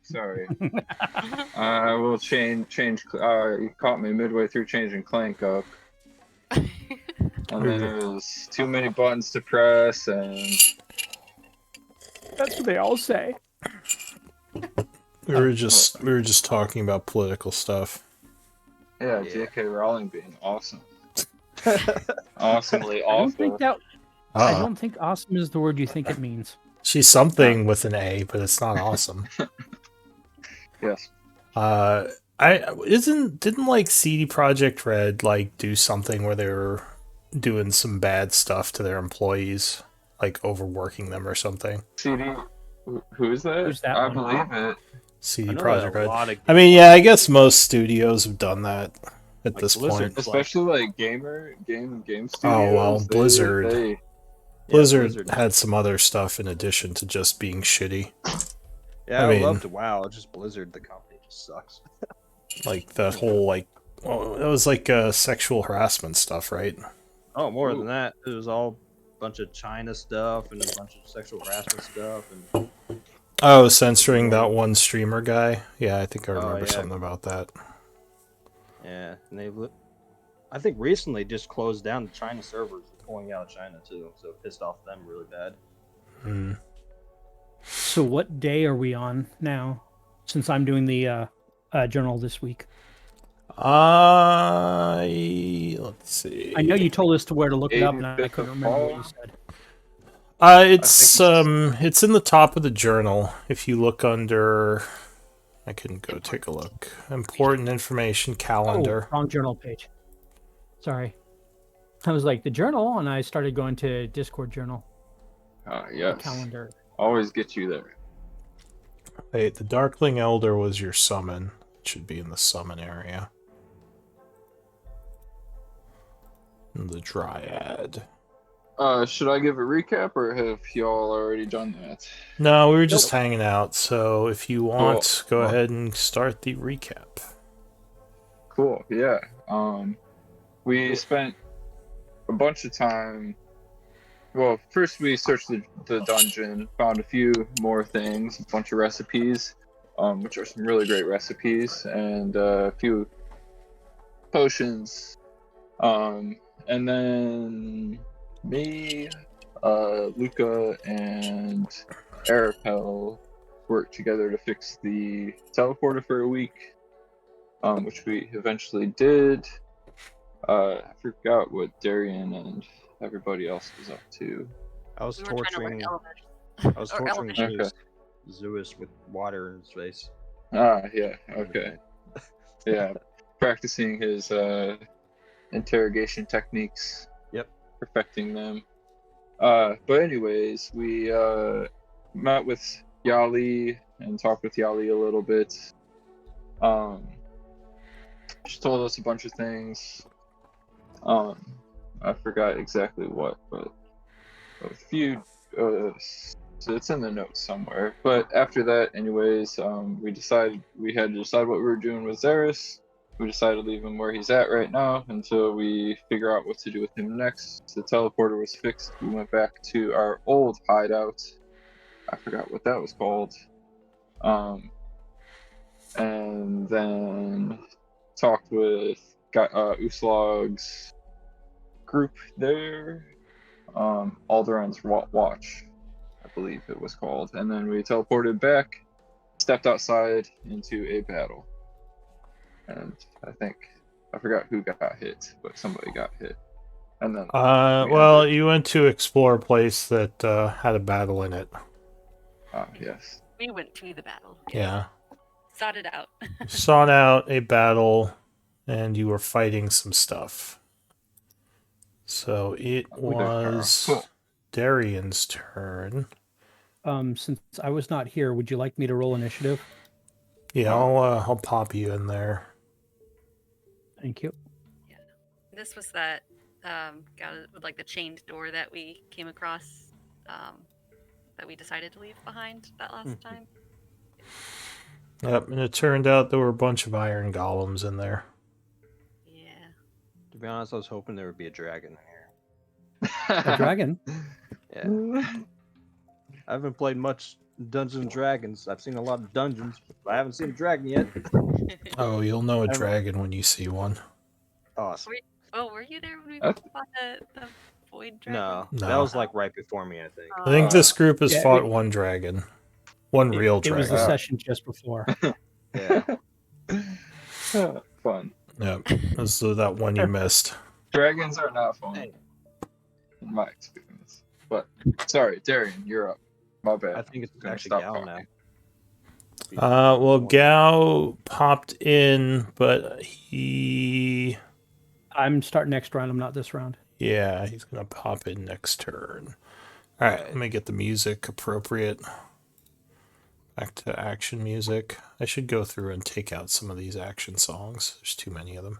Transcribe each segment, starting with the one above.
Sorry. We'll change. You caught me midway through changing Clank up, and then there was too many buttons to press, and That's what they all say. We were just talking about political stuff. yeah, J.K. Rowling being awesome, awesomely awful. I don't think awesome is the word you think it means. She's something with an A, but it's not awesome. Yes. Didn't like CD Projekt Red like do something where they were doing some bad stuff to their employees, like overworking them or something? CD, who is that? Who's that I one? believe it. CD I know Projekt that a lot Red. of I mean, yeah, I guess most studios have done that at Like this Blizzard. point. Especially like game studios. Oh well, Blizzard. They Blizzard had some other stuff in addition to just being shitty. Yeah, I I mean- loved WoW. It's just Blizzard, the company, just sucks. Like that whole it was like sexual harassment stuff, right? Oh, more than that, it was all a bunch of China stuff and a bunch of sexual harassment stuff. And Oh, censoring that one streamer guy. Yeah, I think I remember yeah. something about that. yeah, and I think recently just closed down the China servers, pulling out of China too. So it pissed off them really bad. Hmm. So what day are we on now? Since I'm doing the journal this week. Let's see. I know you told us to where to look it up, and I 85th couldn't of remember what fall. you said. It's in the top of the journal. If you look under, I can go take a look. Important information calendar. Oh, wrong journal page. Sorry. I was like, the journal, and I started going to Discord journal Yes. calendar. Always get you there. Wait, the Darkling Elder was your summon. It should be in the summon area. And the Dryad. Should I give a recap, or have y'all already done that? No, we were just hanging out, so if you want, go Cool. ahead and start the recap. Cool. Yeah. We spent a bunch of time. Well, first we searched the dungeon, found a few more things, a bunch of recipes, which are some really great recipes, and a few potions. And then me, Luca, and Arapel worked together to fix the teleporter for a week, which we eventually did. I forgot what Darian and everybody else was up to. I was We were trying to torturing. work elevators. I was Or torturing elevators. Zeus with water in his face. Yeah, okay. Yeah, practicing his interrogation techniques. Yep. Perfecting them. But anyways, we met with Yali and talked with Yali a little bit. She told us a bunch of things. I forgot exactly what, but a few. So it's in the notes somewhere. But after that, anyways, we had to decide what we were doing with Xeris. We decided to leave him where he's at right now until we figure out what to do with him next. The teleporter was fixed. We went back to our old hideout. I forgot what that was called. And then talked with Uslog's group there. Alderaan's Watch, I believe it was called. And then we teleported back, stepped outside into a battle. And I forgot who got hit, but somebody got hit. And then Well, you went to explore a place that had a battle in it. yes. We went to the battle. Yeah. Sought it out. Sought out a battle, and you were fighting some stuff. So it was Cool. Darian's turn. Since I was not here, would you like me to roll initiative? Yeah, I'll pop you in there. Thank you. This was that guy with like the chained door that we came across that we decided to leave behind that last time. Yep, and it turned out there were a bunch of iron golems in there. Yeah. To be honest, I was hoping there would be a dragon in here. A dragon? Yeah. I haven't played much Dungeons and Dragons. I've seen a lot of dungeons, but I haven't seen a dragon yet. Oh, you'll know a I don't- dragon when you see one. Awesome. Oh, were you there when we That's- fought the void dragon? No, No. that was like right before me, I think. I think this group has Yeah, fought one dragon. One real It was dragon. the session just before. Yeah. Fun. Yep. This is that one you missed. Dragons are not fun, Hey. in my experience. But sorry, Darian, you're up. My bad. I think it's Gonna actually stop Gal now. talking. Well, Gao popped in, but he... I'm starting next round. I'm not this round. Yeah, he's going to pop in next turn. All right, let me get the music appropriate. Back to action music. I should go through and take out some of these action songs. There's too many of them.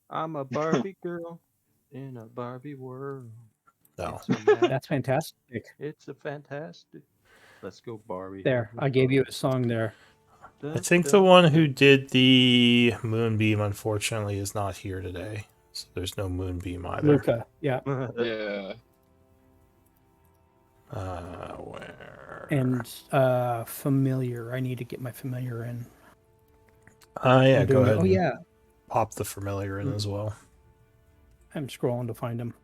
I'm a Barbie girl in a Barbie world. No. It's a That's fantastic. It's a fantastic. Let's go, Barbie. There, I gave you a song there. I think the one who did the Moonbeam, unfortunately, is not here today. So there's no Moonbeam either. Luca. Yeah. Yeah. Where? And familiar. I need to get my familiar in. Yeah, I'm go doing it- ahead. Oh and yeah. Pop the familiar in as well. I'm scrolling to find him.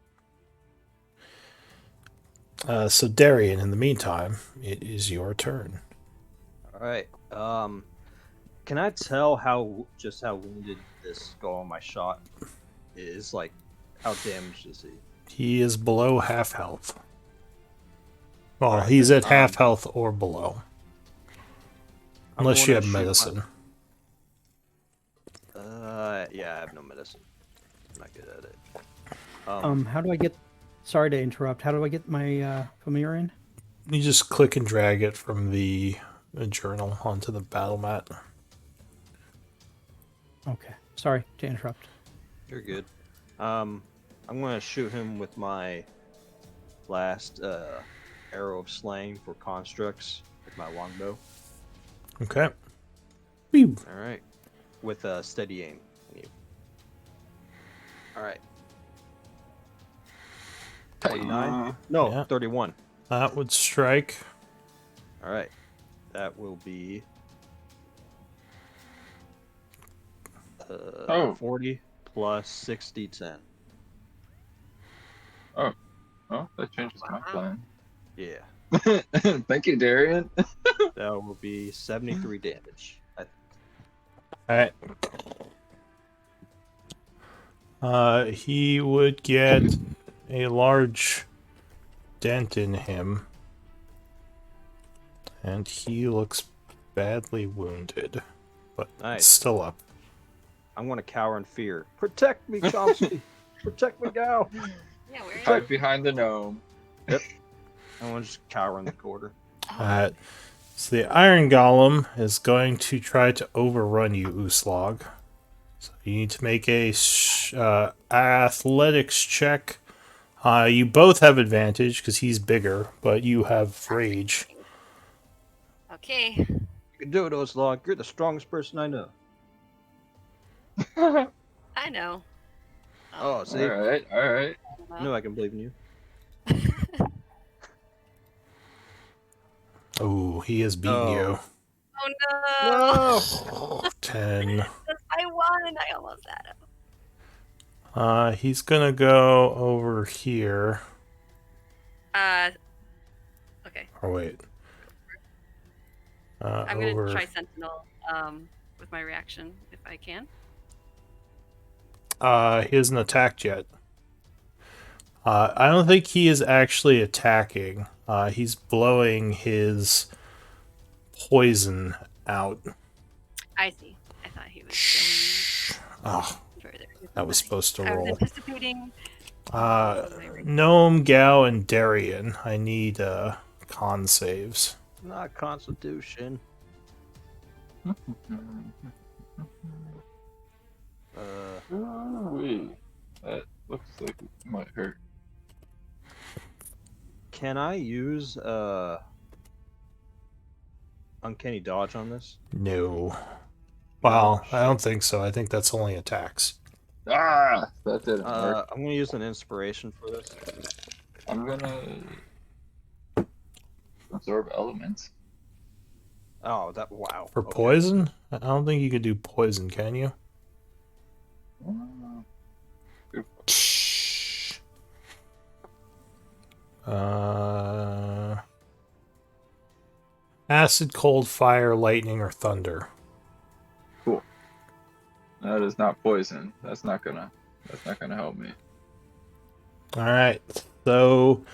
So Darian, in the meantime, it is your turn. All right. Can I tell how wounded this skull on my shot is? Like, how damaged is he? He is below half health. Well, Alright, he's then, at half health or below. I'm Unless you gonna have shoot my- medicine. Yeah, I have no medicine. I'm not good at it. How do I get? Sorry to interrupt. How do I get my familiar in? You just click and drag it from the journal onto the battle mat. Okay. Sorry to interrupt. You're good. I'm gonna shoot him with my last arrow of slaying for constructs with my longbow. Okay. Whew. All right, with a steady aim. All right. 29? No, Yeah. 31. That would strike. All right. That will be 40 plus 60, 10. Oh, that changes my plan. Yeah. Thank you, Darian. That will be 73 damage. Alright. He would get a large dent in him. And he looks badly wounded. But Nice. still up. I'm going to cower in fear. Protect me, Chomsky! Protect me now! Yeah, where is Hide behind the gnome. I want to just cower in the corner. So the Iron Golem is going to try to overrun you, Uslog. So you need to make a athletics check. You both have advantage because he's bigger, but you have rage. Okay. You can do it, Oslog. You're the strongest person I know. I know. Oh, see? All right. I know I can believe in you. Oh, he has beaten you. Oh no! No! 10. I won! I almost had him. He's gonna go over here. Okay. Or wait. I'm Over. gonna try Sentinel with my reaction if I can. He hasn't attacked yet. I don't think he is actually attacking. He's blowing his poison out. I see. I thought he was Oh, going further. that was supposed to I was roll. anticipating. Gnome, Gao, and Darian. I need con saves. Not Constitution. Wait, that looks like it might hurt. Can I use Uncanny Dodge on this? No. Well, I don't think so. I think that's only attacks. Ah, that didn't work. I'm gonna use an inspiration for this. I'm gonna absorb elements. Oh, that wow. For Okay. poison? I don't think you could do poison, can you? Uh, acid, cold, fire, lightning, or thunder. Cool. That is not poison. That's not gonna help me. All right. So,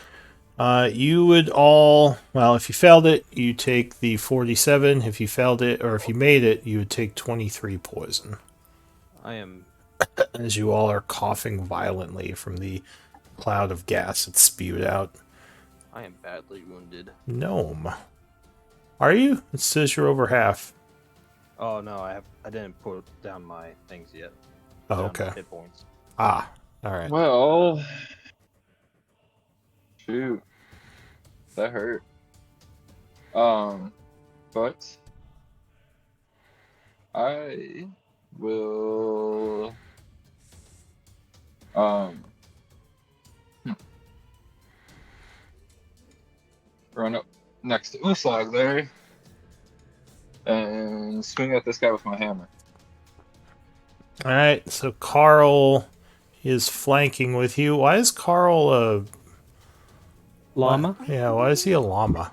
you would all, well, if you failed it, you take the 47. If you failed it, or if you made it, you would take 23 poison. I am. As you all are coughing violently from the cloud of gas it spewed out. I am badly wounded. Gnome. Are you? It says you're over half. Oh no, I didn't put down my things yet. Oh, Down my okay. hit points. Ah, all right. Well, shoot, that hurt. But I will um run up next to Uslag there and swing at this guy with my hammer. All right, so Carl is flanking with you. Why is Carl a Llama. Yeah, why is he a llama?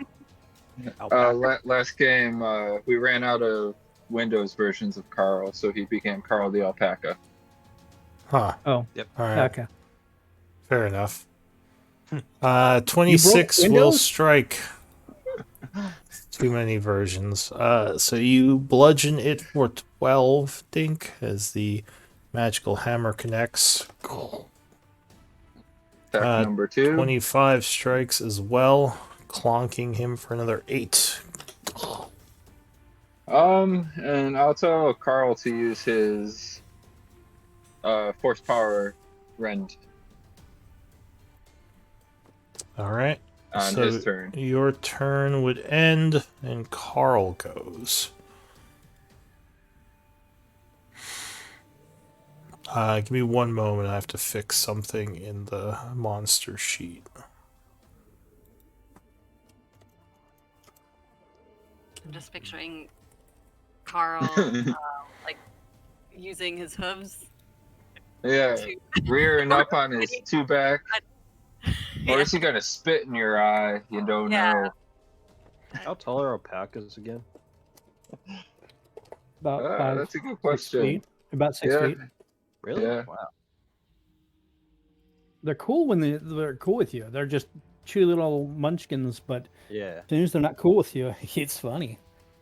Last game, we ran out of Windows versions of Carl, so he became Carl the alpaca. Huh. Oh, Yep. All right. okay. Fair enough. 26 will Windows? strike. Too many versions. So you bludgeon it for 12, Dink, as the magical hammer connects. Attack number 2. 25 strikes as well, clonking him for another 8. And I'll tell Carl to use his force power rend All right. on So his turn. your turn would end, and Carl goes. Give me one moment. I have to fix something in the monster sheet. I'm just picturing Carl like using his hooves. Yeah, rearing up on his two back. Or Yeah. is he gonna spit in your eye? You don't Yeah. know. How tall are alpacas again? About five, That's a good 6 question. feet. About 6 Yeah. feet. Really? Yeah. Wow. They're cool when they're cool with you. They're just chewy little munchkins, but Yeah. as soon as they're not cool with you, it's funny.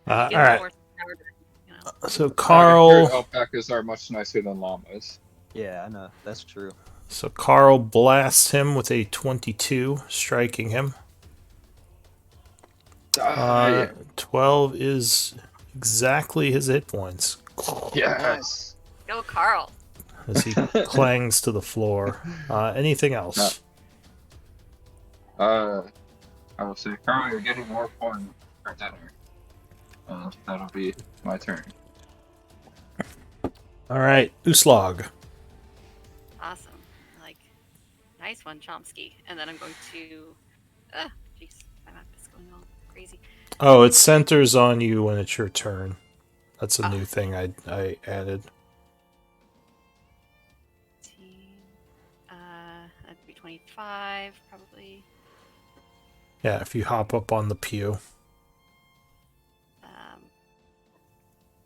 All Get right. more power, you know. So I heard Carl, alpacas are much nicer than llamas. Yeah, I know. That's true. Carl blasts him with a 22, striking him. Die. 12 is exactly his hit points Yes. Go, Carl. as he clangs to the floor. Anything else? I will say, Carl, you're getting more fun for dinner. And that'll be my turn. All right, Uslog. Awesome. Like, nice one, Chomsky. And then I'm going to. Jeez, my map is going all crazy. Oh, it centers on you when it's your turn. That's a Ah. new thing I added. That'd be 25, probably. Yeah, if you hop up on the pew.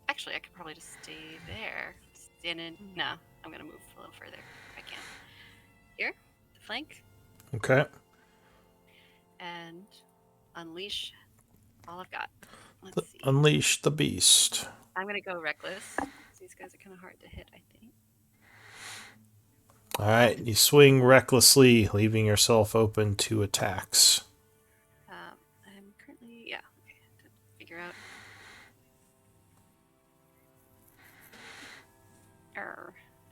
Actually, I could probably just stay there. Stand in. No, I'm gonna move a little further. If I can. Here, the flank, Okay. and unleash all I've got. Let's see. Unleash the beast. I'm gonna go reckless. These guys are kind of hard to hit, I think. All right, you swing recklessly, leaving yourself open to attacks. I'm currently, yeah, okay, to figure out.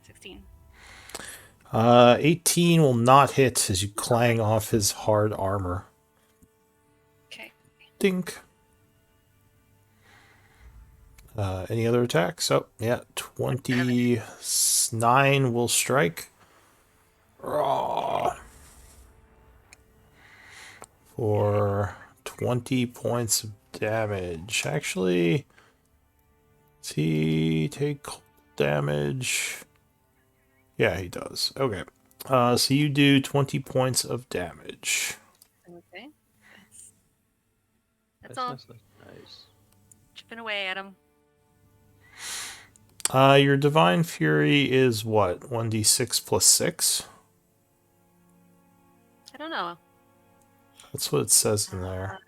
16. 18 will not hit as you clang off his hard armor. Okay. Dink. Any other attacks? Oh, yeah, 29 will strike. Raw. For 20 points of damage. Actually, does he take cold damage? Yeah, he does. Okay. So you do 20 points of damage. Okay. That's all. Nice. Chipping away at him. Your Divine Fury is what? 1d6 plus 6? I don't know. That's what it says in there.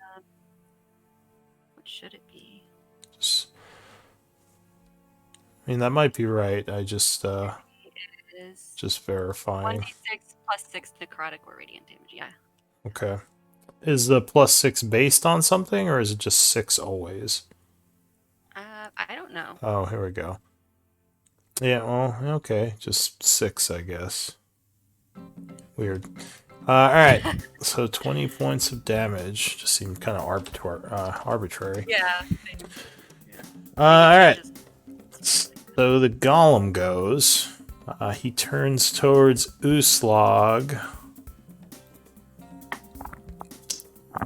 What should it be? I mean, that might be right. I just It is verifying. 1d6 plus 6 necrotic or radiant damage. Yeah. Okay. Is the plus 6 based on something, or is it just 6 always? I don't know. Oh, here we go. Yeah, well, okay. Just 6, I guess. Weird. Alright. So 20 points of damage. Just seemed kind of arbitrary. Yeah. Alright. So the golem goes. He turns towards Uslog.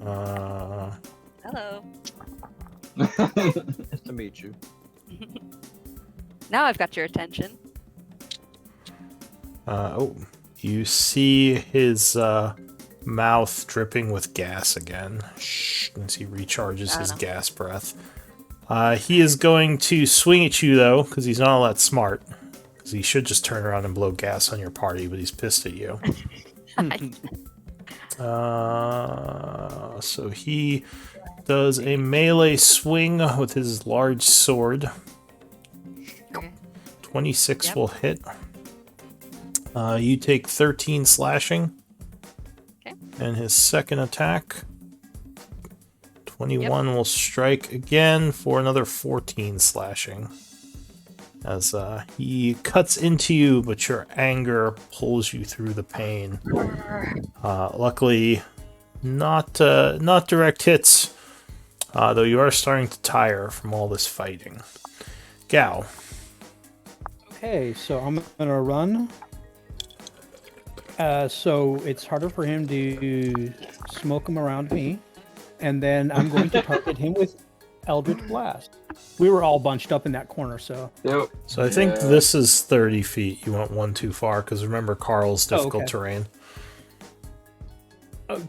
Hello. Nice to meet you. Now I've got your attention. You see his mouth dripping with gas again as he recharges his gas breath. He is going to swing at you, though, because he's not all that smart. Because he should just turn around and blow gas on your party, but he's pissed at you. So he does a melee swing with his large sword. Okay. 26 will hit. You take 13 slashing. Okay. And his second attack, 21 will strike again for another 14 slashing. As he cuts into you, but your anger pulls you through the pain. Luckily, not direct hits, though you are starting to tire from all this fighting. Gao. Okay, so I'm gonna run. So it's harder for him to smoke him around me, and then I'm going to target him with Eldritch Blast. We were all bunched up in that corner, so. Yep. So I think this is 30 feet. You went one too far, because remember Carl's difficult terrain.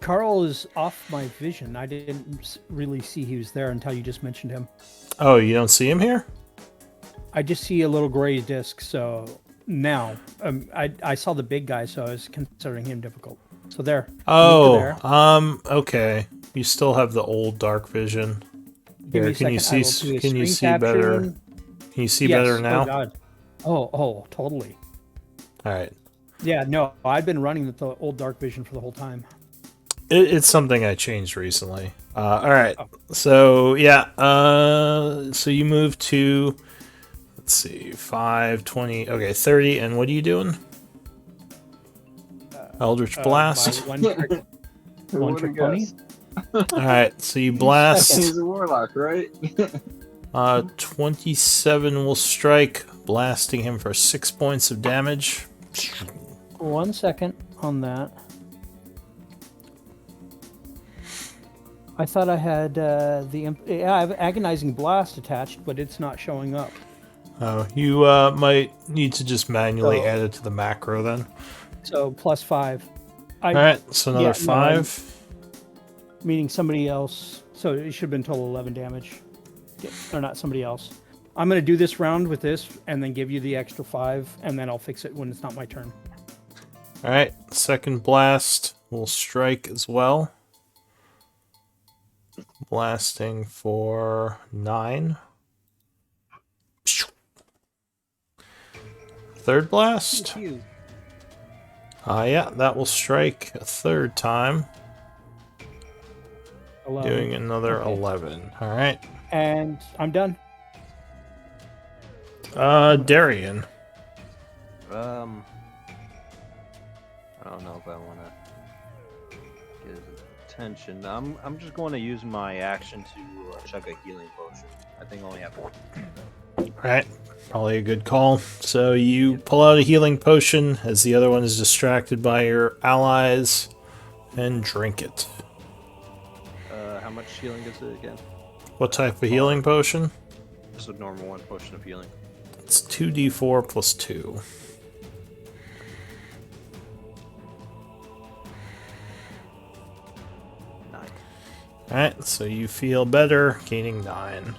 Carl is off my vision. I didn't really see he was there until you just mentioned him. Oh, you don't see him here? I just see a little gray disc, so now I saw the big guy, so I was considering him difficult. So there. Oh, okay. You still have the old dark vision. Here, can you see? Can you see better? Can you see better now? Oh God. Oh, totally. All right. Yeah, no, I've been running with the old dark vision for the whole time. It's something I changed recently. All right. So yeah. So you move to. Let's see. 5, 20. Okay, 30. And what are you doing? Eldritch Blast. One trick pony. Alright, so you blast. He's a warlock, right? 27 will strike, blasting him for 6 points of damage. 1 second on that. I thought I had I have Agonizing Blast attached, but it's not showing up. Oh, you might need to just manually add it to the macro then. So +5. Alright, so another 5. Meaning somebody else. So it should have been total 11 damage. Or not somebody else. I'm going to do this round with this and then give you the extra 5, and then I'll fix it when it's not my turn. Alright, second blast will strike as well. Blasting for 9. Third blast. Yeah, that will strike a third time. 11. Doing another 11. All right. And I'm done. Darian. I don't know if I want to get his attention. I'm just going to use my action to chuck a healing potion. I think I only have one. All right. Probably a good call. So you pull out a healing potion as the other one is distracted by your allies and drink it. How much healing is it again? What type of healing potion? Just a normal one, potion of healing. It's 2d4 plus 2. Nine. Alright, so you feel better, gaining 9.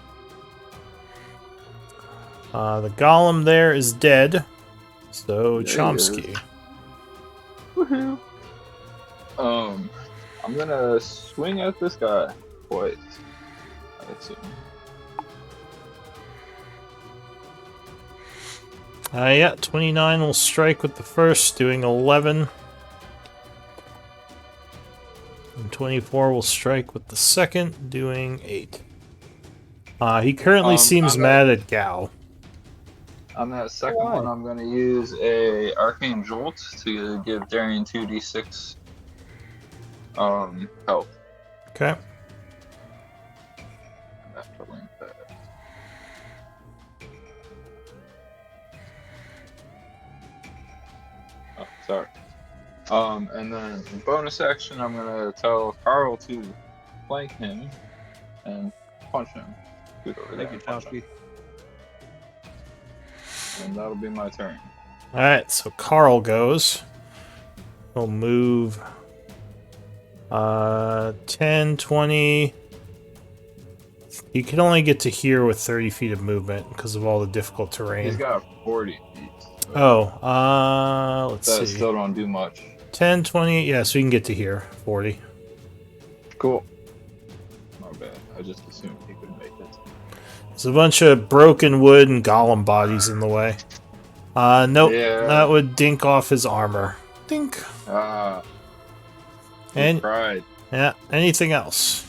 The golem there is dead. So, Yeah, he Chomsky. is. Woohoo! I'm gonna swing at this guy twice. I assume. Yeah, 29 will strike with the first, doing 11. And 24 will strike with the second, doing 8. He currently seems on mad at Gao. On that second Why? one, I'm gonna use a Arcane Jolt to give Darian 2d6 health. Okay. I have to link that. Oh, sorry. And then bonus action, I'm gonna tell Carl to flank him and punch him. Scoot over there Thank you, and punch him. Chomsky. And that'll be my turn. Alright, so Carl goes. He'll move 10, 20. He can only get to here with 30 feet of movement because of all the difficult He's terrain. got 40 feet. So Let's that see. still don't do much. 10, 20, yeah, so you can get to here. 40. Cool. Not bad. I just assumed he could make it. There's a bunch of broken wood and golem bodies in the way. Nope. Yeah. That would dink off his armor. Dink. Ah. And Pride. yeah, anything else?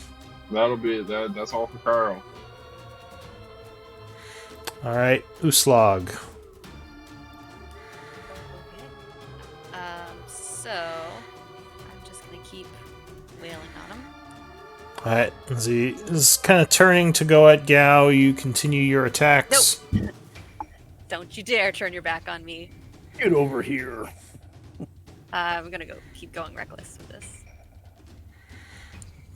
That'll be that. That's all for Carl. All right, Uslag. So I'm just gonna keep wailing on him. All right, as he is kind of turning to go at Gao, you continue your attacks. Nope. Don't you dare turn your back on me. Get over here. I'm gonna keep going reckless with this.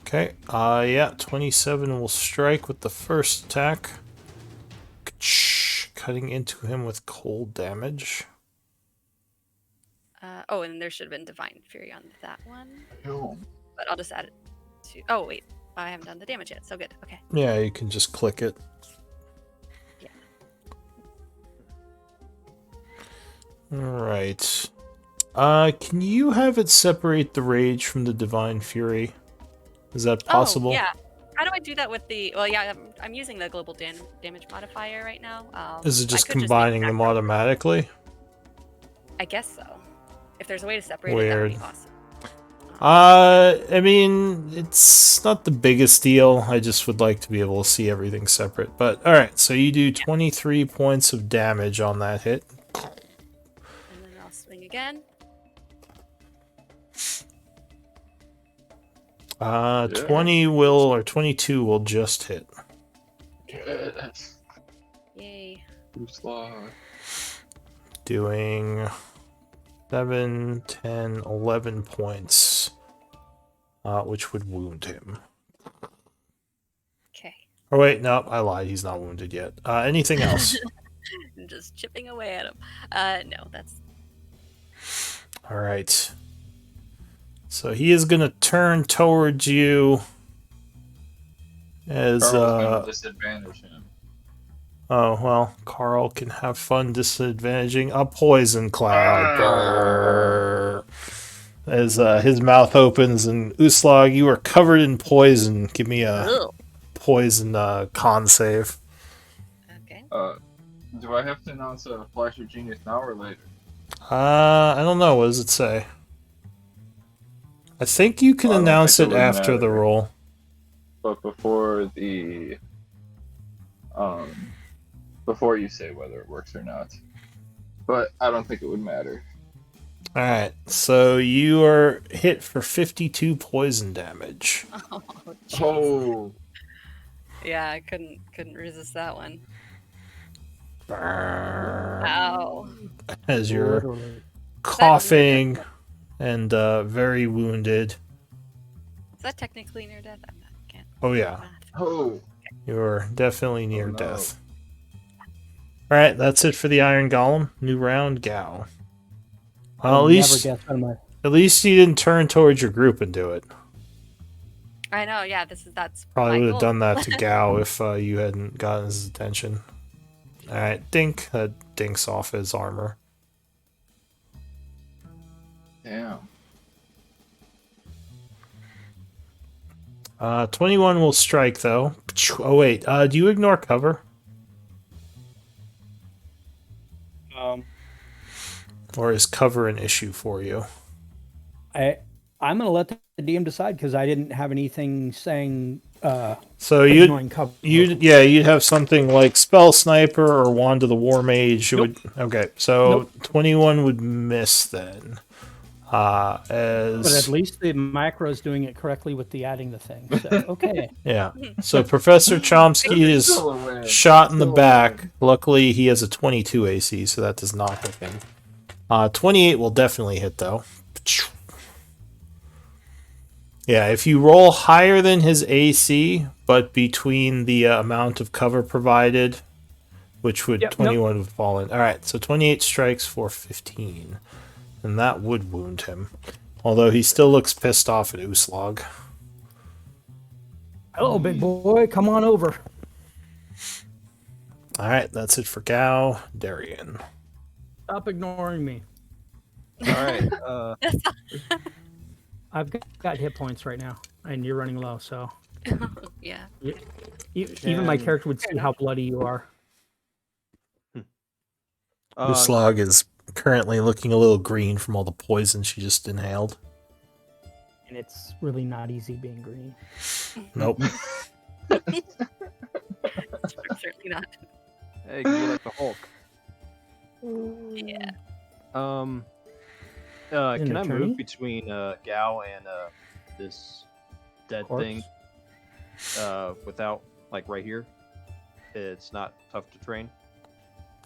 Okay. Yeah, 27 will strike with the first attack. Cutting into him with cold damage. Oh, and there should have been Divine Fury on that one. No. But I'll just add it to... Oh, wait. I haven't done the damage yet, so good. Okay. Yeah, you can just click it. Yeah. Alright. Can you have it separate the rage from the Divine Fury? Is that possible? Oh, yeah. How do I do that with the... Well, yeah, I'm using the global damage modifier right now. Is it just I could combining make them that- automatically? I guess so. If there's a way to separate it, that Weird. would be awesome. I mean, it's not the biggest deal. I just would like to be able to see everything separate. But, alright, so you do 23 points of damage on that hit. And then I'll swing again. 20 will, or 22 will just hit. Yes. Yay. Uslag. Doing 7, 10, 11 points, which would wound him. Okay. Oh wait, no, I lied. He's not wounded yet. Anything else? I'm just chipping away at him. No, that's... All right. So he is going to turn towards you as Carl's gonna disadvantage him. oh, well, Carl can have fun disadvantaging a poison cloud. Brrr. As his mouth opens, and Uslag, you are covered in poison. Give me a Ugh. poison con save. Okay. Do I have to announce a Flash of Genius now or later? I don't know. What does it say? I think you can I don't announce think it it would after the matter. roll. But before the before you say whether it works or not. But I don't think it would matter. Alright, so you are hit for 52 poison damage. Oh, jeez. Oh, Yeah, I couldn't resist that one. Brrr. Ow. As you're Literally. coughing and very wounded. Is that technically near death? I can't. Oh, yeah. math. oh, You're definitely near no. death. Alright, that's it for the Iron Golem. New round, Gal. Well, I'll never guess out of my. at least you didn't turn towards your group and do it. I know. Yeah, that's Probably my would have goal. done that to Gao if you hadn't gotten his attention. Alright, Dink. That dinks off his armor. Damn. 21 will strike, though. Oh, wait. Do you ignore cover? Or is cover an issue for you? I'm gonna let the DM decide because I didn't have anything saying. So ignoring cover. you'd have something like Spell Sniper or Wand of the War Mage. Okay, so Nope. 21 would miss then. But at least the macro is doing it correctly with the adding the thing. So okay. Yeah. So Professor Chomsky is Still a win. shot in the Still a back. win. Luckily, he has a 22 AC, so that does not hit him. 28 will definitely hit, though. Yeah, if you roll higher than his AC, but between the amount of cover provided, which would Yep, 21 would fall in. All right, so 28 strikes for 15, and that would wound him. Although he still looks pissed off at Uslog. Hello, big boy. Come on over. All right, that's it for Gao. Darian. Stop ignoring me. All right. I've got hit points right now, and you're running low. So Yeah. even my character would see how bloody you are. Uslog is currently looking a little green from all the poison she just inhaled. And it's really not easy being green. Nope. Certainly not. Hey, you like the Hulk? Yeah. An Can I attorney? move between Gao and this dead Corpse? thing without, like, right here? It's not tough to train.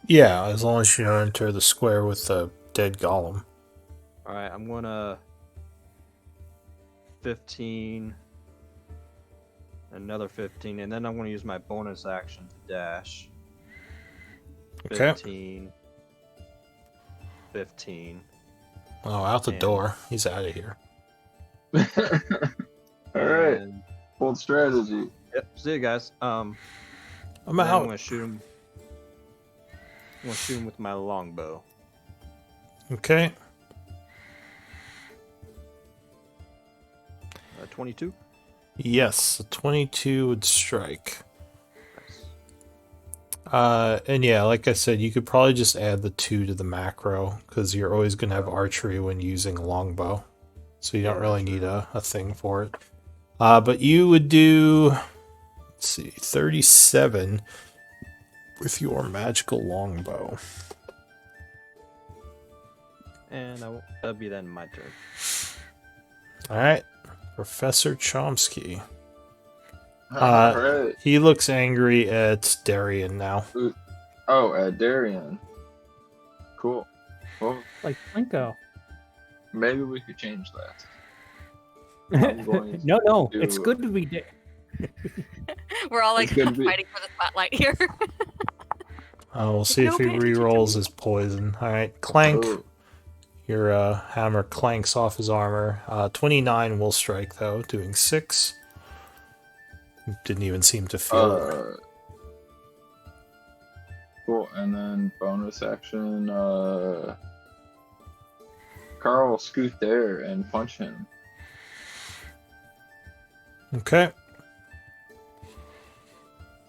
Yeah, as long as you don't enter the square with the dead golem. All right, I'm gonna 15, another 15, and then I'm gonna use my bonus action to dash. Okay. 15, 15. Oh, out the And- door. He's out of here. All right. and- Bold strategy. Yep. See you guys. I'm then I'm out. gonna shoot him. I'm gonna shoot him with my longbow. Okay. 22. Yes, a 22 would strike. Nice. And yeah, like I said, you could probably just add the 2 to the macro, because you're always going to have archery when using longbow. So you don't Yeah, really that's need a thing for it. But you would do, let's see, 37 with your magical longbow. And that'll be then my turn. Alright, Professor Chomsky. All right. He looks angry at Darian now. Oh, Darian. Cool. Well, Like Plinko. maybe we could change that. I'm going No, to- it's good to be. We're all like It's gonna be- fighting for the spotlight here. We'll see if No he pay attention to re-rolls me. his poison. Alright, clank. Oh, Your hammer clanks off his armor. 29 will strike, though, doing 6. Didn't even seem to feel it. Cool. And then bonus action, Carl will scoot there and punch him. Okay.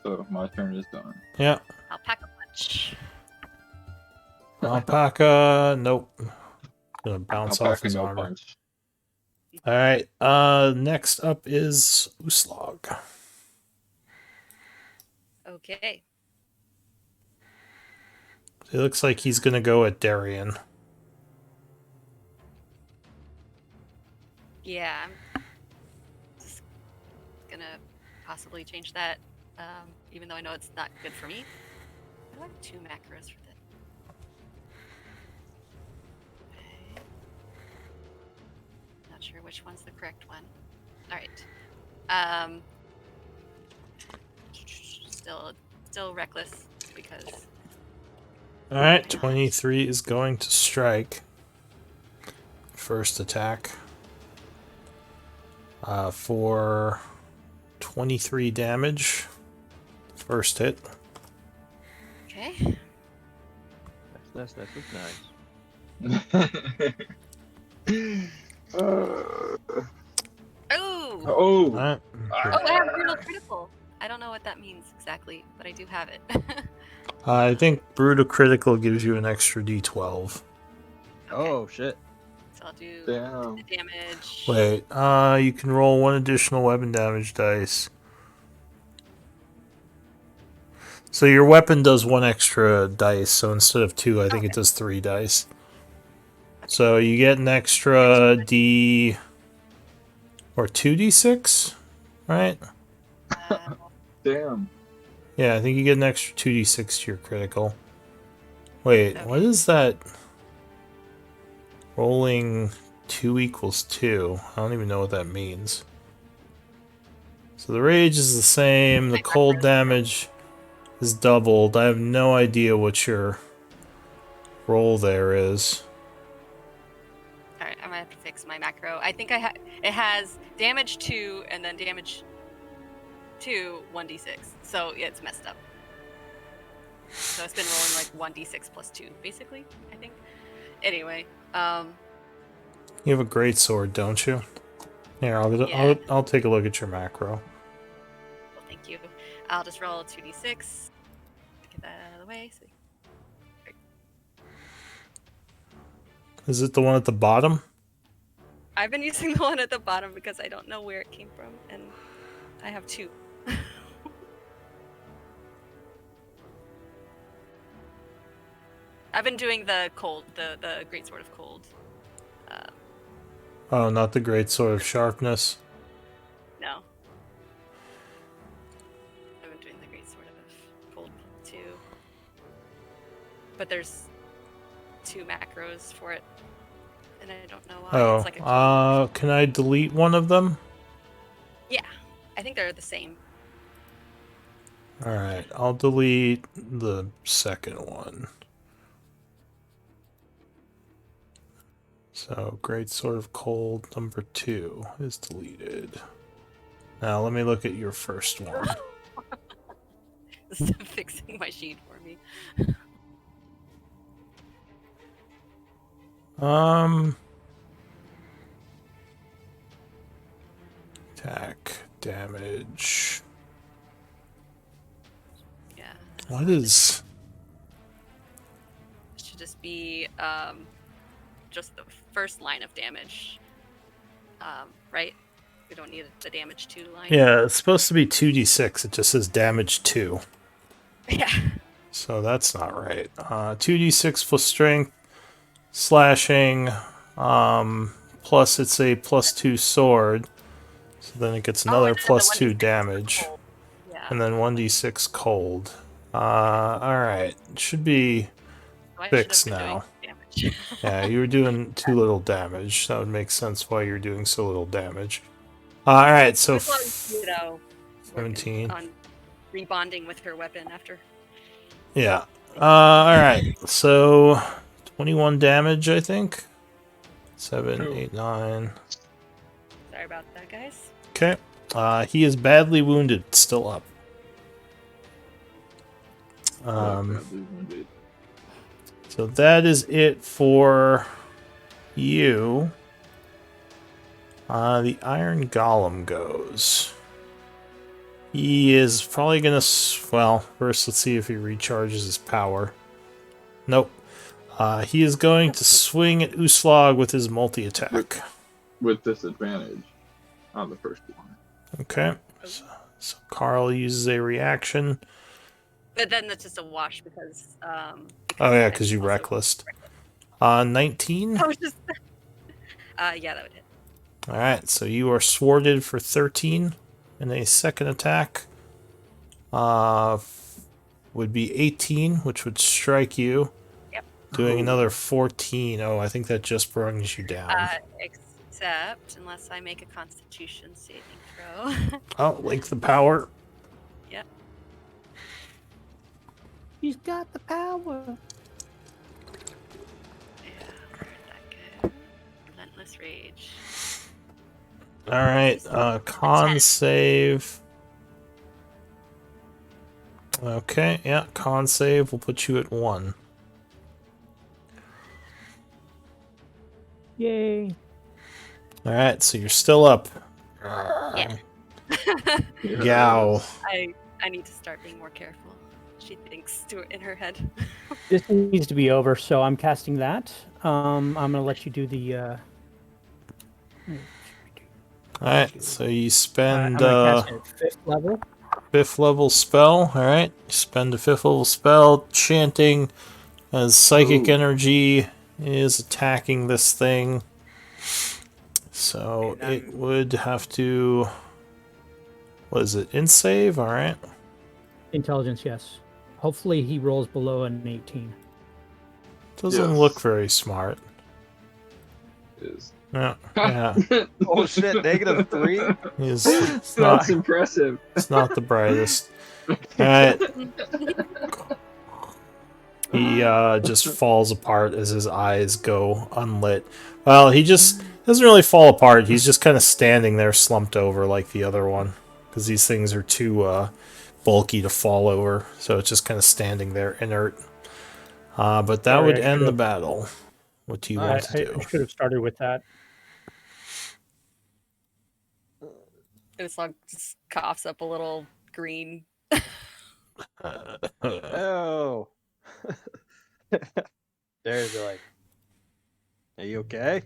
So my turn is done. Yeah. Alpaca punch. Alpaca, nope. Gonna bounce off Alpaca his no armor. punch. Alright, next up is Uslog. Okay. It looks like he's gonna go at Darian. Yeah, I'm just gonna possibly change that, even though I know it's not good for me. I have 2 macros for this. Okay. Not sure which one's the correct one. All right. Still reckless because All right, 23 is going to strike. First attack. For 23 damage. First hit. okay. That's looks nice. Uh, Oh, oh, All right. oh, I have brutal critical. I don't know what that means exactly, but I do have it. I think Brutal Critical gives you an extra d12. Oh shit. So I'll do damn. the damage. Wait, you can roll one additional weapon damage dice. So your weapon does one extra dice, so instead of 2, I think it does 3 dice. So you get an extra d... or 2d6, right? Uh, Damn. Yeah, I think you get an extra 2d6 to your critical. Wait, Okay. what is that? Rolling 2 equals 2. I don't even know what that means. So the rage is the same, the cold damage is doubled. I have no idea what your roll there is. all right, I'm gonna have to fix my macro. I think it has damage 2 and then damage 2 1d6. So yeah, it's messed up. So it's been rolling like 1d6 plus 2, basically. I think. Anyway, You have a great sword, don't you? Here, Yeah. I'll take a look at your macro. well, thank you. I'll just roll 2d6 to get that out of the way. So Is it the one at the bottom? I've been using the one at the bottom because I don't know where it came from, and I have 2. I've been doing the cold, the Great Sword of Cold. Oh, not the great sword of sharpness. No. I've been doing the Great Sword of Cold too. But there's 2 macros for it, and I don't know why. It's like a Can I delete one of them? yeah, I think they're the same. Alright, I'll delete the second one. So, Great Sword of Cold number 2 is deleted. Now, let me look at your first one. This is fixing my sheet for me. Attack, damage. Yeah. What is... It should just be just the first line of damage. Right? We don't need the damage 2 line. Yeah, it's supposed to be 2d6. It just says damage 2. Yeah. So that's not right. 2d6 plus strength, slashing, plus it's a plus 2 sword. So then it gets another it's the plus 2 1d6 damage. cold. Yeah. And then 1d6 cold. Alright. It should be So I should have fixed been doing now. damage. Yeah, you were doing too little damage. That would make sense why you're doing so little damage. Alright, so As long as, you know, working 17. on rebonding with her weapon after. Yeah. Alright, so 21 damage, I think. 7, Cool. 8, 9. Sorry about that, guys. Okay. He is badly wounded, still up. Badly wounded. So that is it for you. The Iron Golem goes. He is probably gonna. Well, first let's see if he recharges his power. Nope. He is going to swing at Uslag with his multi-attack. With disadvantage on the first one. Okay. So Carl uses a reaction. But then that's just a wash because. Oh yeah, I'm because you also- reckless. 19. I was just. Yeah, that would hit. All right, so you are sworded for 13, and a second attack would be 18, which would strike you. Yep. Doing another 14. Oh, I think that just brings you down. Except unless I make a Constitution saving throw. Oh, link the power. Yep. She's got the power. Yeah, where'd that go? Relentless rage. All right, con 10. save. Okay, yeah, con save. We'll put you at 1. Yay. All right, so you're still up. Yeah. Yow. I need to start being more careful. She thinks to in her head. This needs to be over, so I'm casting that. I'm gonna let you do the. All right, so you I'm spend gonna cast it at 5th level. 5th level spell. All right, you spend a 5th level spell chanting as psychic Ooh. energy is attacking this thing. So And it would have to. What is it? In save. All right. Intelligence, yes. Hopefully he rolls below an 18. Doesn't Yes. look very smart. Is. Yeah. Yeah. Oh shit, -3? It's That's impressive. It's not the brightest. Alright. He just falls apart as his eyes go unlit. Well, he just doesn't really fall apart. He's just kind of standing there slumped over like the other one. Because these things are too bulky to fall over. So it's just kind of standing there inert. But that Sorry, would I end the should've- battle. What do you I, want to I do? should have started with that. Uslog just coughs up a little green. Oh. There's like, are you okay?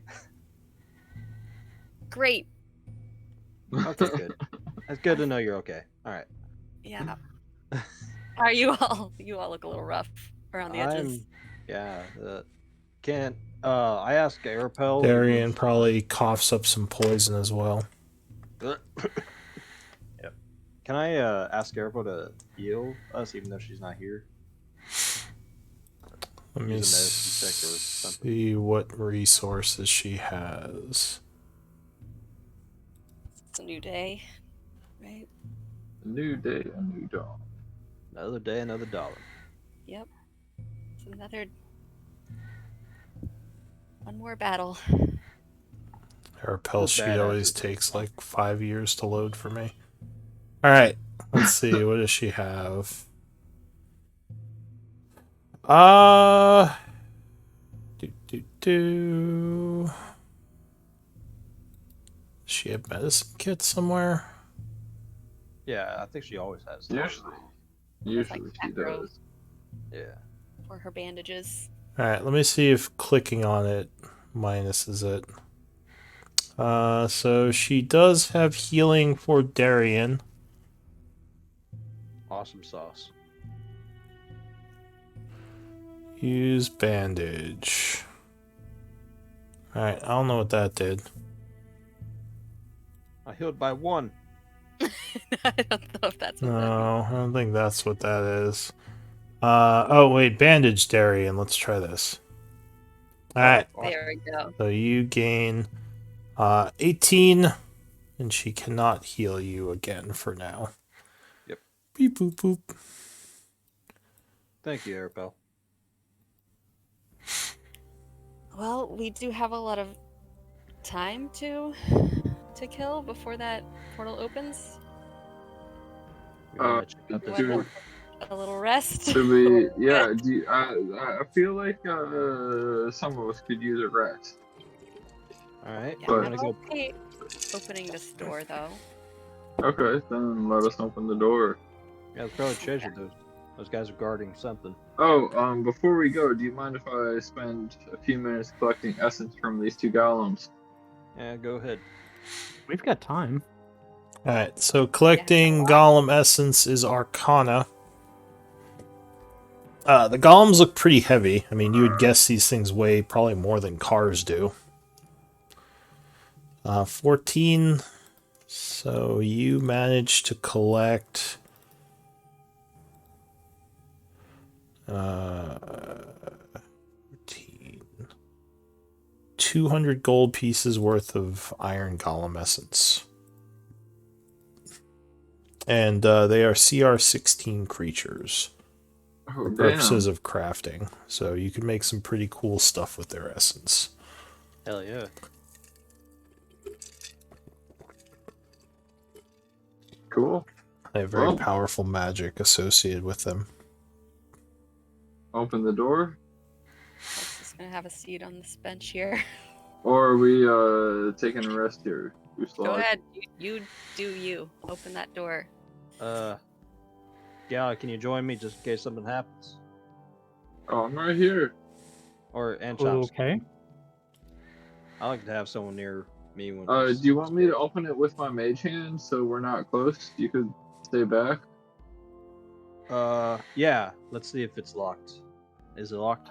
Great. Okay, good. That's good to know you're okay. All right. Yeah. Are you all? You all look a little rough around the edges. Yeah. Can't. I asked Arapel. Darian probably coughs up some poison as well. Yep. Can I ask Arapel to heal us even though she's not here? Let me Use a medicine check or something. see what resources she has. It's a new day, right? A new day, a new dawn. Another day, another dollar. Yep. It's another. One more battle. Her Pell Those sheet badasses. always takes like 5 years to load for me. Alright, let's see. What does she have? Do. Does she have medicine kit somewhere? Yeah, I think she always has. that. Usually she macro. does. Yeah. Or her bandages. Alright, let me see if clicking on it minuses it. So she does have healing for Darian. Awesome sauce. Use bandage. Alright, I don't know what that did. I healed by 1. I don't know if that's what that means. No, I don't think that's what that is. Oh wait, bandage Darian. Let's try this. Alright, There we go. so you gain 18, and she cannot heal you again for now. Yep. Beep boop boop. Thank you, Arapel. Well, we do have a lot of time to kill before that portal opens. We're gonna check out Do this I Dude. want a little rest? Should we? Yeah. I feel like some of us could use a rest. All right. Yeah, But- I'm I'm gonna go. okay opening this door though. Okay, then let us open the door. Yeah, there's probably treasure. Those guys are guarding something. Oh, before we go, do you mind if I spend a few minutes collecting essence from these 2 golems? Yeah, go ahead. We've got time. Alright, so collecting golem essence is Arcana. The golems look pretty heavy. I mean, you would guess these things weigh probably more than cars do. 14. So you managed to collect 200 gold pieces worth of iron golem essence. And they are CR16 creatures. Oh, for damn. purposes of crafting. So you can make some pretty cool stuff with their essence. Hell yeah. Cool. They have very Well, powerful magic associated with them. open the door. Let's just gonna have a seat on this bench here. Or are we taking a rest here? Go ahead. You do you. Open that door. Gal, can you join me just in case something happens? Oh, I'm right here. And Chomsky. Okay. I like to have someone near me when. Do you want me to open it with my mage hand so we're not close? You could stay back. Yeah. Let's see if it's locked. Is it locked?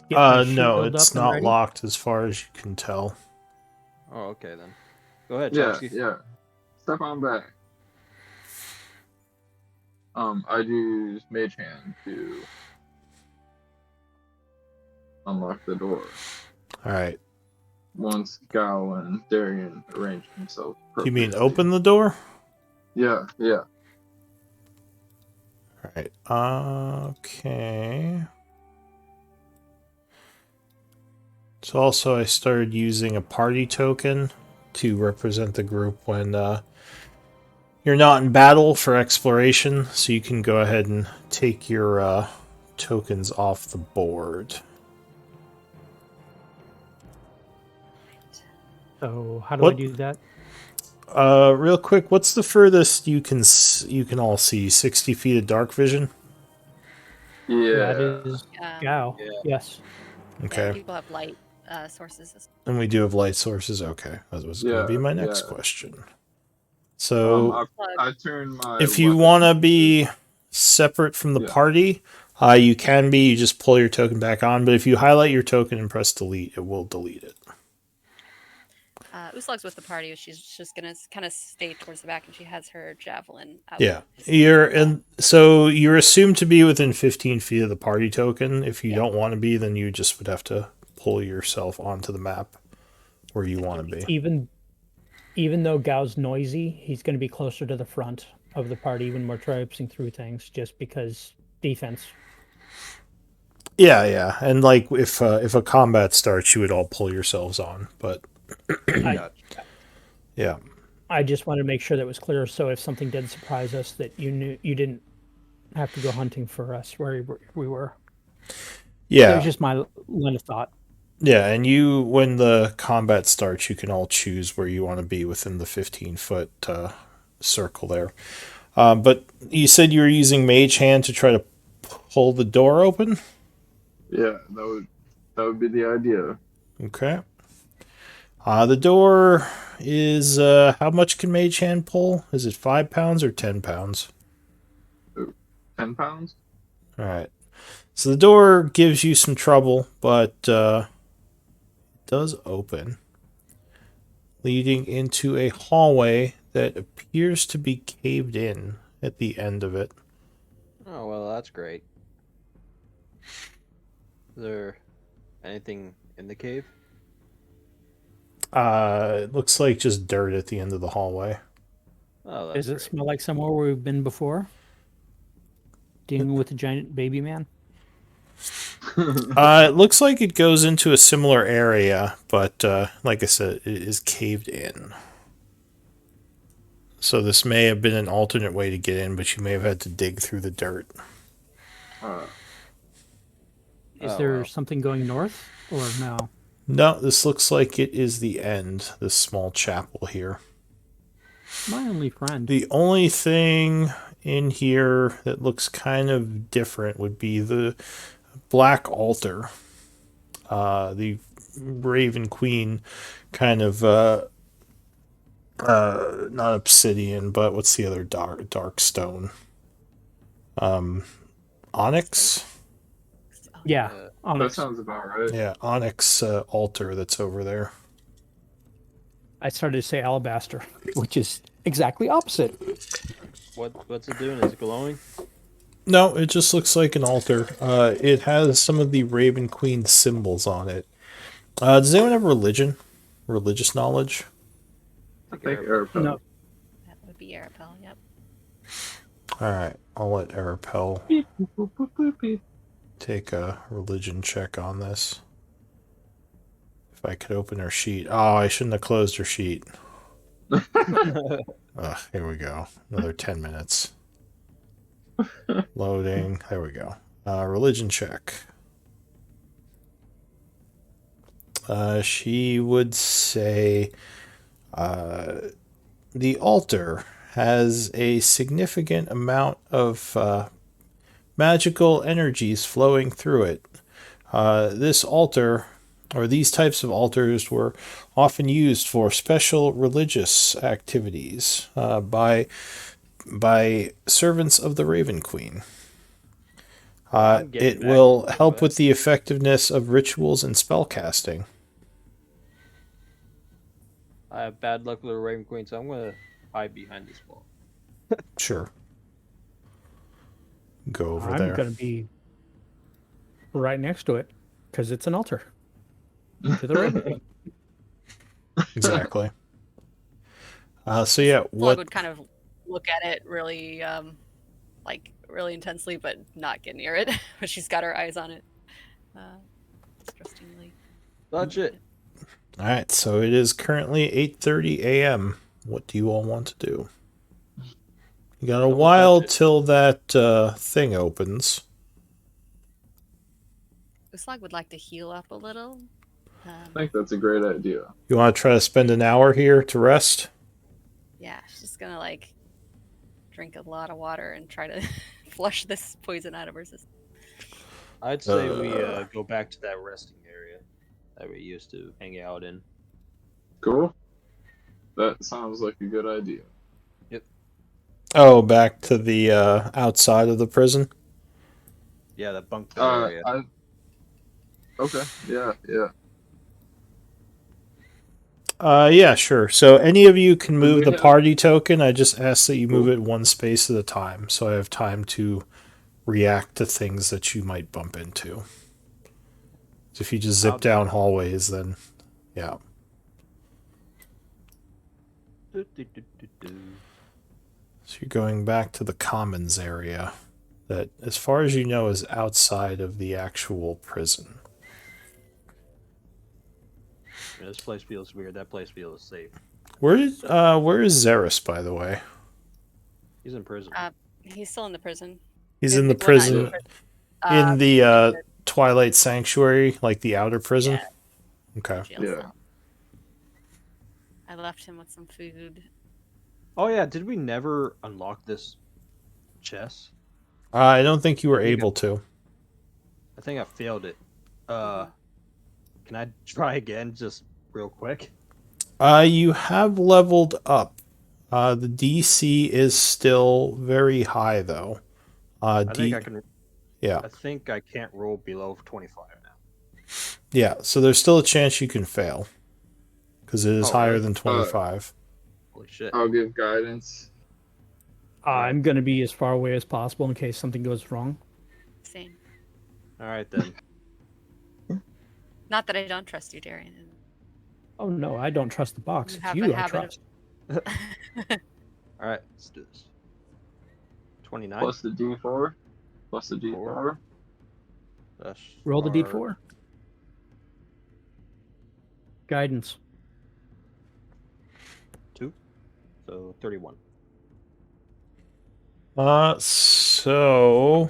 Get my sheet No, filled it's up and not ready. locked as far as you can tell. Oh, okay then. Go ahead, Yeah, Chomsky. yeah. Step on back. I use mage hand to unlock the door. All right. Once Gal and Darian arrange themselves. You mean appropriately. open the door? Yeah, yeah. All right. Okay. So also I started using a party token to represent the group when you're not in battle for exploration, so you can go ahead and take your tokens off the board. So how do What? I do that? Real quick, what's the furthest you can all see? 60 feet of dark vision? That Yeah. is Yeah. Gao. Yeah. Yes. Okay. Yeah, people have light sources. And we do have light sources? Okay. That was going to be Yeah, my next yeah. question. So, I turn my. if you weapon want to to- be separate from the Yeah. party, you can be. You just pull your token back on. But if you highlight your token and press delete, it will delete it. Uslug's with the party. She's just gonna kind of stay towards the back, and she has her javelin out. Yeah. You're assumed to be within 15 feet of the party token. If you Yeah. don't want to be, then you just would have to pull yourself onto the map where you want to be. Even though Gao's noisy, he's going to be closer to the front of the party when we're traipsing through things, just because defense. Yeah, yeah. And like if a combat starts, you would all pull yourselves on. But yeah. I just wanted to make sure that was clear, so if something did surprise us, that you knew you didn't have to go hunting for us where we were. That Yeah. was just my line of thought. Yeah, and when the combat starts, you can all choose where you want to be within the 15-foot circle there. But you said you were using Mage Hand to try to pull the door open? Yeah, that would be the idea. Okay. The door is, how much can Mage Hand pull? Is it 5 pounds or 10 pounds? 10 pounds? Alright. So the door gives you some trouble, but it does open, leading into a hallway that appears to be caved in at the end of it. Oh well, that's great. Is there anything in the cave? It looks like just dirt at the end of the hallway. Oh, that's Does it great. smell like somewhere where we've been before? Dealing with a giant baby man? It looks like it goes into a similar area, but like I said, it is caved in. So this may have been an alternate way to get in, but you may have had to dig through the dirt. Is Oh, there well. something going north or no? No, this looks like it is the end, this small chapel here. My only friend. The only thing in here that looks kind of different would be the black altar. The Raven Queen kind of not obsidian, but what's the other dark stone? Onyx? Yeah, That Onyx. sounds about right. Yeah, onyx altar that's over there. I started to say alabaster, which is exactly opposite. What's it doing? Is it glowing? No, it just looks like an altar. It has some of the Raven Queen symbols on it. Does anyone have religion? Religious knowledge? I think Arapel. No. That would be Arapel. Yep. Alright, I'll let Arapel Beep, boop, boop, boop, boop, beep. take a religion check on this. If I could open her sheet. Oh, I shouldn't have closed her sheet. Ugh, here we go. Another 10 minutes. Loading. There we go. Religion check. She would say the altar has a significant amount of magical energies flowing through it. This altar, or these types of altars, were often used for special religious activities by servants of the Raven Queen. I'm getting It back will into help it. with the effectiveness of rituals and spell casting. I have bad luck with the Raven Queen, so I'm gonna hide behind this wall. Sure. Go over I'm there. going to be right next to it because it's an altar to the Raven Queen. Exactly. So yeah, Slug what? would kind of look at it really, like really intensely, but not get near it. But she's got her eyes on it, trustingly. Touch it. All right. So it is currently 8:30 a.m. What do you all want to do? You got a Don't while touch it. till that thing opens. Slug would like to heal up a little. I think that's a great idea. You want to try to spend an hour here to rest? Yeah, she's just gonna like drink a lot of water and try to flush this poison out of her system. I'd say we go back to that resting area that we used to hang out in. Cool. That sounds like a good idea. Oh, back to the outside of the prison. Yeah, that bunk bed area. Okay. Yeah. Yeah, sure. So any of you can move we the have- party token. I just ask that you move Cool. it one space at a time, so I have time to react to things that you might bump into. So if you just zip I'll- down hallways, then yeah. So you're going back to the commons area that, as far as you know, is outside of the actual prison. Yeah, this place feels weird. That place feels safe. Where is Xeris, by the way? He's in prison. He's still in the prison. He's in the Well, not prison, prison. in the Twilight Sanctuary, like the outer prison. Yeah. Okay. Jail Yeah. cell. I left him with some food. Oh yeah, did we never unlock this chest? I don't think you were Okay. able to. I think I failed it. Can I try again, just real quick? You have leveled up. The DC is still very high, though. I think I can. Yeah, I think I can't roll below 25 now. yeah. So there's still a chance you can fail, because it is Oh, higher really? than 25. Holy shit! I'll give guidance. I'm going to be as far away as possible in case something goes wrong. Same. All right then. Not that I don't trust you, Darian. Oh, no, I don't trust the box. You It's have you a I habit trust. All right, let's do this. 29. Plus the D4. Plus the D4. That's Roll the our- d4. Guidance. 2. So 31. So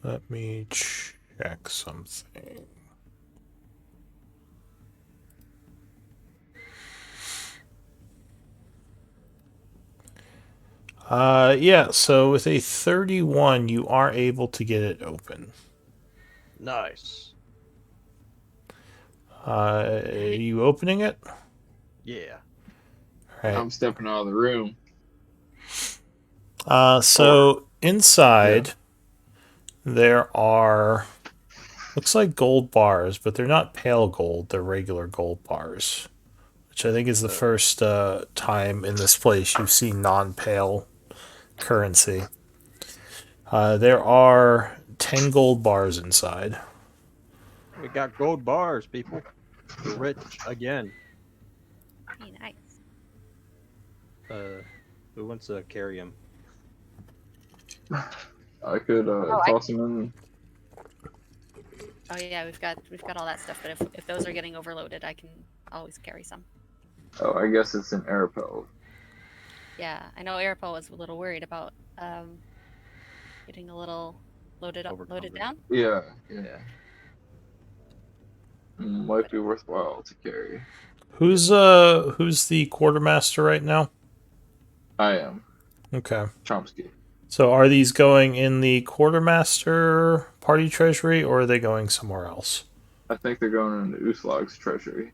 let me check something. Yeah, so with a 31, you are able to get it open. Nice. Are you opening it? Yeah. Right. I'm stepping out of the room. So inside, there are, looks like gold bars, but they're not pale gold. They're regular gold bars, which I think is the first time in this place you've seen non-pale currency. There are 10 gold bars inside. We got gold bars, people. We're rich again. Hey, nice. Who wants to carry him? I could toss him in. Oh yeah, we've got all that stuff. But if those are getting overloaded, I can always carry some. Oh, I guess it's an air pelt. Yeah, I know Arapel was a little worried about getting a little loaded Overcomfort. down. Yeah. Yeah. Might be worthwhile to carry. Who's the quartermaster right now? I am. Okay. Chomsky. So are these going in the quartermaster party treasury, or are they going somewhere else? I think they're going into Uslog's treasury.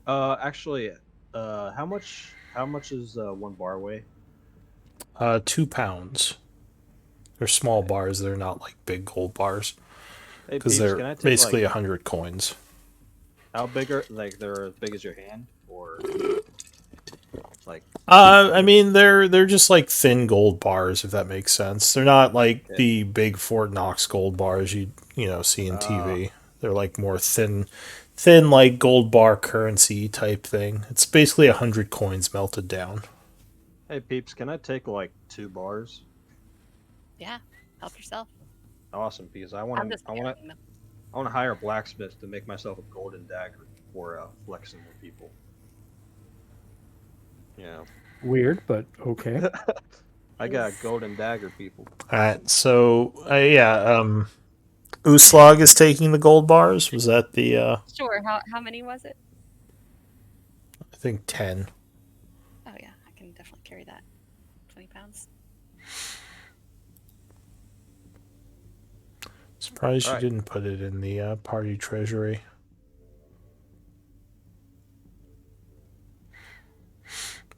Actually, how much is one bar weigh? 2 pounds. They're small bars. They're not like big gold bars. Hey, Because Peeps, they're can I take, basically like, 100 coins. how big are they're as big as your hand, or like? I mean, they're just like thin gold bars, if that makes sense. They're not like Yeah. the big Fort Knox gold bars you see in TV. They're like more thin like gold bar currency type thing. It's basically 100 coins melted down. Hey, Peeps, can I take like 2 bars? Yeah, help yourself. Awesome, because I I'm want just to carrying them. hire a blacksmith to make myself a golden dagger for flexing with people. Yeah, Weird, but okay. I got a golden dagger, people. Alright, so Uslog is taking the gold bars. Was that the Sure. How many was it? I think 10. Oh yeah, I can definitely carry that. 20 pounds. Surprised Alright. you didn't put it in the party treasury.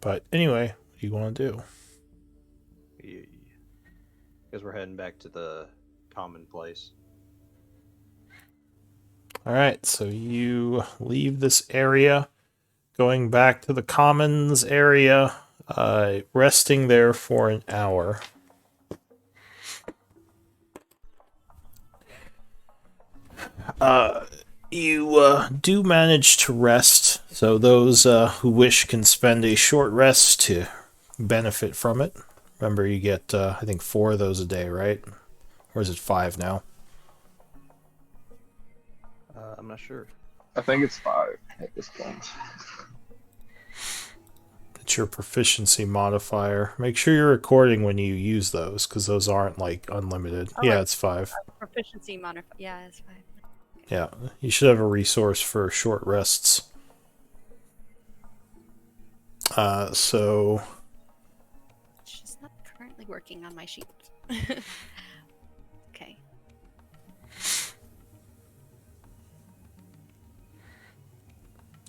But anyway, what do you want to do? Because we're heading back to the common place. Alright, so you leave this area, going back to the commons area, resting there for an hour. You do manage to rest, so those who wish can spend a short rest to benefit from it. Remember, you get, I think, 4 of those a day, right? Or is it 5 now? I'm not sure. I think it's 5 at this point. It's your proficiency modifier. Make sure you're recording when you use those, because those aren't, like, unlimited. Oh, Yeah, like- it's 5. Proficiency modifier. Yeah, it's 5. Yeah, you should have a resource for short rests. So She's not currently working on my sheet. Okay.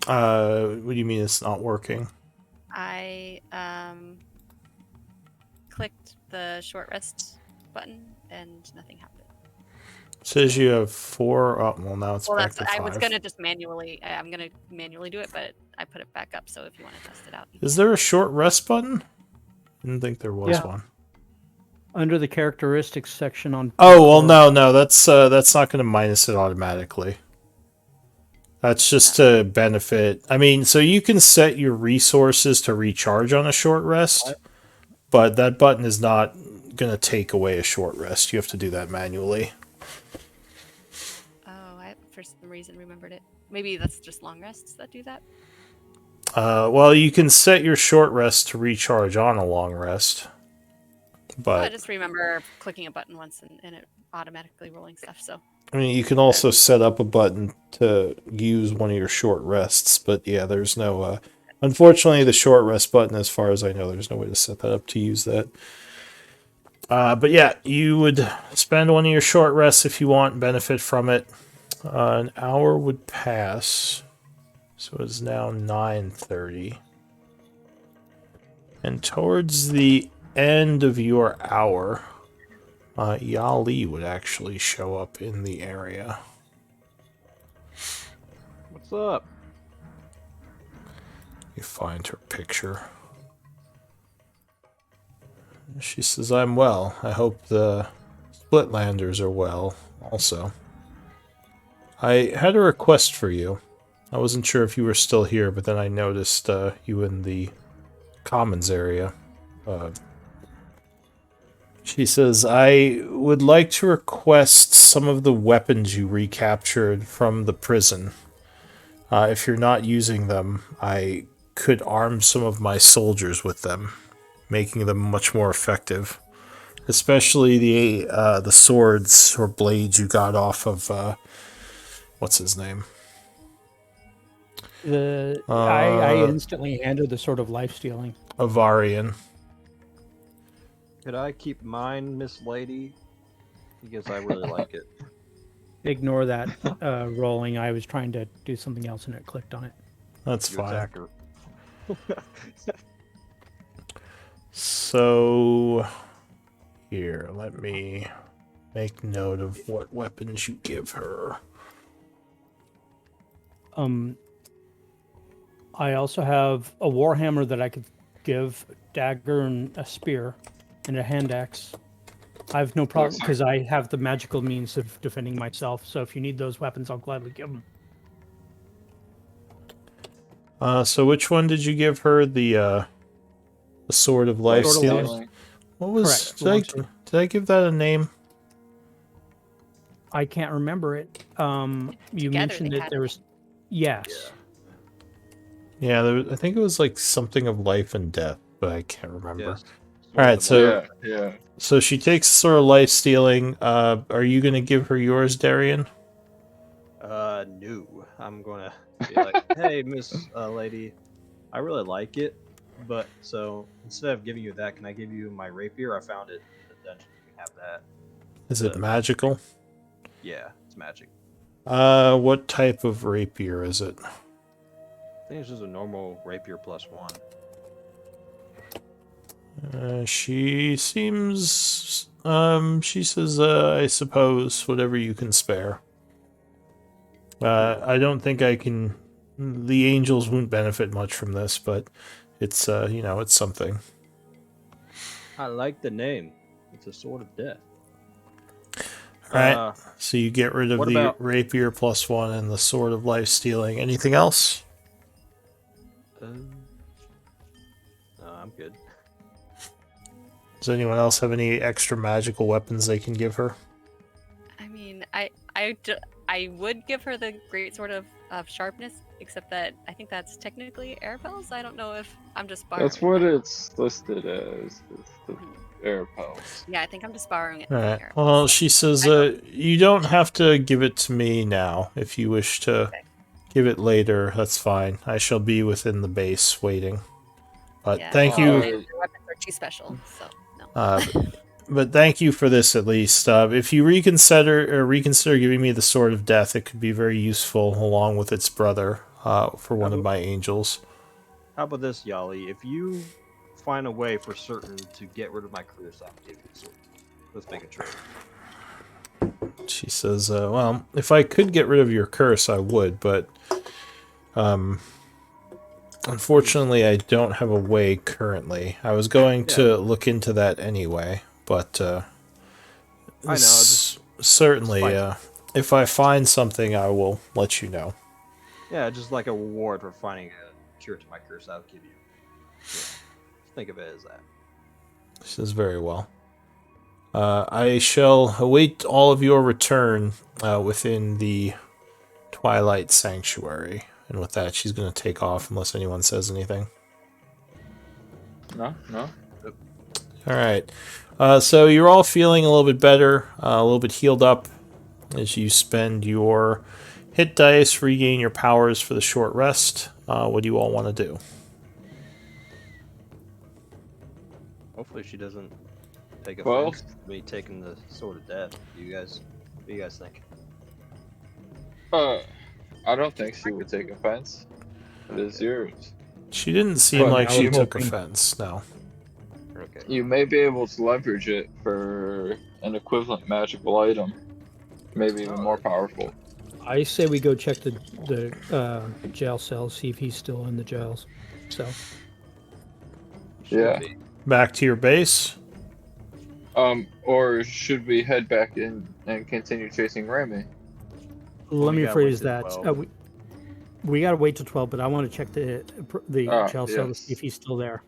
what do you mean it's not working? I clicked the short rest button and nothing happened. It says you have 4. Oh, well, now it's Well, back that's to 5. I was gonna just manually. I'm gonna manually do it, but I put it back up. So if you want to test it out, you Is can. there a short rest button? Didn't think there was Yeah. one. Under the characteristics section on. Oh well, no, that's not going to minus it automatically. That's just to benefit. I mean, so you can set your resources to recharge on a short rest, but that button is not going to take away a short rest. You have to do that manually. Oh, I for some reason remembered it. Maybe that's just long rests that do that. Well, you can set your short rest to recharge on a long rest, I but just remember clicking a button once and it automatically rolling stuff. So I mean, you can also set up a button to use one of your short rests, but yeah, there's no... unfortunately, the short rest button, as far as I know, there's no way to set that up to use that. But yeah, you would spend one of your short rests if you want, benefit from it. An hour would pass, so it's now 9:30. And towards the end of your hour... Yali would actually show up in the area. What's up? You find her picture. She says, "I'm well. I hope the Splitlanders are well, also. I had a request for you. I wasn't sure if you were still here, but then I noticed you in the commons area. She says, I would like to request some of the weapons you recaptured from the prison. If you're not using them, I could arm some of my soldiers with them, making them much more effective. Especially the swords or blades you got off of what's his name? I instantly handed the Sword of Life Stealing. Avarian. Could I keep mine, Miss Lady? Because I really like it. Ignore that rolling. I was trying to do something else and it clicked on it. That's You fine. attack her. So here, let me make note of what weapons you give her. I also have a warhammer that I could give, dagger and a spear, and a hand axe. I have no problem because I have the magical means of defending myself. So if you need those weapons, I'll gladly give them. So which one did you give her? The sword of life Sword of stealing? Life. What was Correct. did I give that a name? I can't remember it. You Together mentioned they that had there it. was. Yes. Yeah, I think it was like something of life and death, but I can't remember. Yes. All right, so Yeah. so she takes sort of life stealing. Are you gonna give her yours, Darian? No. I'm gonna be like, hey, Miss Lady, I really like it, but so instead of giving you that, can I give you my rapier? I found it in the dungeon. You can have that. Is it magical? Yeah, it's magic. What type of rapier is it? I think it's just a normal rapier +1. She seems. She says, I suppose whatever you can spare. I don't think I can. The angels won't benefit much from this, but it's it's something. I like the name. It's a sword of death. All right. So you get rid of what the about- rapier +1 and the sword of life stealing. Anything else? No, I'm good. Does anyone else have any extra magical weapons they can give her? I mean, I would give her the great sword of sharpness, except that I think that's technically Arapels. I don't know if I'm just borrowing. That's what that. it's listed as. It's the air pals. Yeah, I think I'm just borrowing it. All from right. Arapels. Well, she says, you don't have to give it to me now. If you wish to give it later, that's fine. I shall be within the base waiting. But Yeah, thank well, you. my weapons are too special, so no. But thank you for this at least. If you reconsider giving me the sword of death, it could be very useful along with its brother for one of my angels. How about this, Yali? If you find a way for certain to get rid of my curse, I'll give you the sword. Let's make a trade. She says, well, if I could get rid of your curse, I would, but unfortunately, I don't have a way currently. I was going to look into that anyway, but I know. Certainly, It's if I find something, I will let you know. Yeah, just like a reward for finding a cure to my curse, I'll give you. Yeah. Just think of it as that. She says, very well. I shall await all of your return within the Twilight Sanctuary. And with that, she's going to take off unless anyone says anything. No. All right. So you're all feeling a little bit better, a little bit healed up as you spend your hit dice, regain your powers for the short rest. What do you all want to do? Hopefully she doesn't take Well- offense to me taking the sword of death. What do you guys think? I don't think she would take offense. It is yours. She didn't seem Well, like I she was took hoping- offense, no. Okay. You may be able to leverage it for an equivalent magical item. Maybe even more powerful. I say we go check the jail cells, see if he's still in the jails. So Yeah. Back to your base? Or should we head back in and continue chasing Remy? let we me gotta wait rephrase till that. 12. We gotta wait till 12, but I want to check the jail cell to yes. see if he's still there.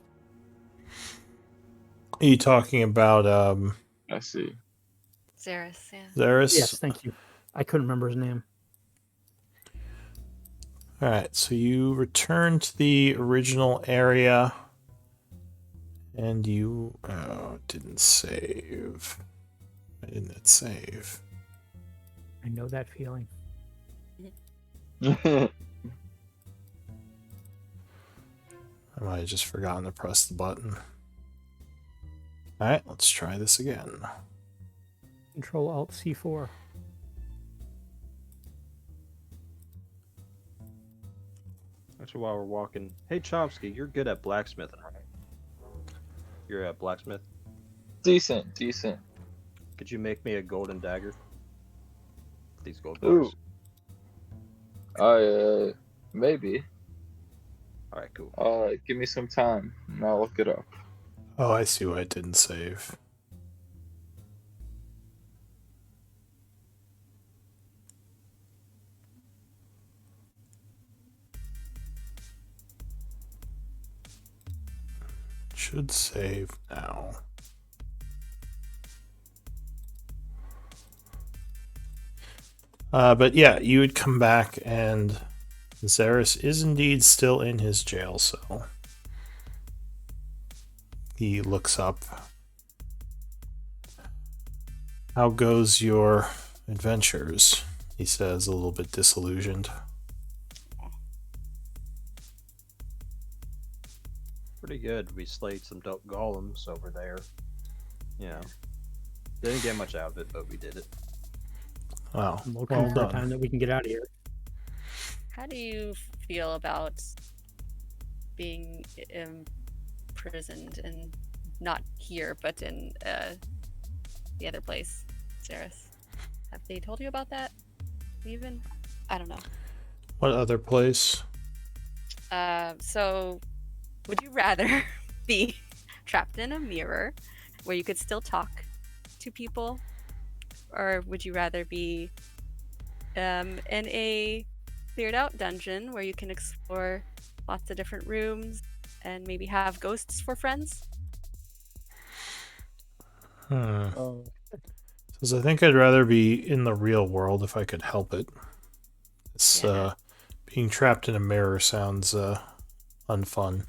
Are you talking about I see. Xeris, yeah. Zaris? Yes, thank you. I couldn't remember his name. All right, so you return to the original area, and you didn't save. Why didn't it save? I know that feeling. I might have just forgotten to press the button. All right, let's try this again. Control Alt C4. Actually, while we're walking, hey Chomsky, you're good at blacksmithing, right? You're a blacksmith. Decent. Could you make me a golden dagger? These gold Ooh. bars. Maybe. All right, cool. Give me some time, and I'll look it up. Oh, I see why it didn't save. Should save now. But yeah, you would come back, and Zaris is indeed still in his jail cell. He looks up. How goes your adventures? He says, a little bit disillusioned. Pretty good. We slayed some dope golems over there. You know, didn't get much out of it, but we did it. Wow. I'm Well looking for the done. time that we can get out of here. How do you feel about being imprisoned and not here, but in the other place, Xeris? Have they told you about that? Even? I don't know. What other place? So, would you rather be trapped in a mirror where you could still talk to people, or would you rather be in a cleared out dungeon where you can explore lots of different rooms and maybe have ghosts for friends? Says, I think I'd rather be in the real world if I could help it. It's Yeah. being trapped in a mirror sounds unfun.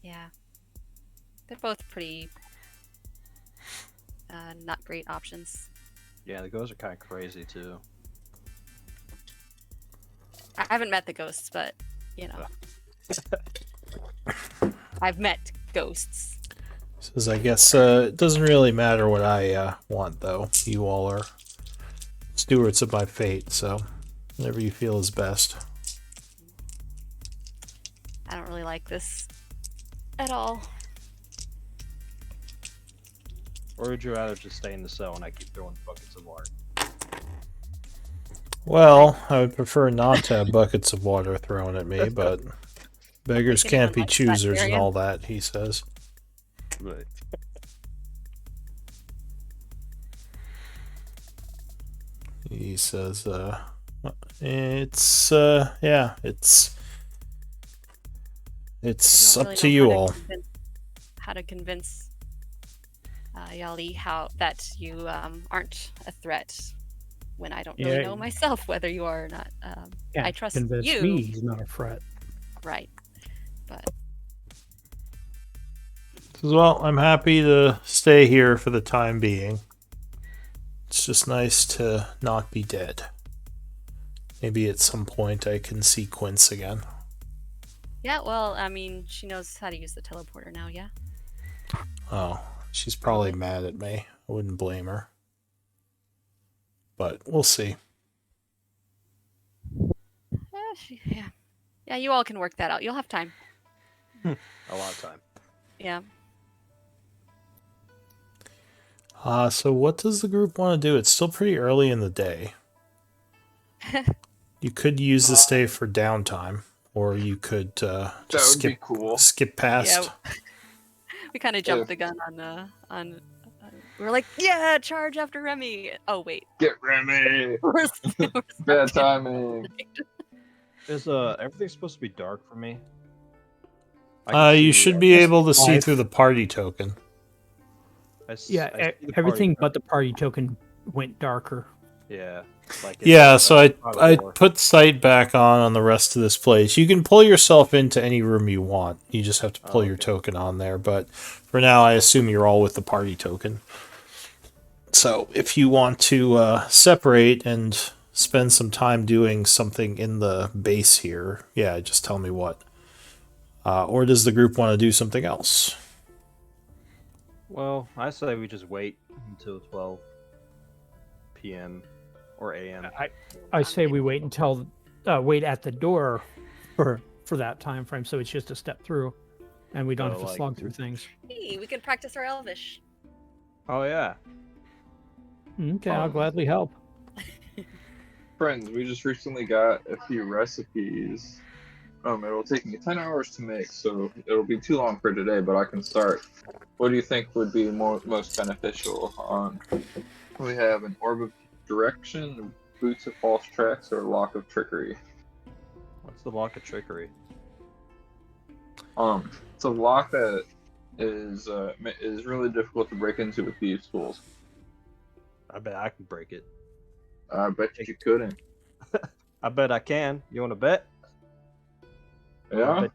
Yeah. They're both pretty not great options. Yeah, the ghosts are kind of crazy too. I haven't met the ghosts, but, you know. I've met ghosts. Says, I guess it doesn't really matter what I want, though. You all are stewards of my fate, so whatever you feel is best. I don't really like this at all. Or would you rather just stay in the cell and I keep throwing buckets of water? Well, I would prefer not to have buckets of water thrown at me, but beggars Think can't anyone be likes that choosers and area? all that, he says. Right. He says, it's yeah, it's I don't up really to know you all. how to convince Yali that you aren't a threat when I don't really Yeah. know myself whether you are or not. Yeah, I trust convince you. me he's not a threat. Right. But Says, well, I'm happy to stay here for the time being. It's just nice to not be dead. Maybe at some point I can see Quince again. yeah, well, I mean, she knows how to use the teleporter now, yeah? Oh, she's probably mad at me. I wouldn't blame her. But we'll see. Yeah. Yeah, you all can work that out. You'll have time. A lot of time. Yeah. So what does the group want to do? It's still pretty early in the day. You could use this day for downtime, or you could That just would be cool. skip past. Yeah. We kind of jumped the gun on we're like, yeah, charge after Remy. Oh wait. Get Remy. We're Bad timing. Is everything supposed to be dark for me? I can You see, should be able to see Live. through the party token. Yeah, I see the everything party. but the party token went darker. Yeah. Like Yeah, it's, so by I the door. put sight back on the rest of this place. You can pull yourself into any room you want. You just have to pull your Okay. token on there. But for now, I assume you're all with the party token. So if you want to separate and spend some time doing something in the base here, yeah, just tell me what. Or does the group want to do something else? Well, I say we just wait until 12 p.m. or a.m. I say we wait until wait at the door for that time frame, so it's just a step through, and we don't So, have to like- slog through things. Hey, we can practice our Elvish. Oh yeah. Okay, I'll gladly help. Friends, we just recently got a few recipes. It'll take me 10 hours to make, so it'll be too long for today, but I can start. What do you think would be most beneficial? We have an Orb of Direction, Boots of False Tracks, or Lock of Trickery. What's the lock of trickery? It's a lock that is really difficult to break into with thieves' tools. I bet I can break it. I bet you couldn't. I bet I can. You want to bet? Yeah?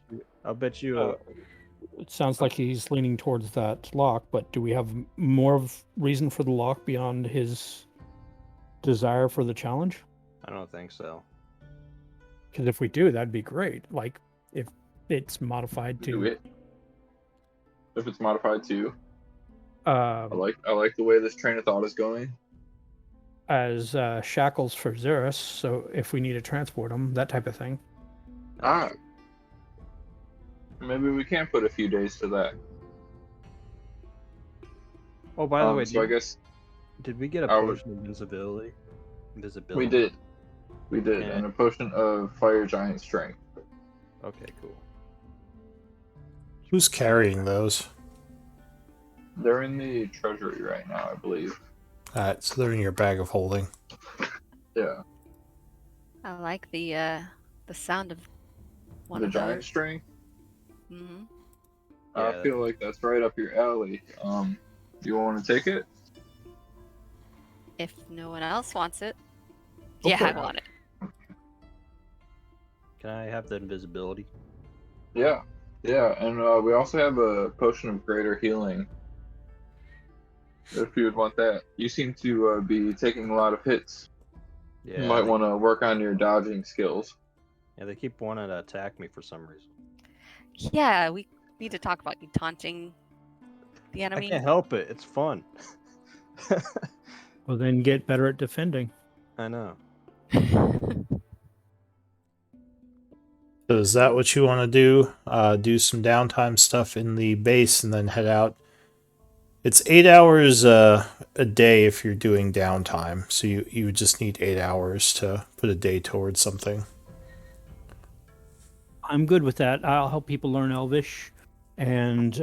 I'll bet you. It sounds like he's leaning towards that lock, but do we have more of reason for the lock beyond his desire for the challenge? I don't think so. Because if we do, that'd be great. Like if it's modified Do to it. If it's modified too. uh, I like the way this train of thought is going. as shackles for Xeris, so if we need to transport him, that type of thing. Ah. Maybe we can put a few days to that. Oh, by the way, So I guess did we get a I would- potion of invisibility? Invisibility. we did. We did. Okay. And a potion of Fire Giant Strength. Okay, cool. Who's carrying those? They're in the treasury right now, I believe. Alright, so they're in your bag of holding. Yeah. I like the sound of one the of Giant those. Strength. Mm-hmm. I Yeah. feel like that's right up your alley. You want to take it? If no one else wants it. Go Yeah, for I it. want it. Can I have the invisibility? Yeah. Yeah, and we also have a potion of greater healing. If you would want that. You seem to be taking a lot of hits. Yeah. You might they, want to work on your dodging skills. yeah, they keep wanting to attack me for some reason. Yeah, we need to talk about you taunting the I enemy. can't help it. It's fun. Well, then get better at defending. I know. So is that what you want to do? Do some downtime stuff in the base and then head out. It's 8 hours a day if you're doing downtime. So you would just need 8 hours to put a day towards something. I'm good with that. I'll help people learn Elvish and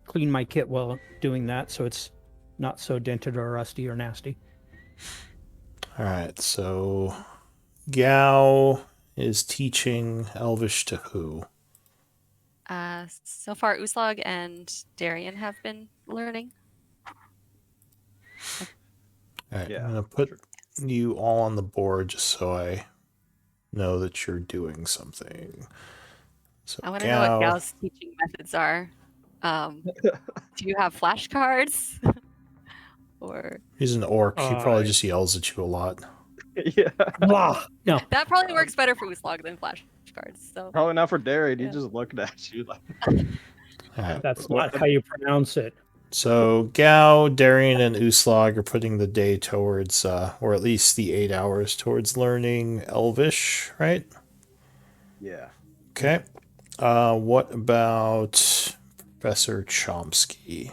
clean my kit while doing that, so it's not so dented or rusty or nasty. Alright, so Gao is teaching Elvish to who? So far, Uslog and Darian have been learning. Alright, Yeah, I'm going to put you all on the board just so I know that you're doing something. So I want to know what Gal's teaching methods are. Do you have flashcards? Or He's an orc. He probably I- just yells at you a lot. Yeah. Blah! No, that probably works better for Uslog than flashcards. So Probably not for Darian. Yeah. He's just looking at you like. Alright. that's not how you pronounce it. So Gao, Darian, and Uslag are putting the day towards, or at least the 8 hours towards learning Elvish, right? Yeah. Okay. What about Professor Chomsky?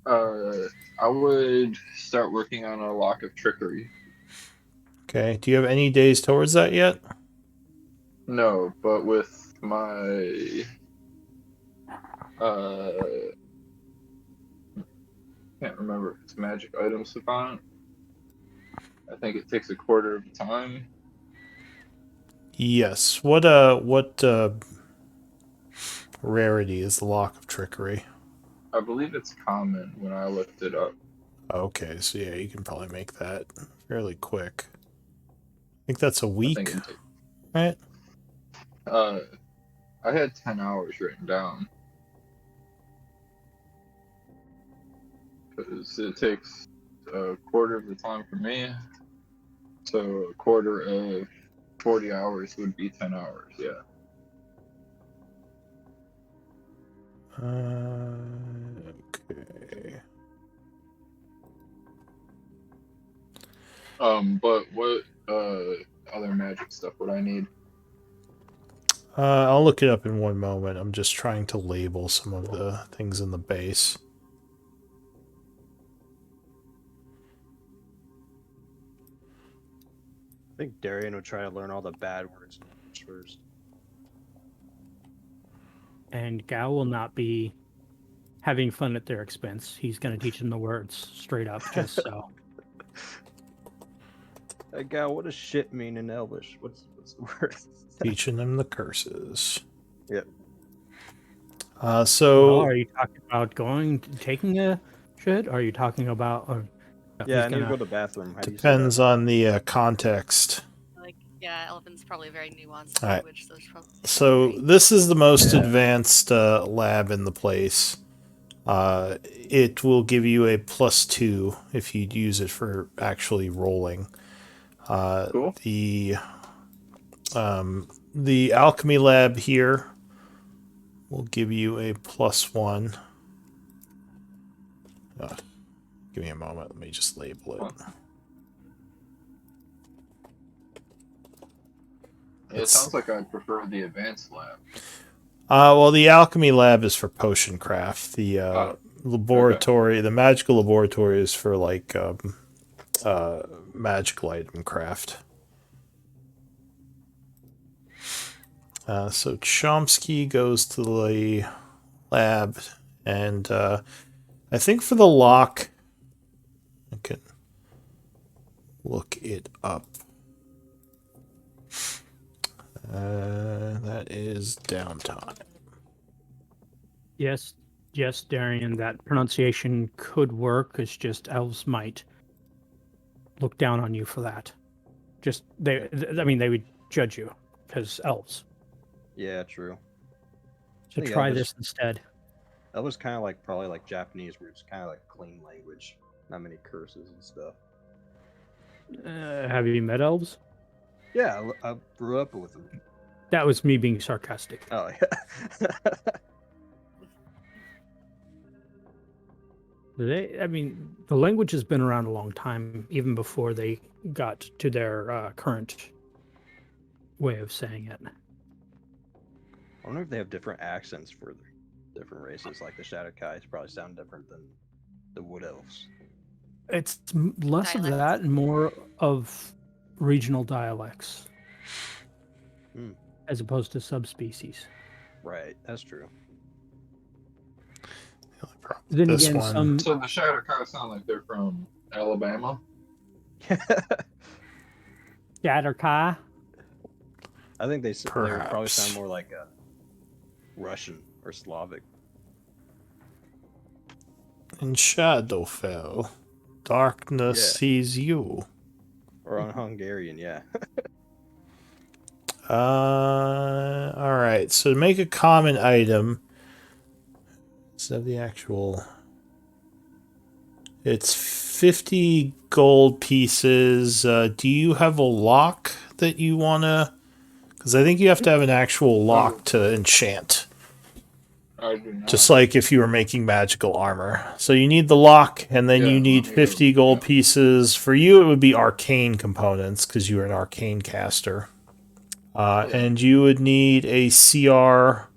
I would start working on a Lock of Trickery. Okay. Do you have any days towards that yet? No, but with my can't remember if it's magic item savant. I think it takes a quarter of the time. Yes. What rarity is the Lock of Trickery? I believe it's common when I looked it up. Okay, so yeah, you can probably make that fairly quick. I think that's a I week, think it, right? I had 10 hours written down. Because it takes a quarter of the time for me. So a quarter of 40 hours would be 10 hours, yeah. Okay. But what other magic stuff would I need? I'll look it up in one moment. I'm just trying to label some of the things in the base. I think Darian would try to learn all the bad words in English first. And Gao will not be having fun at their expense. He's going to teach them the words straight up, just so. Hey, Gal, what does shit mean in Elvish? What's the word? Teaching them the curses. Yep. So Well, are you talking about taking a shit? Or are you talking about? Yeah, I need to go to the bathroom. How do you say depends that? on the context. Like, yeah, Elephant's probably a very nuanced Alright. language, so there's probably. So this is the most Yeah. advanced lab in the place. It will give you a +2 if you use it for actually rolling. Cool. The alchemy lab here will give you a +1. Give me a moment. Let me just label it. It sounds like I prefer the advanced lab. Well, the alchemy lab is for potion craft. The laboratory, the magical laboratory, is for like magical item craft. So Chomsky goes to the lab, and I think for the lock, I can look it up. That is downtime. Yes, Darian, that pronunciation could work. It's just elves might look down on you for that. They would judge you because elves. Yeah, true. So I think try Elvish- this instead. That was kind of like probably like Japanese, where it's kind of like clean language, not many curses and stuff. Have you met elves? Yeah, I grew up with them. That was me being sarcastic. Oh yeah. The language has been around a long time, even before they got to their current way of saying it. I wonder if they have different accents for the different races. Like the Shadow Kais probably sound different than the Wood Elves. It's less of Dialects. that and more of regional dialects, as opposed to subspecies. Right, that's true. Then This again, one. So the Shadow Kai sound like they're from Alabama. Yatterkai. I think they would probably Perhaps. sound more like a Russian or Slavic. In Shadowfell, darkness Yeah. sees you. Or on Hungarian, yeah. All right. So to make a common item, instead of the actual, it's 50 gold pieces. Do you have a lock that you wanna? Because I think you have to have an actual lock to enchant. I do not. Just like if you were making magical armor. So you need the lock, and then Yeah, you need let me go- 50 gold yeah. pieces. For you, it would be arcane components, because you're an arcane caster. And you would need a CR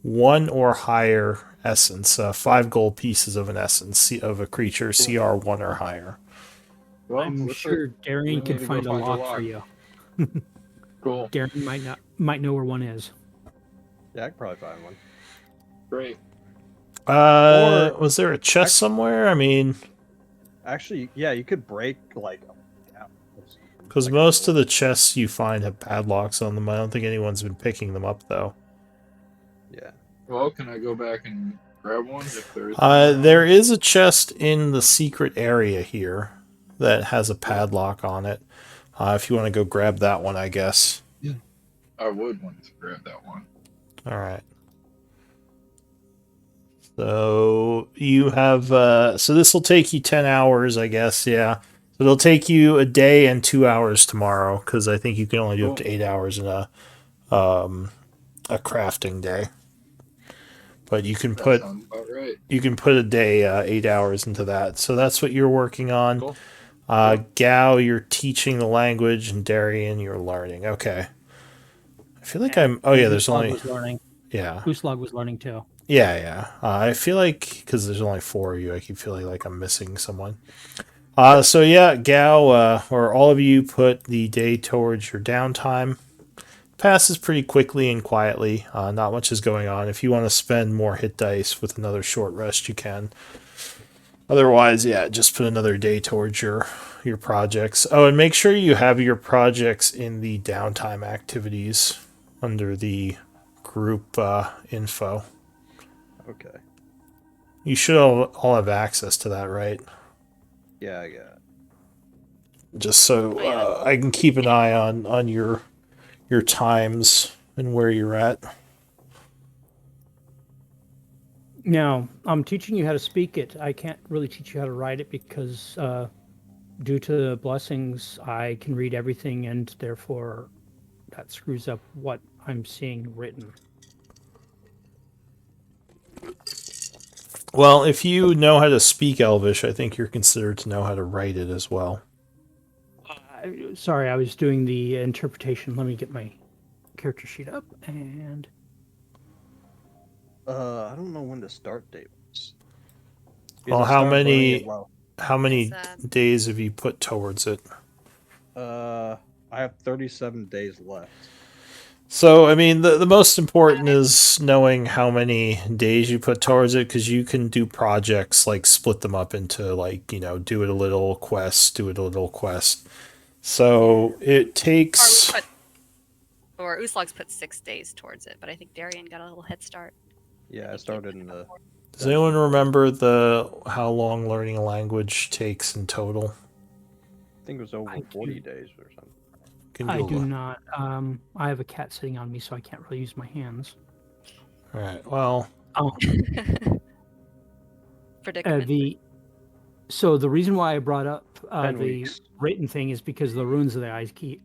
1 or higher essence. 5 gold pieces of an essence of a creature, CR 1 or higher. Well, I'm looks sure like Darian we can need to go find a find a lock for lock. you. Cool. Darian might know where one is. Yeah, I could probably find one. Great. Was there a chest somewhere? I mean, Actually, yeah, you could break like. because most of the chests you find have padlocks on them. I don't think anyone's been picking them up, though. Yeah. Well, can I go back and grab one if there is? There is a chest in the secret area here that has a padlock on it. If you want to go grab that one, I guess. I would want to grab that one. All right. So you have. So this will take you 10 hours, I guess. Yeah. So it'll take you a day and 2 hours tomorrow, because I think you can only do up to 8 hours in a crafting day. But you can That sounds about right. put a day 8 hours into that. So that's what you're working on. Cool. Gao, you're teaching the language, and Darian, you're learning. Okay. I feel like I'm. Oh yeah, there's Guslag only. was learning. Yeah. Guslag was learning too. Yeah. I feel like because there's only 4 of you, I keep feeling like I'm missing someone. So yeah, Gao, or all of you put the day towards your downtime. Passes pretty quickly and quietly. Not much is going on. If you want to spend more hit dice with another short rest, you can. Otherwise, yeah, just put another day towards your projects. Oh, and make sure you have your projects in the downtime activities under the group info. Okay. You should all have access to that, right? Yeah, I got it. Just so I can keep an eye on your times and where you're at. Now, I'm teaching you how to speak it. I can't really teach you how to write it because due to blessings, I can read everything, and therefore that screws up what I'm seeing written. Well, if you know how to speak Elvish, I think you're considered to know how to write it as well. Sorry, I was doing the interpretation. Let me get my character sheet up, and I don't know when the start date was. Well, Because I how started learning many it while- how many It's, days have you put towards it? I have 37 days left. So, I mean, the most important is knowing how many days you put towards it, because you can do projects, like split them up into, like, do it a little quest, do it a little quest. So it takes... Or Uslog's put 6 days towards it, but I think Darian got a little head start. Yeah, I started in the. Does anyone remember how long learning a language takes in total? I think it was over I 40 do. days or something. I do not. I have a cat sitting on me, so I can't really use my hands. All right. Well, Predicament. So the reason why I brought up 10 the weeks. written thing is because the runes of the Eyes of the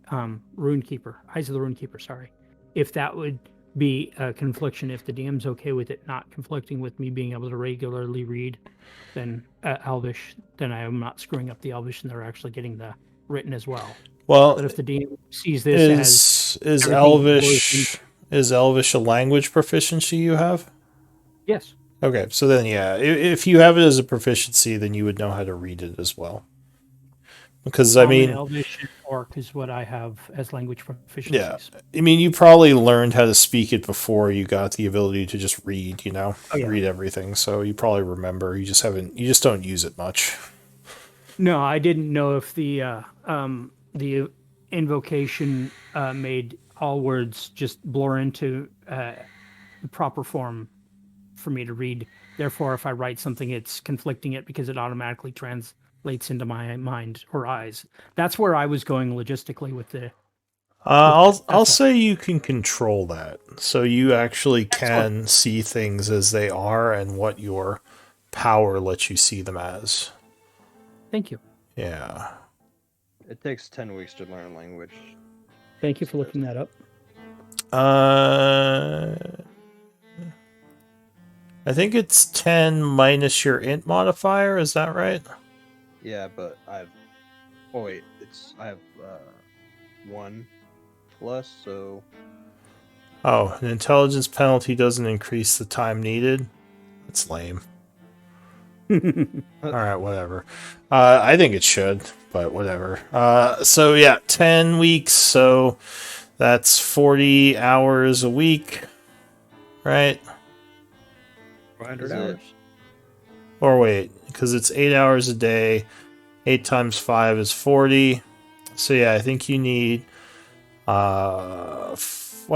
Rune Keeper. Sorry, if that would be a confliction, if the DM's okay with it not conflicting with me being able to regularly read, then Elvish, then I am not screwing up the Elvish, and they're actually getting the written as well. But if the DM sees this as is everything Elvish a language proficiency you have? yes. Okay, so then yeah, if you have it as a proficiency, then you would know how to read it as well. Because I mean, Elvish and Orc is what I have as language proficiencies. yeah, I mean, you probably learned how to speak it before you got the ability to just read, read everything. So you probably remember. You just don't use it much. No, I didn't know if the invocation made all words just blur into the proper form for me to read. Therefore, if I write something, it's conflicting it because it automatically translates into my mind or eyes. That's where I was going logistically with the. I'll say you can control that, so you actually Excellent. can see things as they are and what your power lets you see them as. Thank you. Yeah. It takes 10 weeks to learn a language. Thank you for looking that up. I think it's 10 minus your int modifier. Is that right? Yeah, but I have 1 plus, so. Oh, an intelligence penalty doesn't increase the time needed. That's lame. All right, whatever. I think it should, but whatever. So yeah, 10 weeks. So that's 40 hours a week, right? 400 hours. Or wait, because it's 8 hours a day. 8 times 5 is 40. So yeah, I think you need. Well,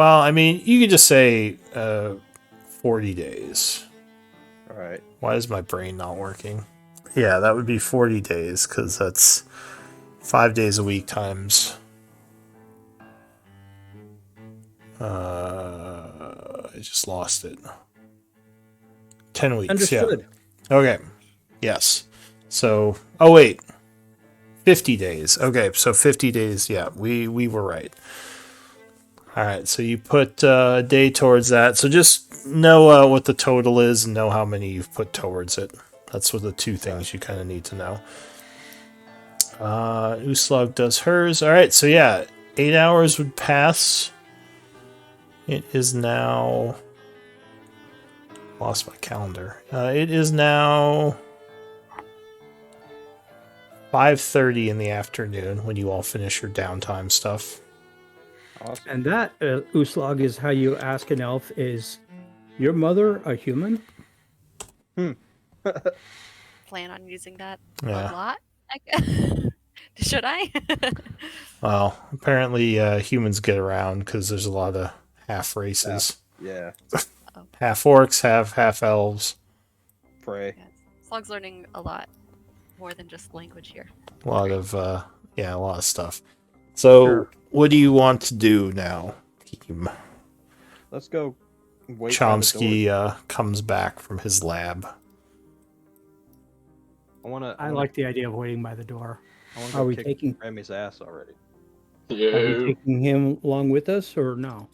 I mean, you could just say 40 days. All right. Why is my brain not working? Yeah, that would be 40 days, because that's 5 days a week times. I just lost it. 10 weeks, Understood. yeah. Okay, yes. So, oh wait. 50 days. Okay, so 50 days, yeah, we were right. Alright, so you put a day towards that. So just know what the total is and know how many you've put towards it. That's what the two things you kind of need to know. Uslog does hers. Alright, so yeah, 8 hours would pass. It is now... Lost my calendar. It is now 5:30 in the afternoon when you all finish your downtime stuff. Awesome. And that, Uslog, is how you ask an elf, is your mother a human? Plan on using that Yeah. a lot. Should I? Well, apparently humans get around because there's a lot of half races. Yeah. Half orcs, half elves. Pray. Yeah, Slog's learning a lot more than just language here. A lot of stuff. So, Sure. what do you want to do now, team? Let's go. Wait by the door. Chomsky comes back from his lab. I like the idea of waiting by the door. I Are we kick taking- Remy's ass already? Are we Yeah. taking him along with us or no?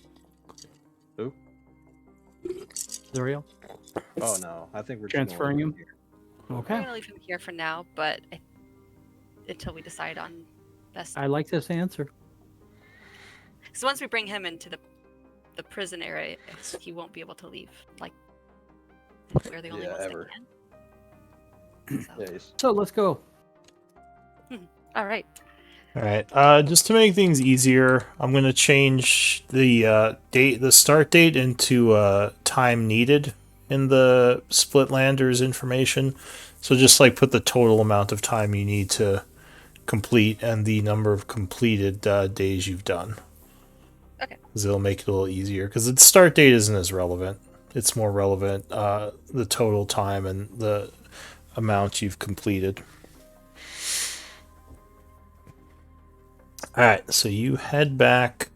Who? Zuriel? Oh no, I think we're just Transferring gonna him? leave here. We're Okay. gonna leave him here for now, but until we decide on best. I like this answer. So once we bring him into the prison area, he won't be able to leave. Like we're the only Yeah, ones ever. that can. So, Yeah, he's- So let's go. all right. All right. Just to make things easier, I'm gonna change the the start date into time needed in the Splitlanders information. So just like put the total amount of time you need to complete and the number of completed days you've done. Okay. Because it'll make it a little easier. Because the start date isn't as relevant. It's more relevant the total time and the amount you've completed. Alright, so you head back,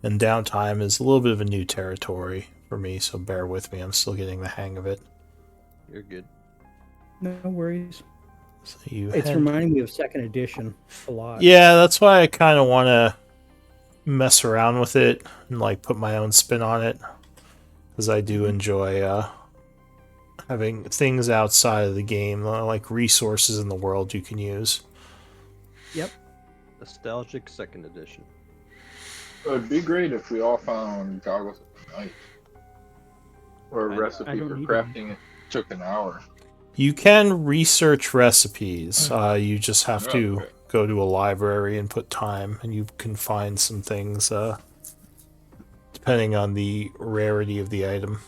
and downtime is a little bit of a new territory for me, so bear with me. I'm still getting the hang of it. You're good. No worries. So you It's head... reminding me of second edition a lot. Yeah, that's why I kind of want to mess around with it and like put my own spin on it, because I do enjoy having things outside of the game, like resources in the world you can use. Yep. Nostalgic second edition. It'd be great if we all found goggles of the night. Or a I recipe don't for need crafting it took an hour. You can research recipes. You just have to Okay. go to a library and put time, and you can find some things depending on the rarity of the item.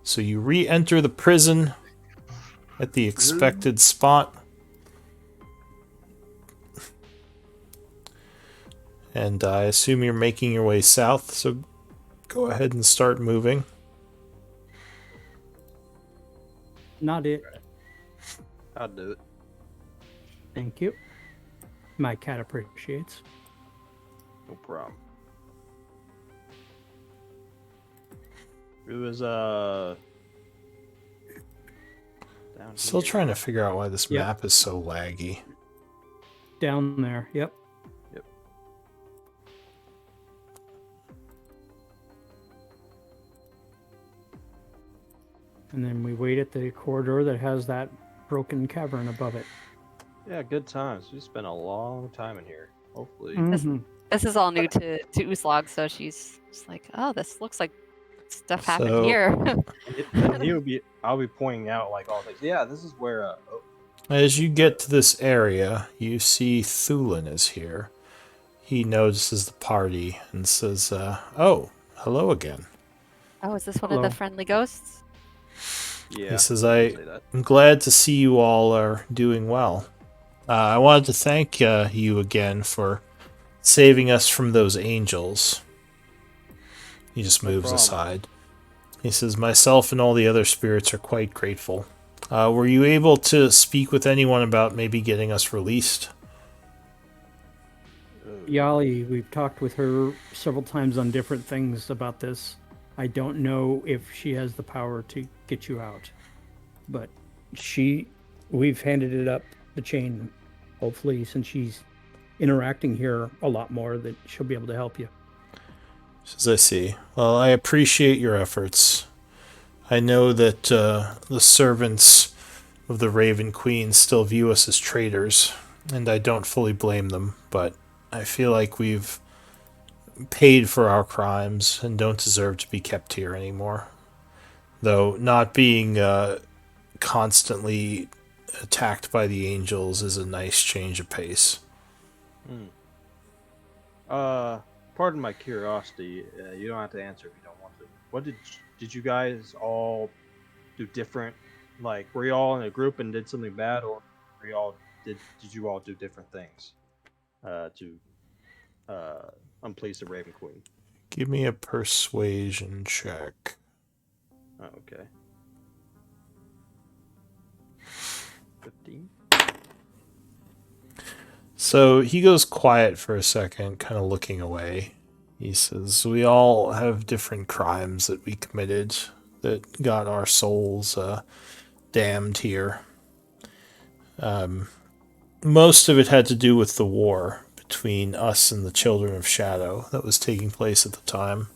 So you re-enter the prison at the expected spot. And I assume you're making your way south, so go ahead and start moving. Not it. I'll do it. Thank you. My cat appreciates. No problem. It was down Still here. trying to figure out why this Yep. map is so laggy. Down there. Yep. Yep. And then we wait at the corridor that has that broken cavern above it. Yeah, good times. We spent a long time in here. Hopefully. Mhm. This is all new to Uslog, so she's just like, oh, this looks like stuff happened So- here. And I'll be pointing out like all things. Yeah, this is where As you get to this area, you see Thulin is here. He notices the party and says, oh, hello again. Oh, is this one of Hello. the friendly ghosts? yeah. He says, I'd say that. I'm glad to see you all are doing well. I wanted to thank you again for saving us from those angels. He just No moves problem. aside. He says, myself and all the other spirits are quite grateful. Were you able to speak with anyone about maybe getting us released? Yali, we've talked with her several times on different things about this. I don't know if she has the power to get you out, but we've handed it up the chain. Hopefully, since she's interacting here a lot more, that she'll be able to help you. As I see. Well, I appreciate your efforts. I know that the servants of the Raven Queen still view us as traitors, and I don't fully blame them, but I feel like we've paid for our crimes and don't deserve to be kept here anymore. Though not being constantly attacked by the angels is a nice change of pace. Pardon my curiosity. You don't have to answer if you don't want to. What did you guys all do different? Like, were you all in a group and did something bad, or were you all did you all do different things to unplease the Raven Queen? Give me a persuasion check. Oh, okay. 15. So he goes quiet for a second, kind of looking away. He says, we all have different crimes that we committed that got our souls damned here. Most of it had to do with the war between us and the Children of Shadow that was taking place at the time.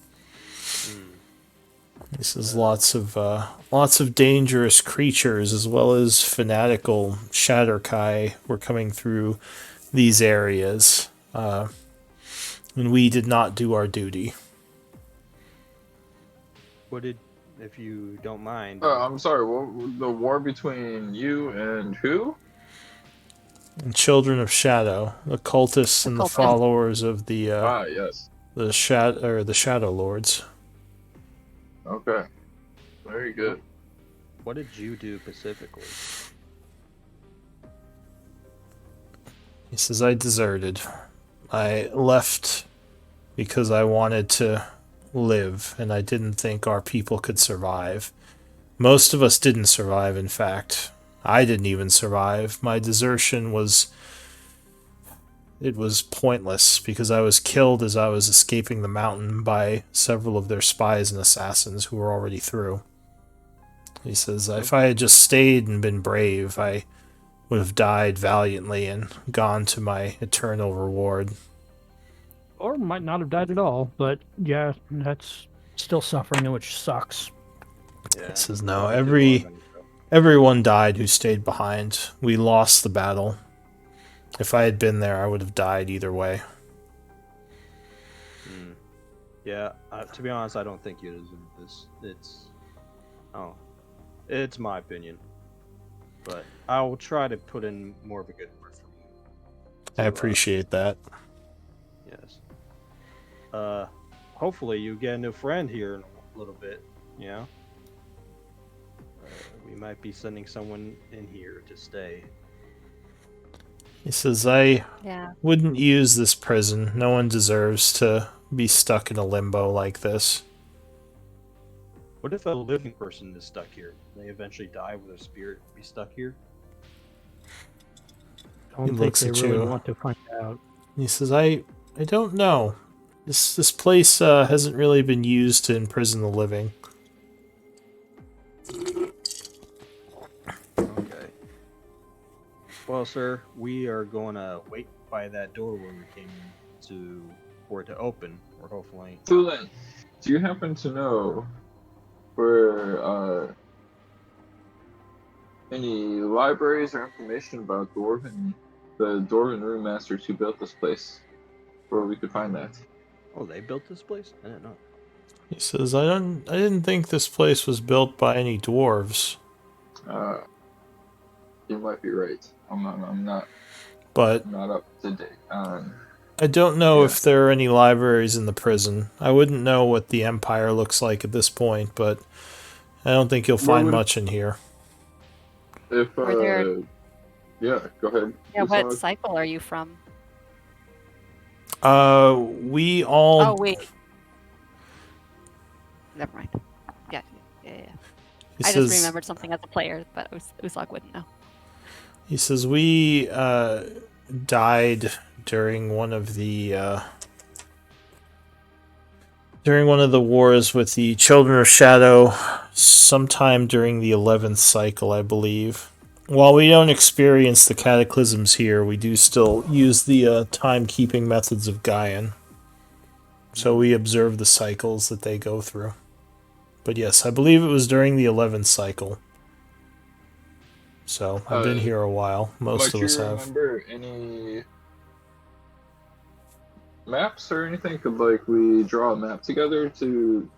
He says lots of dangerous creatures as well as fanatical Shatterkai were coming through these areas, and we did not do our duty. What did, if you don't mind? I'm sorry. What, the war between you and who? And Children of Shadow, the cultists and the followers of the Yes. the Shadow Lords. Okay. Very good. What did you do specifically? He says, I deserted. I left because I wanted to live, and I didn't think our people could survive. Most of us didn't survive, in fact. I didn't even survive. My desertion was pointless because I was killed as I was escaping the mountain by several of their spies and assassins who were already through. He says, if I had just stayed and been brave, I would have died valiantly and gone to my eternal reward. Or might not have died at all, but yeah, that's still suffering, which sucks. Yeah. He says, no, everyone died who stayed behind. We lost the battle. If I had been there, I would have died either way. Yeah, to be honest, I don't think you deserve this. It's my opinion. But I will try to put in more of a good word for you. I appreciate that. Yes. Hopefully you get a new friend here in a little bit, you know? We might be sending someone in here to stay. He says, I wouldn't use this prison. No one deserves to be stuck in a limbo like this. What if a living person is stuck here? They eventually die with their spirit be stuck here? I don't think they really want to find out. He says, I don't know. This place hasn't really been used to imprison the living. Okay. Well, sir, we are going to wait by that door where we came for it to open. Or hopefully. Tulin, do you happen to know where any libraries or information about the Dwarven Room Masters who built this place, where we could find that? Oh, they built this place? I didn't know. He says, I didn't think this place was built by any dwarves. You might be right. I'm not up to date. I don't know if there are any libraries in the prison. I wouldn't know what the Empire looks like at this point, but I don't think you'll find much in here. If yeah, go ahead. Yeah, what cycle are you from? We all. Oh wait. Never mind. Yeah. He I says, just remembered something as a player, but Uslag wouldn't know. He says we died during one of the wars with the Children of Shadow, sometime during the 11th cycle, I believe. While we don't experience the cataclysms here, we do still use the timekeeping methods of Gaian. So we observe the cycles that they go through. But yes, I believe it was during the 11th cycle. So I've been here a while. Most Might of you us have. remember any maps or anything? Could like we draw a map together to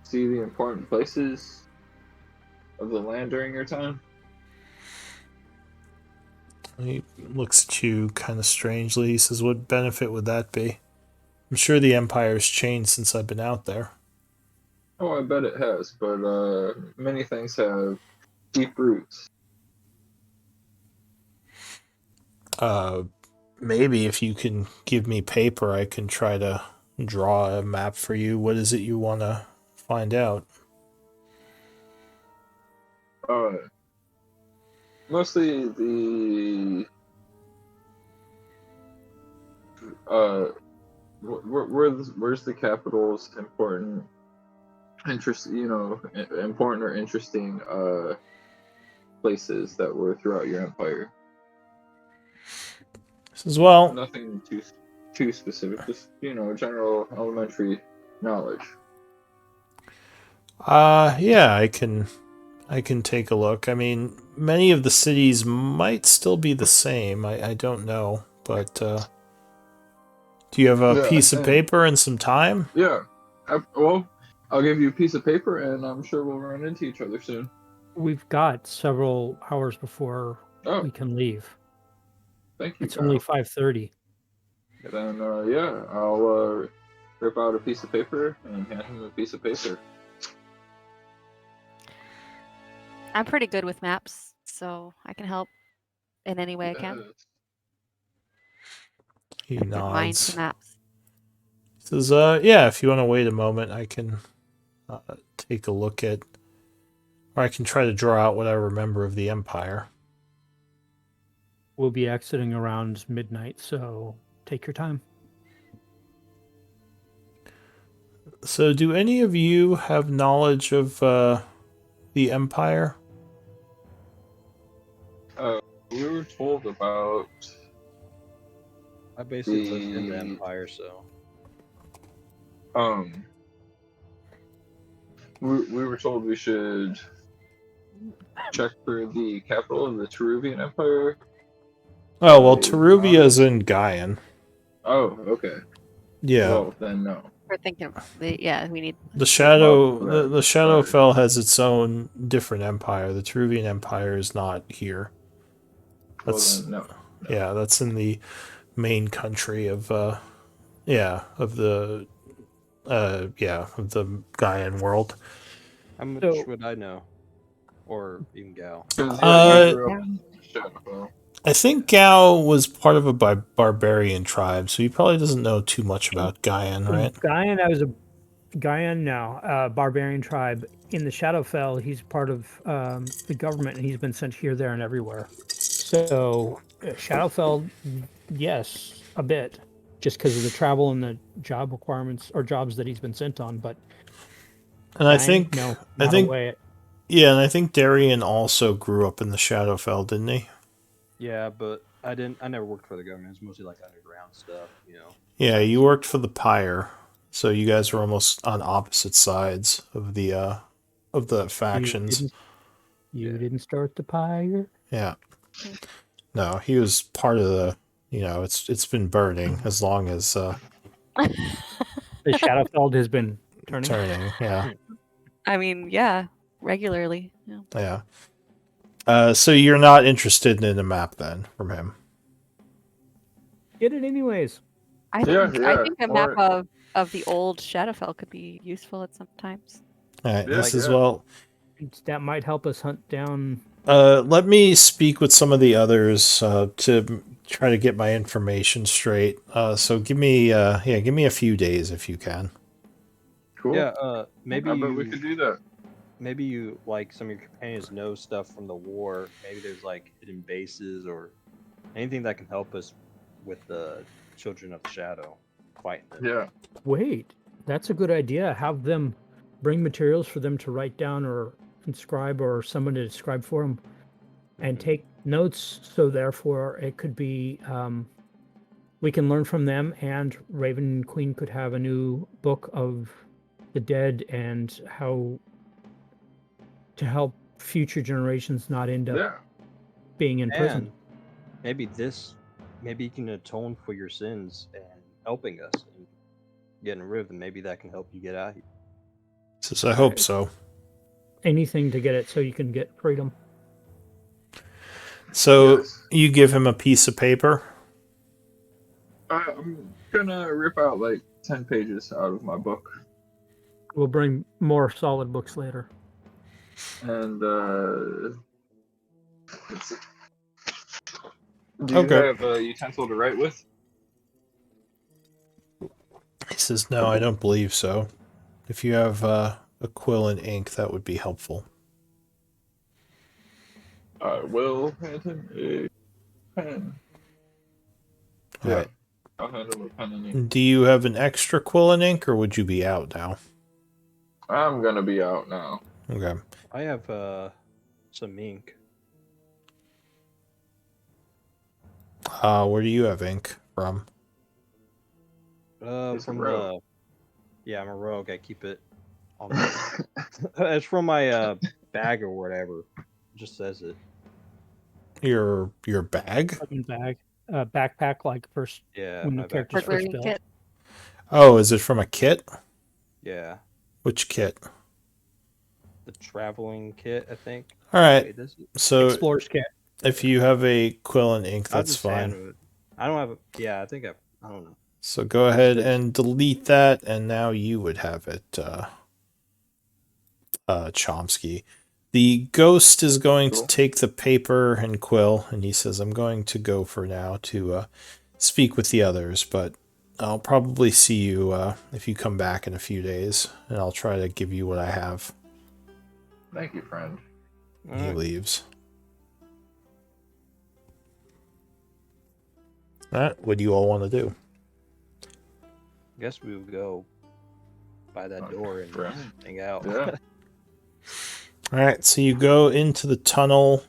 see the important places of the land during your time? He looks at you kind of strangely. He says, what benefit would that be? I'm sure the Empire's changed since I've been out there. Oh, I bet it has, but many things have deep roots. Maybe if you can give me paper, I can try to draw a map for you. What is it you want to find out? Mostly the where's the capital's important important or interesting places that were throughout your empire. He says, well, Nothing too specific, just general elementary knowledge. yeah, I can take a look. I mean, many of the cities might still be the same. I don't know, but do you have a piece of paper and some time? Yeah. I'll give you a piece of paper, and I'm sure we'll run into each other soon. We've got several hours before we can leave. Thank you. It's only 5:30. Then I'll rip out a piece of paper and hand him a piece of paper. I'm pretty good with maps, so I can help in any way I can. He Mind nods. to maps. He says, yeah, if you want to wait a moment, I can take a look at, or I can try to draw out what I remember of the Empire. We'll be exiting around midnight, so take your time. So, do any of you have knowledge of the Empire? We were told about. I basically lived in the Empire, so. We were told we should check for the capital of the Teruvian Empire. Oh, well, Teruvia's in Gaian. Oh, okay. Yeah. Well, then no. We're thinking, we need The Shadowfell has its own different empire. The Teruvian Empire is not here. That's no. Yeah, that's in the main country of the Gaian world. How much would I know? Or even Gal? I think Gao was part of a barbarian tribe, so he probably doesn't know too much about Gaian, right? Barbarian tribe. In the Shadowfell, he's part of the government, and he's been sent here, there, and everywhere. So, Shadowfell, yes, a bit, just because of the travel and the job requirements or jobs that he's been sent on. But and I think Darian also grew up in the Shadowfell, didn't he? Yeah, but I never worked for the government. It's mostly like underground stuff, Yeah, you worked for the Pyre, so you guys were almost on opposite sides of the factions. You didn't start the Pyre? Yeah. No, he was part of the. It's been burning as long as the Shadowfell has been turning. Yeah. I mean, yeah, regularly. Yeah. So you're not interested in a map then from him? Get it anyways. I think a map of the old Shadowfell could be useful at some times. All right, this as well. That might help us hunt down. Let me speak with some of the others to try to get my information straight. So give me a few days if you can. Cool. Yeah. Maybe we could do that. maybe you like some of your companions know stuff from the war. Maybe there's like hidden bases or anything that can help us with the Children of the Shadow fighting it. Yeah. Wait, that's a good idea. Have them bring materials for them to write down or inscribe, or someone to describe for them, and take notes. So therefore, it could be we can learn from them, and Raven Queen could have a new book of the dead and how to help future generations not end up Yeah. being in prison. And maybe you can atone for your sins and helping us and getting rid of them. Maybe that can help you get out of here. Says, I hope so. Anything to get it so you can get freedom. So Yes. you give him a piece of paper. I'm gonna rip out like 10 pages out of my book. We'll bring more solid books later. And let's see. Do you Okay. have a utensil to write with? He says, no, I don't believe so. If you have a quill and ink, that would be helpful. I will hand him a pen. All Yeah, right. I'll hand him a pen and ink. Do you have an extra quill and ink, or would you be out now? I'm gonna be out now. Okay. I have some ink. Where do you have ink from? He's a From rogue. yeah, I'm a rogue. I keep it on. It's from my bag or whatever. It just says it. Your bag? Fucking bag, backpack, like first Yeah, when my the character's backpack. first Burglary built. kit. Oh, is it from a kit? Yeah, Which kit? the traveling kit, I think. All right. Wait, this is, So Explorer's kit. if you have a quill and ink, I'll that's just hand fine. it. I don't have. Yeah, I think I don't know. So go ahead and delete that, and now you would have it, Chomsky. The ghost is going to Cool. take the paper and quill, and he says, I'm going to go for now to speak with the others, but I'll probably see you if you come back in a few days, and I'll try to give you what I have. Thank you, friend. And he leaves. All right, what do you all want to do? Guess we would go by that door and Right. hang out. Yeah. All right, so you go into the tunnel,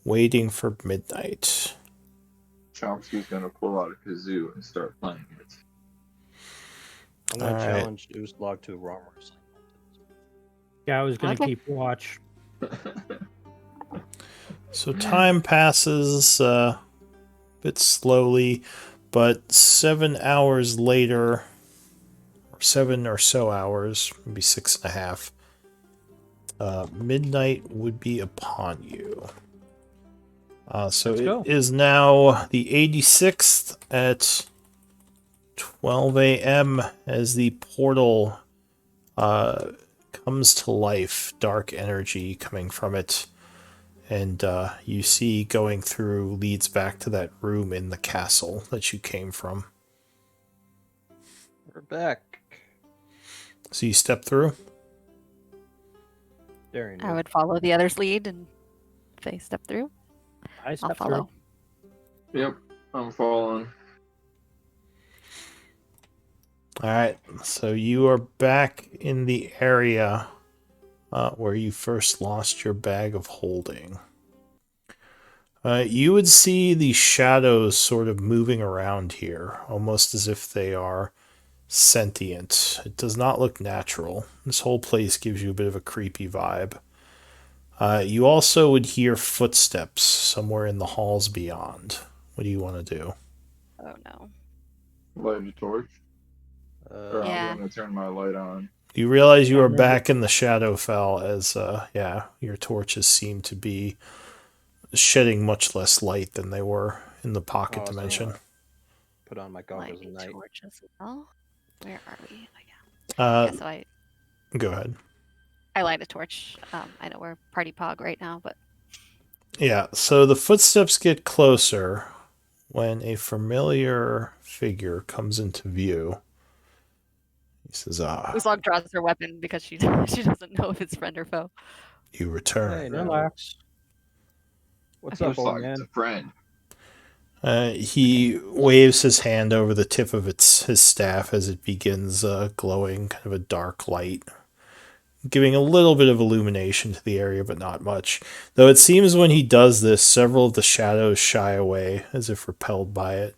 waiting for midnight. Chomsky's gonna pull out a kazoo and start playing it. I'm gonna All right. challenge Oozlog to a arm wrestling. Yeah, I was gonna Okay. keep watch. So time passes a bit slowly, but 7 hours later, or 7 or so hours, maybe 6.5, midnight would be upon you. So Let's go. it is now the 86th at 12 a.m. as the portal comes to life, dark energy coming from it. And you see going through leads back to that room in the castle that you came from. We're back. So you step through. Daring. I would follow the others' lead, and if they step through, I I'll stepped follow. through. Yep, I'm following. All right, so you are back in the area where you first lost your bag of holding. You would see the shadows sort of moving around here, almost as if they are sentient. It does not look natural. This whole place gives you a bit of a creepy vibe. You also would hear footsteps somewhere in the halls beyond. What do you want to do? Oh no. Light a torch. Or Yeah. I'm gonna turn my light on. You realize you are Remember- back in the Shadowfell as, your torches seem to be shedding much less light than they were in the pocket Oh, so, dimension. Put on my goggles at Lightning night. torch as well. Where are we? Oh, yeah. Yeah, so Go ahead. I light a torch. I know we're party pog right now, but Yeah, so the footsteps get closer when a familiar figure comes into view. He says, Uslog draws her weapon because she doesn't know if it's friend or foe. you return. Hey, now. Relax. What's Okay. up, Looks old like it's man? a friend. He waves his hand over the tip of his staff as it begins glowing kind of a dark light, giving a little bit of illumination to the area, but not much. Though it seems when he does this, several of the shadows shy away, as if repelled by it.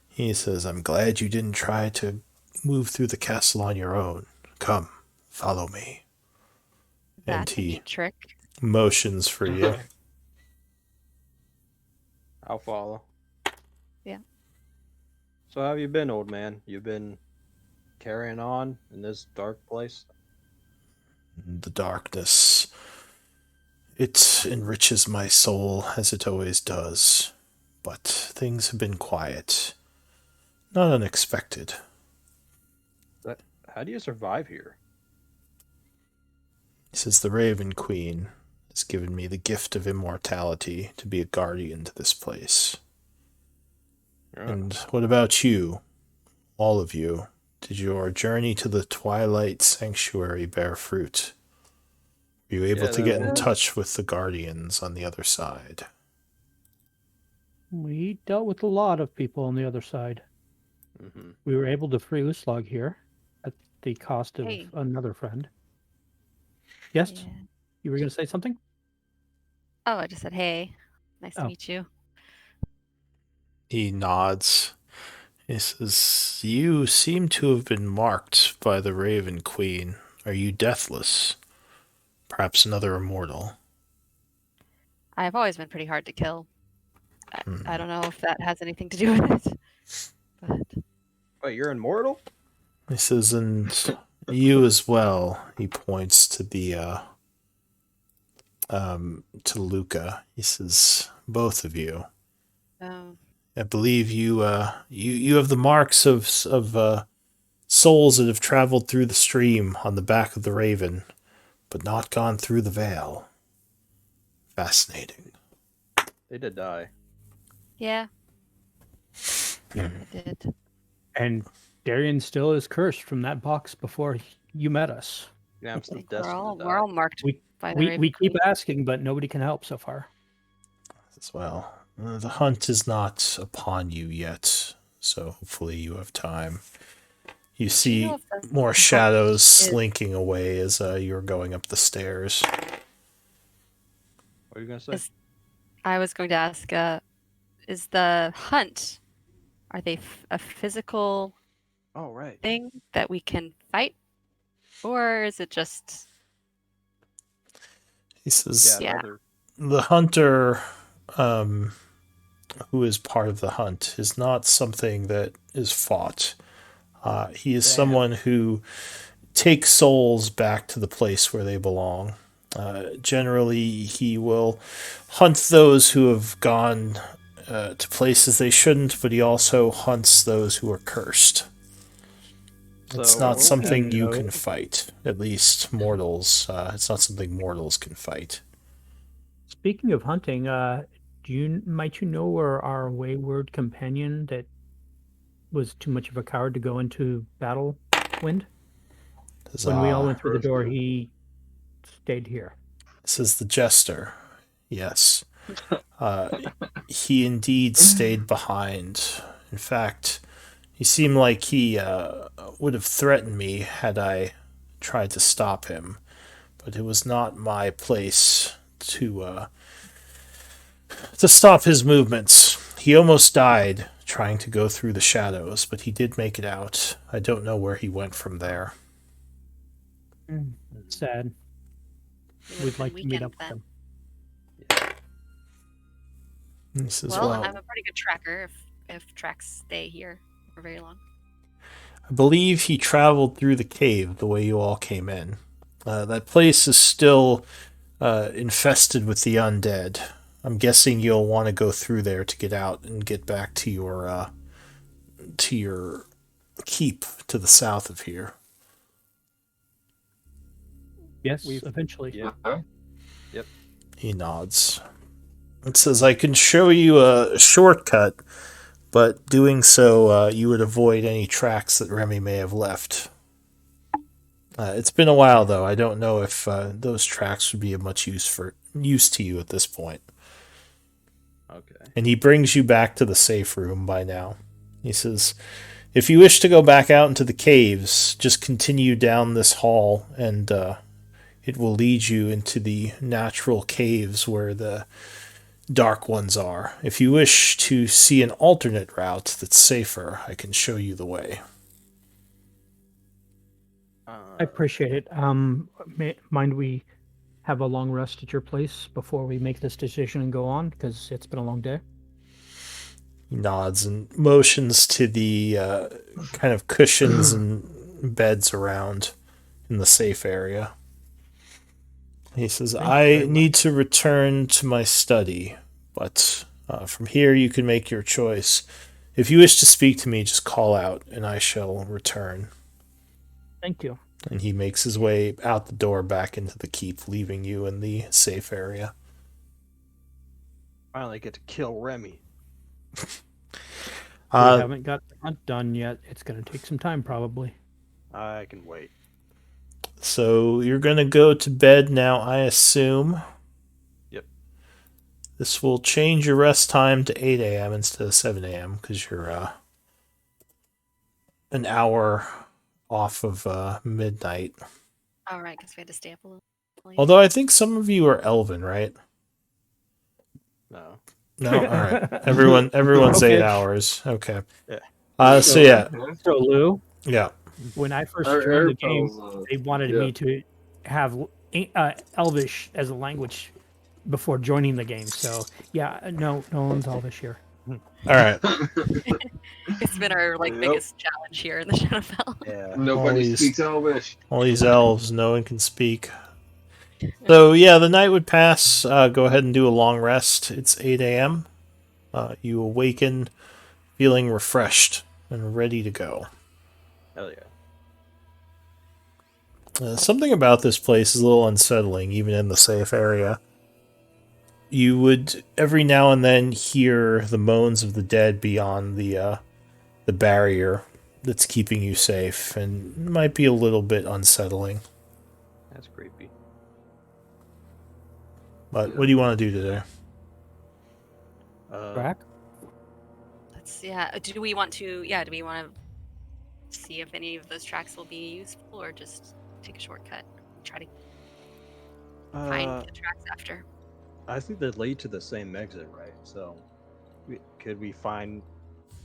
He says, I'm glad you didn't try to move through the castle on your own. Come, follow me. And That's a he neat trick. motions for you. I'll follow. Yeah. So how have you been, old man? You've been carrying on in this dark place? The darkness, it enriches my soul as it always does. But things have been quiet. Not unexpected. How do you survive here? He says the Raven Queen has given me the gift of immortality to be a guardian to this place. And what about you? All of you. Did your journey to the Twilight Sanctuary bear fruit? Were you able to get in touch with the Guardians on the other side? We dealt with a lot of people on the other side. Mm-hmm. We were able to free Uslog here at the cost of Hey. another friend. Yes? Yeah. You were going to say something? Oh, I just said, hey. Nice to Oh. meet you. He nods. He says, you seem to have been marked by the Raven Queen. Are you deathless? Perhaps another immortal? I've always been pretty hard to kill. I don't know if that has anything to do with it. But Wait, you're immortal? He says, and you as well. He points to the to Luca. He says, both of you. I believe you you have the marks of souls that have traveled through the stream on the back of the Raven, but not gone through the veil. Fascinating. They did die. yeah. I did. And Darian still is cursed from that box before you met us. Yeah, I'm I still think we're destined all, to we're die. all marked by the We Raven keep Queen. asking, but nobody can help so far. As well. The hunt is not upon you yet, so hopefully you have time. You see know if the more hunt shadows is- slinking away as you're going up the stairs. What are you gonna say? I was going to ask, is the hunt, are they a physical Oh, right. thing that we can fight? Or is it just... He says, Yeah, Yeah. another. the hunter who is part of the hunt is not something that is fought. He is Damn. someone who takes souls back to the place where they belong. Generally, he will hunt those who have gone to places they shouldn't, but he also hunts those who are cursed. It's So, not something you no. can fight. At least mortals. It's not something mortals can fight. Speaking of hunting, might you know where our wayward companion that was too much of a coward to go into battle went? When we all went through the door, he stayed here. This is the jester. Yes. He indeed stayed behind. In fact, he seemed like he would have threatened me had I tried to stop him. But it was not my place to stop his movements. He almost died trying to go through the shadows, but he did make it out. I don't know where he went from there. Sad. We'd like to meet up with him. He says, Well, well, I'm a pretty good tracker if tracks stay here for very long. I believe he traveled through the cave the way you all came in. That place is still infested with the undead. I'm guessing you'll want to go through there to get out and get back to your keep to the south of here. Yes, eventually. Yeah. He nods. It says, I can show you a shortcut, but doing so, you would avoid any tracks that Remy may have left. It's been a while, though. I don't know if those tracks would be of much use to you at this point. Okay. And he brings you back to the safe room by now. He says, if you wish to go back out into the caves, just continue down this hall, and it will lead you into the natural caves where the dark ones are. If you wish to see an alternate route that's safer, I can show you the way. I appreciate it. Mind we have a long rest at your place before we make this decision and go on, because it's been a long day. He nods and motions to the kind of cushions and beds around in the safe area. He says, Thank you I very need to return to my study, but from here you can make your choice. If you wish to speak to me, just call out, and I shall return. Thank you. And he makes his way out the door back into the keep, leaving you in the safe area. Finally get to kill Remy. We haven't got the hunt done yet. It's going to take some time, probably. I can wait. So you're going to go to bed now, I assume. Yep. This will change your rest time to 8 a.m. instead of 7 a.m. because you're an hour off of midnight. All right, because we had to stay up a little late. Although I think some of you are Elven, right? No. No? All right. Everyone's Okay. 8 hours. Okay. Yeah. So yeah. So, Lou, Yeah. when I first Our joined the game, Airpel's, they wanted yeah. me to have Elvish as a language before joining the game. So, yeah, no one's Elvish here. All right. It's been our Yep. biggest challenge here in the Shadowfell. Yeah. Nobody Always- speaks Elvish. All these elves, no one can speak. So yeah, the night would pass. Go ahead and do a long rest. It's 8 a.m. You awaken feeling refreshed and ready to go. Hell yeah. Something about this place is a little unsettling, even in the safe area. You would every now and then hear the moans of the dead beyond the barrier that's keeping you safe, and it might be a little bit unsettling. That's creepy. But what do you want to do today? Track? Do we want to see if any of those tracks will be useful, or just take a shortcut and try to find the tracks after? I think they lead to the same exit, right? So, could we find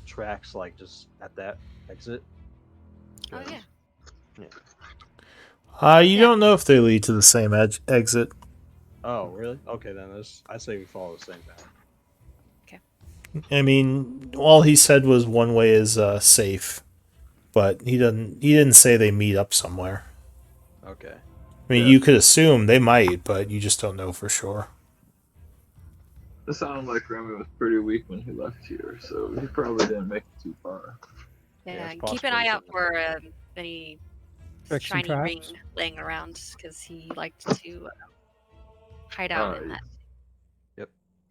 tracks like just at that exit? Oh yeah. You don't know if they lead to the same exit. Oh, really? Okay, then I say we follow the same path. I mean, all he said was one way is safe, but he didn't say they meet up somewhere. Okay. I mean, Yeah. you could assume they might, but you just don't know for sure. It sounded like Remy was pretty weak when he left here, so he probably didn't make it too far. Yeah. it's Keep an possible eye he out shouldn't for any Tricks and shiny ring traps? laying around, because he liked to hide out in that.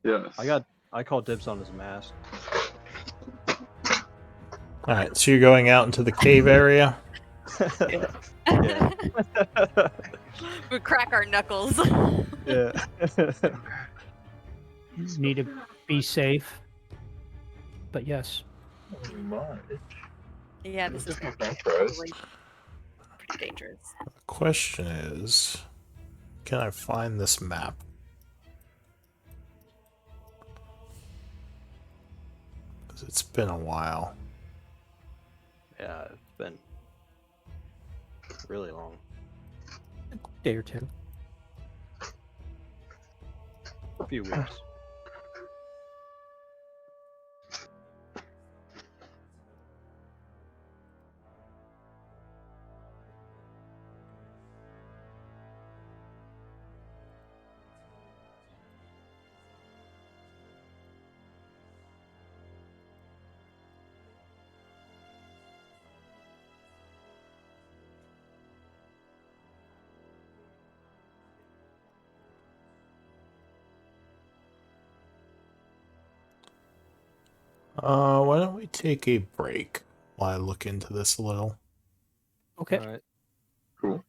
Yes. I call dibs on his mask. All right, so you're going out into the cave area. Yeah. We crack our knuckles. Yeah. Need to be safe. But yes. Yeah, this is Thanks, probably pretty dangerous. The question is, can I find this map? Because it's been a while. Yeah, it's been really long. Day or two. A few weeks. Why don't we take a break while I look into this a little? Okay. All right. Cool.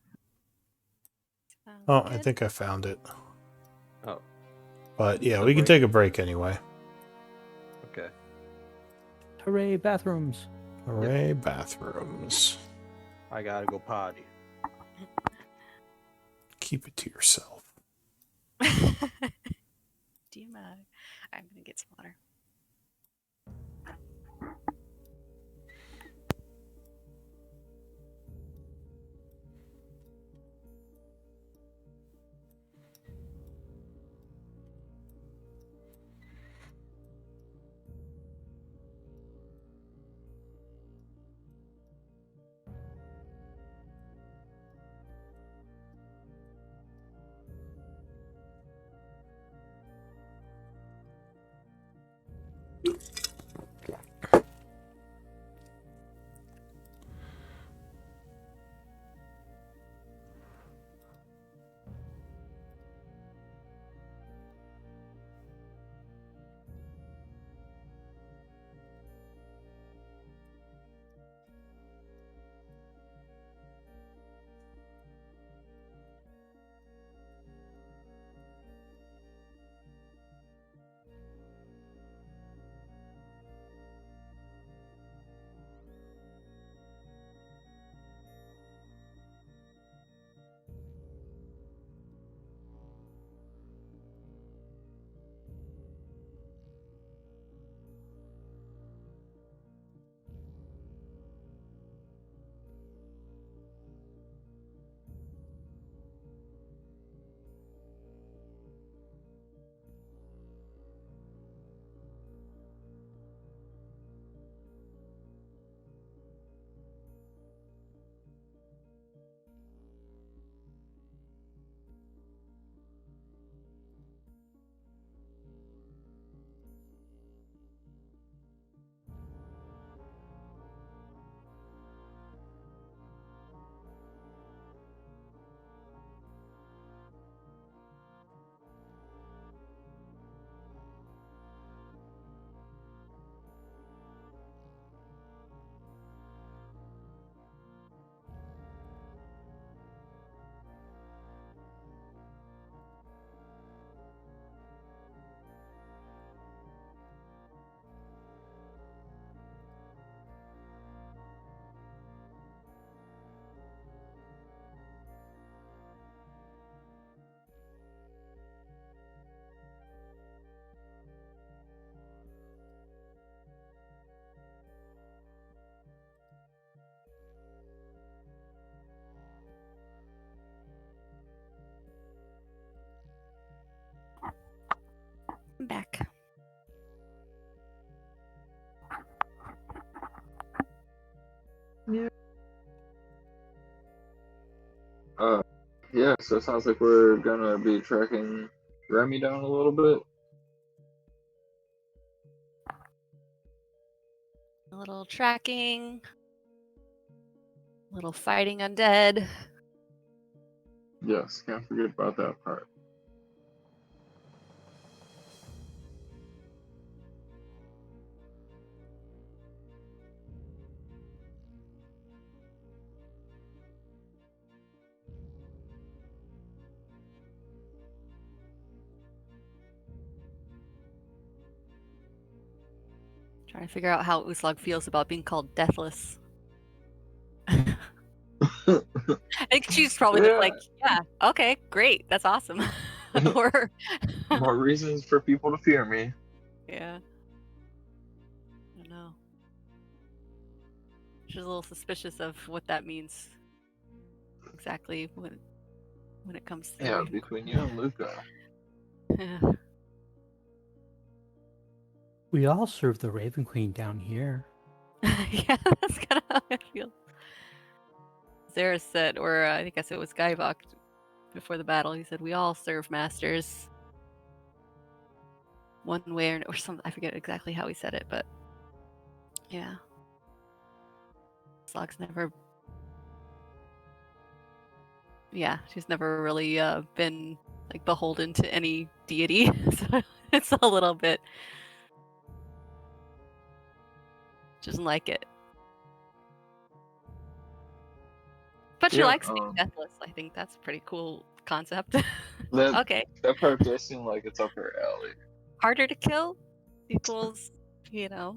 Oh, I think I found it. Oh, But yeah, The we can break. take a break anyway. okay. Hooray, bathrooms. Hooray, bathrooms. I gotta go potty. Keep it to yourself. Do you mind? I'm gonna get some water. I'm back. Yeah, so it sounds like we're gonna be tracking Remy down a little bit. A little tracking. A little fighting undead. Yes, can't forget about that part. Trying to figure out how Uslag feels about being called deathless. I think she's probably just Yeah. like, yeah, okay, great, that's awesome. Or More reasons for people to fear me. yeah. I don't know. She's a little suspicious of what that means. Exactly when it comes to the Yeah, Raven between you and Luca. Yeah. We all serve the Raven Queen down here. Yeah, that's kind of how I feel. Zara said, or I guess it was Gaivok before the battle. He said, "We all serve masters, one way or something." I forget exactly how he said it, but yeah, Slog's never. Yeah, she's never really been like beholden to any deity, so it's a little bit. She doesn't like it. But she Yeah, likes being deathless. I think that's a pretty cool concept. That Okay. that part does seem like it's up her alley. Harder to kill equals, you know,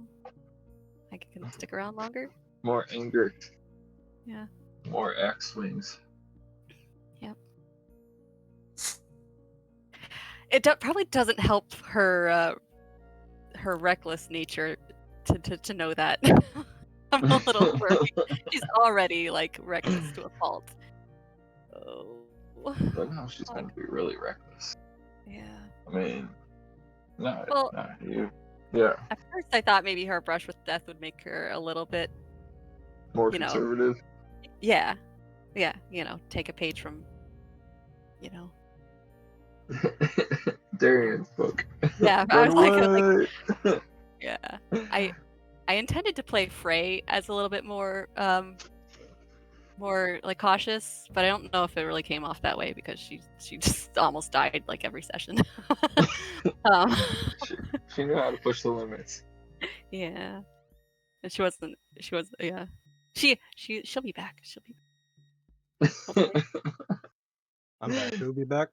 I can stick around longer. More anger, Yeah. more axe swings. It probably doesn't help her her reckless nature to know that. I'm a little worried. She's already like reckless to a fault. Oh. But now she's gonna be really reckless. Yeah. I mean, no, Well, no, you, yeah, at first I thought maybe her brush with death would make her a little bit, more you know, conservative. yeah, you know, take a page from, you know. Darian's book. Yeah, I Run was like, away! yeah. I intended to play Frey as a little bit more more like cautious, but I don't know if it really came off that way because she just almost died like every session. um, she knew how to push the limits. yeah, and she was yeah. She'll be back. She'll be hopefully. I'm back. Who'll be back?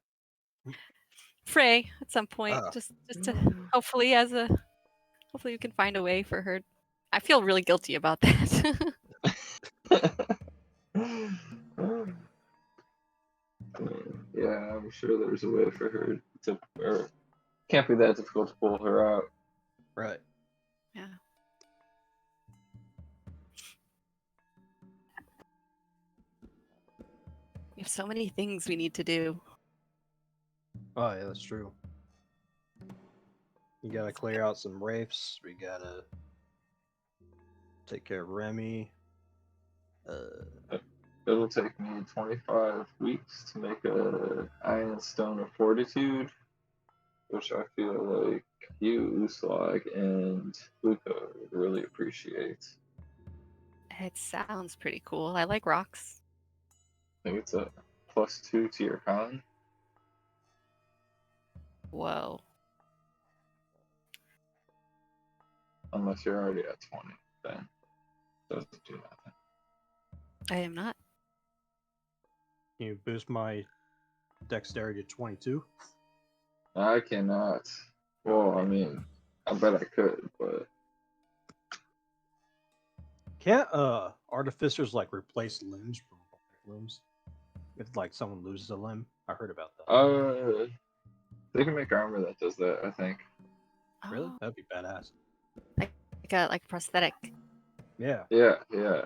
Frey at some point. Ah. Just to hopefully hopefully we can find a way for her. I feel really guilty about that. Yeah, I'm sure there's a way for her to, or can't be that difficult to pull her out. Right. Yeah. We have so many things we need to do. Oh yeah, that's true. You gotta clear out some wraiths. We gotta take care of Remy. It'll take me 25 weeks to make a Iron Stone of Fortitude, which I feel like you, Uslag, and Luca would really appreciate. It sounds pretty cool. I like rocks. I think it's a +2 to your con. Whoa. Unless you're already at 20, then it doesn't do nothing. I am not. Can you boost my dexterity to 22? I cannot. Well, I mean, I bet I could, but Can't artificers like replace limbs from limbs? If like someone loses a limb, I heard about that. they can make armor that does that, I think. Really? Oh, That'd be badass. like a prosthetic. Yeah. Yeah, yeah.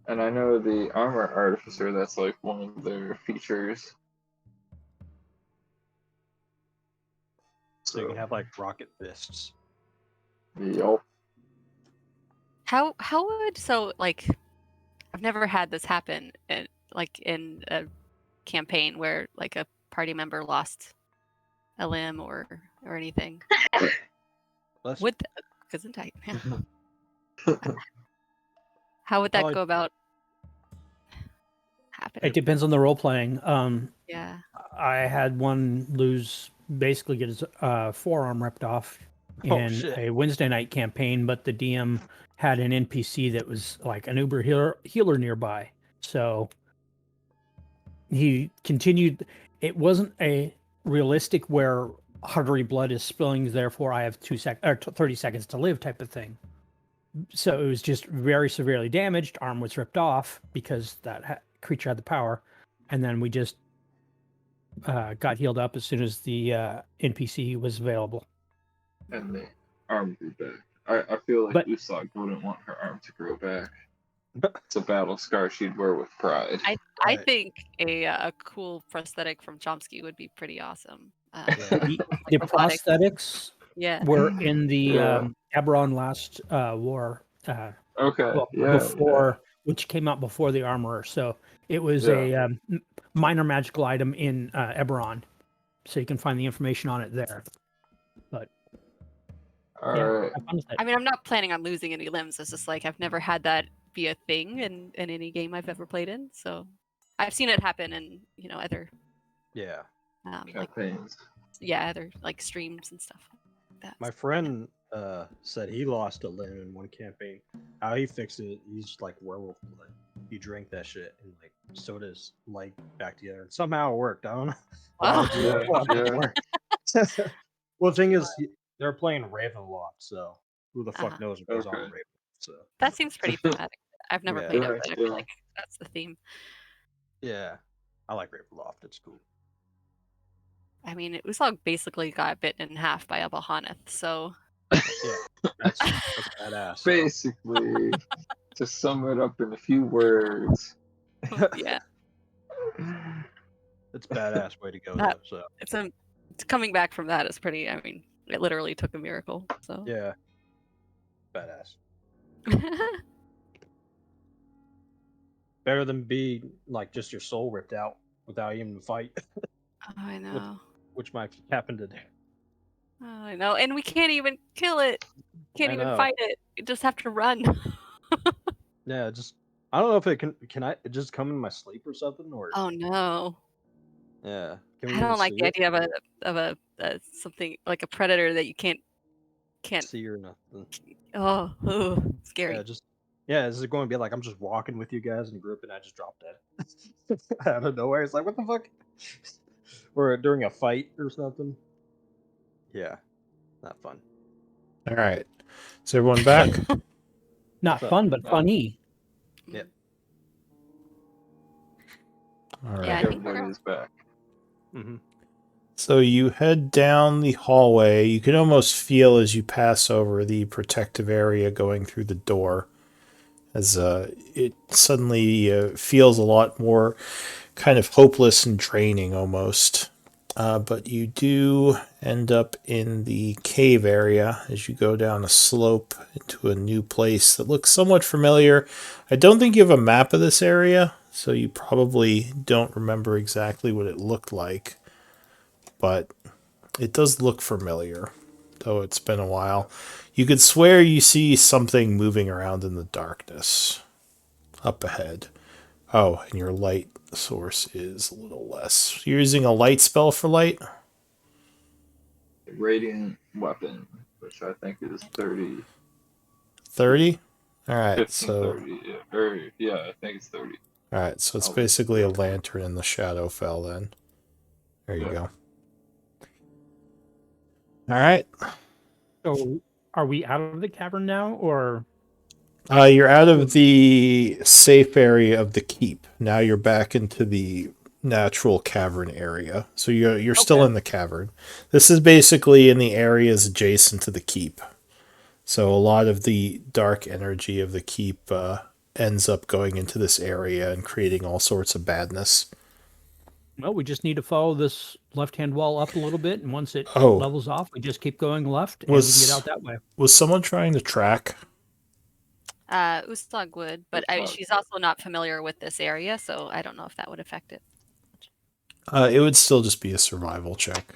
And I know the armor artificer, that's like one of their features. So you can have like rocket fists. Yup. How would so like I've never had this happen in like in a campaign where like a party member lost a limb or anything. Let's Would Gesundheit. How would that Probably- go about It happening? depends on the role playing. Yeah. I had one basically get his forearm ripped off Oh, in shit. a Wednesday night campaign, but the DM had an NPC that was like an Uber healer nearby. So he continued. It wasn't a realistic where artery blood is spilling, therefore I have 30 seconds to live type of thing. So it was just very severely damaged. Arm was ripped off because that creature had the power, and then we just got healed up as soon as the NPC was available. And the arm grew back. I feel like But- Uslag wouldn't want her arm to grow back. It's a battle scar she'd wear with pride. I Right. think a cool prosthetic from Chomsky would be pretty awesome. The robotics. prosthetics Yeah. were in the Yeah. Eberron last war. Okay, Well, yeah. before, which came out before the Armorer. So it was a minor magical item in Eberron. So you can find the information on it there. But All yeah, right. have fun with it. I mean, I'm not planning on losing any limbs. It's just like I've never had that be a thing in any game I've ever played in. So I've seen it happen in other Yeah. like Campaigns. other like streams and stuff like that. My friend said he lost a limb in one campaign. How he fixed it, he's like werewolf blood. He drank that shit and like so it is light back together. And somehow it worked. I don't know. Wow. Yeah. Well, the thing is, they're playing Ravenloft, so who the fuck Uh-huh. knows what goes on in Okay. Ravenloft? So That seems pretty thematic. I've never Yeah. played Yeah, it, but I feel yeah. like that's the theme. yeah, I like Ravenloft. It's cool. I mean, Usopp basically got bitten in half by a Bahaneth, so Yeah, that's badass. So. Basically, to sum it up in a few words. yeah, It's badass way to go That- though. So it's coming back from that is pretty. I mean, it literally took a miracle. So yeah, badass. Better than be like just your soul ripped out without even a fight, I know. which might happen today. Oh, I know, and we can't even kill it. Can't I even know. fight it. We just have to run. Yeah, just I don't know if it can I just come in my sleep or something or Oh no. yeah. Can we I even don't like see the it? idea of a something like a predator that you can't. See or nothing. Oh, scary. Yeah, just yeah. Is it going to be like I'm just walking with you guys in a group and I just drop dead out of nowhere? It's like what the fuck? Or during a fight or something? Yeah, not fun. All right. Is everyone back? Not So- fun, but funny. Yep. All right. Yeah, I think Everybody is back. Mm-hmm. So you head down the hallway. You can almost feel as you pass over the protective area going through the door, as it suddenly feels a lot more kind of hopeless and draining almost. But you do end up in the cave area as you go down a slope into a new place that looks somewhat familiar. I don't think you have a map of this area, so you probably don't remember exactly what it looked like. But it does look familiar, though it's been a while. You could swear you see something moving around in the darkness up ahead. Oh, and your light source is a little less. You're using a light spell for light? Radiant weapon, which I think is 30, 30? Alright, 15, so 30. Yeah, or, yeah, I think it's 30. alright, so it's I'll- basically a lantern in the Shadowfell then. There you Yeah. go. Alright. So, are we out of the cavern now, or You're out of the safe area of the keep. Now you're back into the natural cavern area. So you're still Okay. in the cavern. This is basically in the areas adjacent to the keep. So a lot of the dark energy of the keep ends up going into this area and creating all sorts of badness. well, we just need to follow this left-hand wall up a little bit, and once it Oh. levels off, we just keep going left, and we can Was get out that way. was someone trying to track? Ustag would, but Ustag. she's also not familiar with this area, so I don't know if that would affect it. It would still just be a survival check.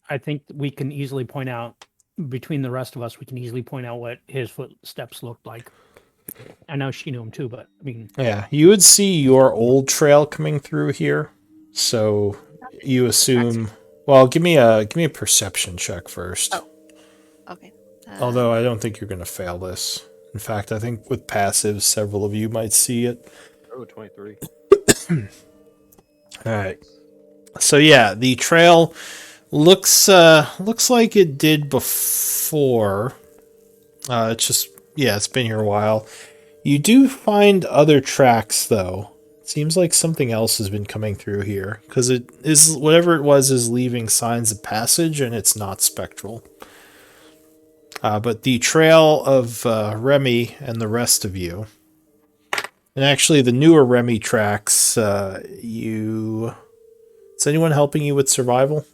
I think we can easily point out, between the rest of us, we can easily point out what his footsteps looked like. I know she knew him too, but I mean, Yeah, you would see your old trail coming through here. So you assume. Well, give me a perception check first. Oh. Okay. Although I don't think you're going to fail this. In fact, I think with passives, several of you might see it. Oh, 23. All right. So yeah, the trail looks like it did before. It's just it's been here a while. You do find other tracks though. It seems like something else has been coming through here because it is whatever it was is leaving signs of passage and it's not spectral. But the trail of Remy and the rest of you, and actually the newer Remy tracks, is anyone helping you with survival?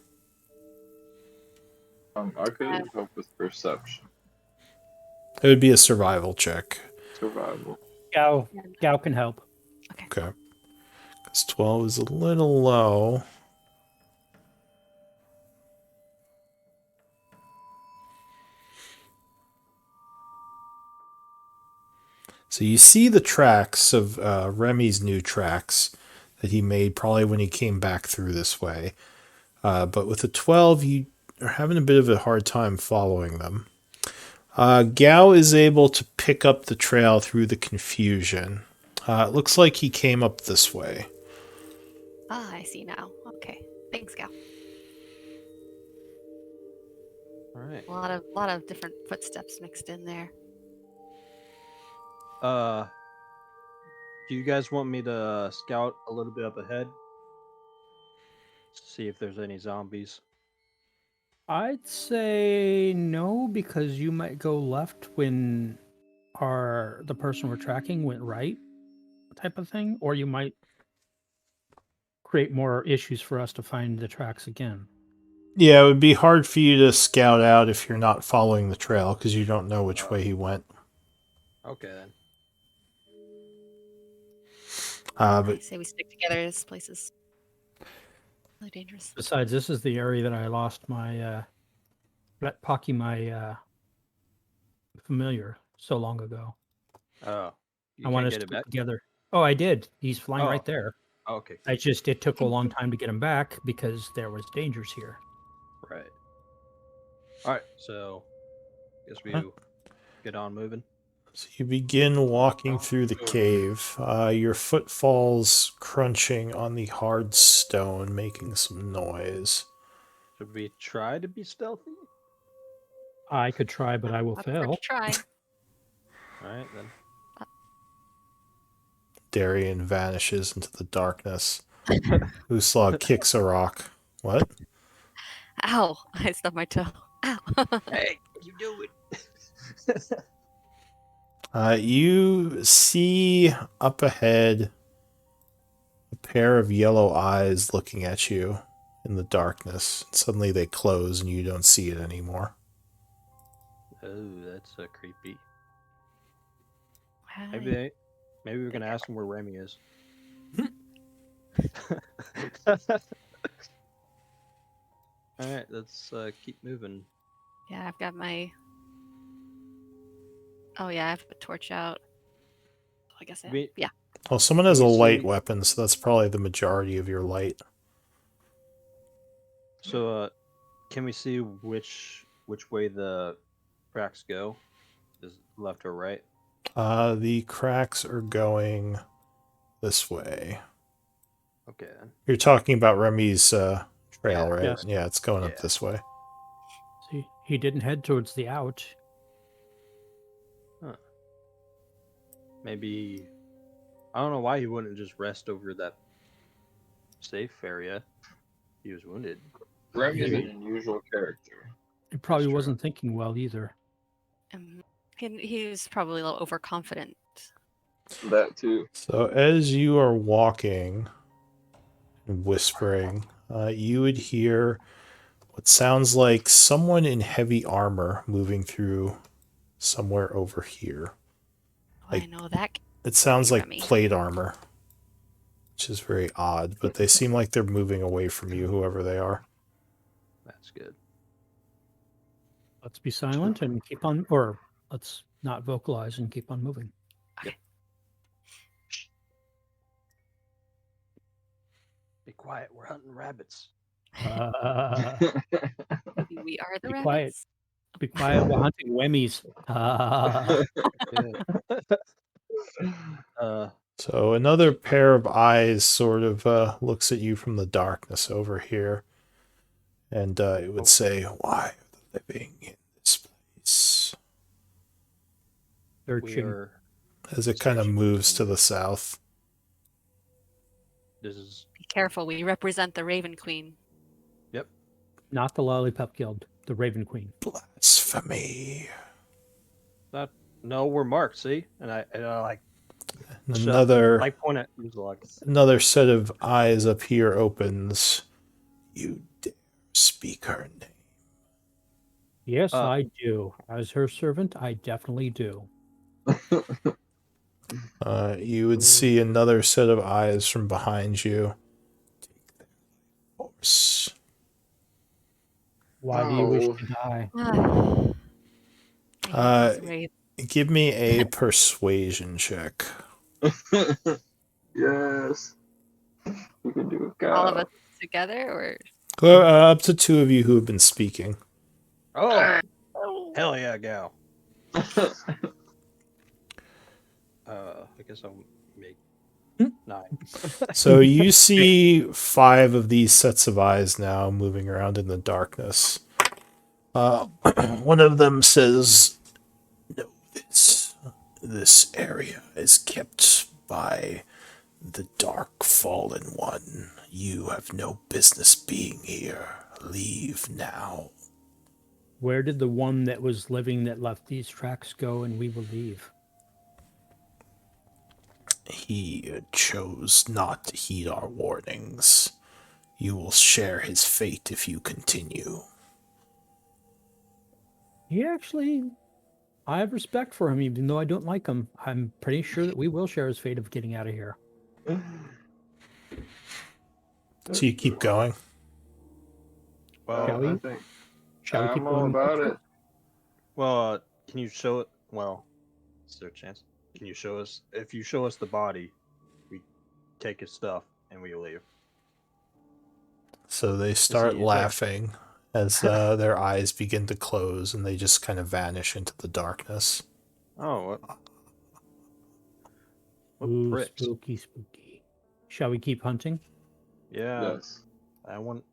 I could help with perception, It would be a survival check. survival. Gao can help. Okay. Because 12 is a little low. So you see the tracks of Remy's new tracks that he made probably when he came back through this way. But with the 12, you are having a bit of a hard time following them. Gao is able to pick up the trail through the confusion. It looks like he came up this way. Ah, I see now. Okay. Thanks, Gal. All right. A lot of different footsteps mixed in there. Do you guys want me to scout a little bit up ahead? See if there's any zombies. I'd say no, because you might go left when the person we're tracking went right, type of thing, or you might create more issues for us to find the tracks again. Yeah, it would be hard for you to scout out if you're not following the trail because you don't know which way he went. Okay then. I But say we stick together. This place is really dangerous. Besides, this is the area that I lost my Pocky, my familiar, so long ago. Oh, you I want can't us get to it go back. together. Oh, I did. He's flying Oh. right there. Oh, okay. It took a long time to get him back because there was dangers here. Right. All right. So, guess we Huh? get on moving. so you begin walking through the cave. Your footfalls crunching on the hard stone, making some noise. Should we try to be stealthy? I could try, but I will I prefer fail. to try. All right then. Darian vanishes into the darkness. Uslav kicks a rock. What? Ow! I stubbed my toe. Ow! Hey, you do it. You see up ahead a pair of yellow eyes looking at you in the darkness. Suddenly they close and you don't see it anymore. Oh, that's creepy. Hi. Maybe we're gonna ask him where Remy is. All right, let's keep moving. Yeah, I've got my. Oh yeah, I have a torch out. I guess I. We- Yeah. Well, someone has a Can we light see- weapon, so that's probably the majority of your light. So, can we see which way the cracks go? Is it left or right? The cracks are going this way. Okay then. You're talking about Remy's trail, Yeah. right? Yes. Yeah, it's going up Yeah. this way. See, he didn't head towards the out. Maybe I don't know why he wouldn't just rest over that safe area. He was wounded. Remy is an Maybe. unusual character. He probably true. wasn't thinking well either. He was probably a little overconfident. That too. So as you are walking and whispering, you would hear what sounds like someone in heavy armor moving through somewhere over here. Oh, I know that. It sounds Hey, like Remy. plate armor, which is very odd, but they seem like they're moving away from you, whoever they are. That's good. Let's be silent and keep on, or let's not vocalize and keep on moving. Be quiet. We're hunting rabbits. Maybe we are the Be rabbits. quiet. Be quiet. We're hunting whammies. So another pair of eyes sort of looks at you from the darkness over here, and it would say, "Why are the living in this place?" We Searching. are. As it kind of Searching moves for to the south. This is. Be careful. We represent the Raven Queen. Yep. Not the Lollipop Guild, the Raven Queen. Blasphemy. Not. No, we're marked. See, and I like. Another Like point at like. another set of eyes up here opens. You dare speak her name? Yes, I do. As her servant, I definitely do. You would see another set of eyes from behind you. Take their horse. Why do you wish Oh. to die? Uh, Give me a persuasion check. Yes. You can do it, All of Kyle. us together, or Up to two of you who have been speaking. Oh, hell yeah, gal. I guess I'll make Nice. So you see 5 of these sets of eyes now moving around in the darkness. One of them says, "No, this area is kept by the Dark Fallen One. You have no business being here. Leave now." Where did the one that was living that left these tracks go, and we will leave? He chose not to heed our warnings. You will share his fate if you continue. He actually, I have respect for him, even though I don't like him. I'm pretty sure that we will share his fate of getting out of here. So you keep going. Well, Shall we? I think Shall we keep I'm all going? about it. Well, can you show it? Well, is there a chance? Can you show us? If you show us the body, we take his stuff and we leave. So they start he like- laughing as their eyes begin to close and they just kind of vanish into the darkness. Oh, what Ooh, pricks? spooky, spooky. Shall we keep hunting? Yeah, Yes. I want.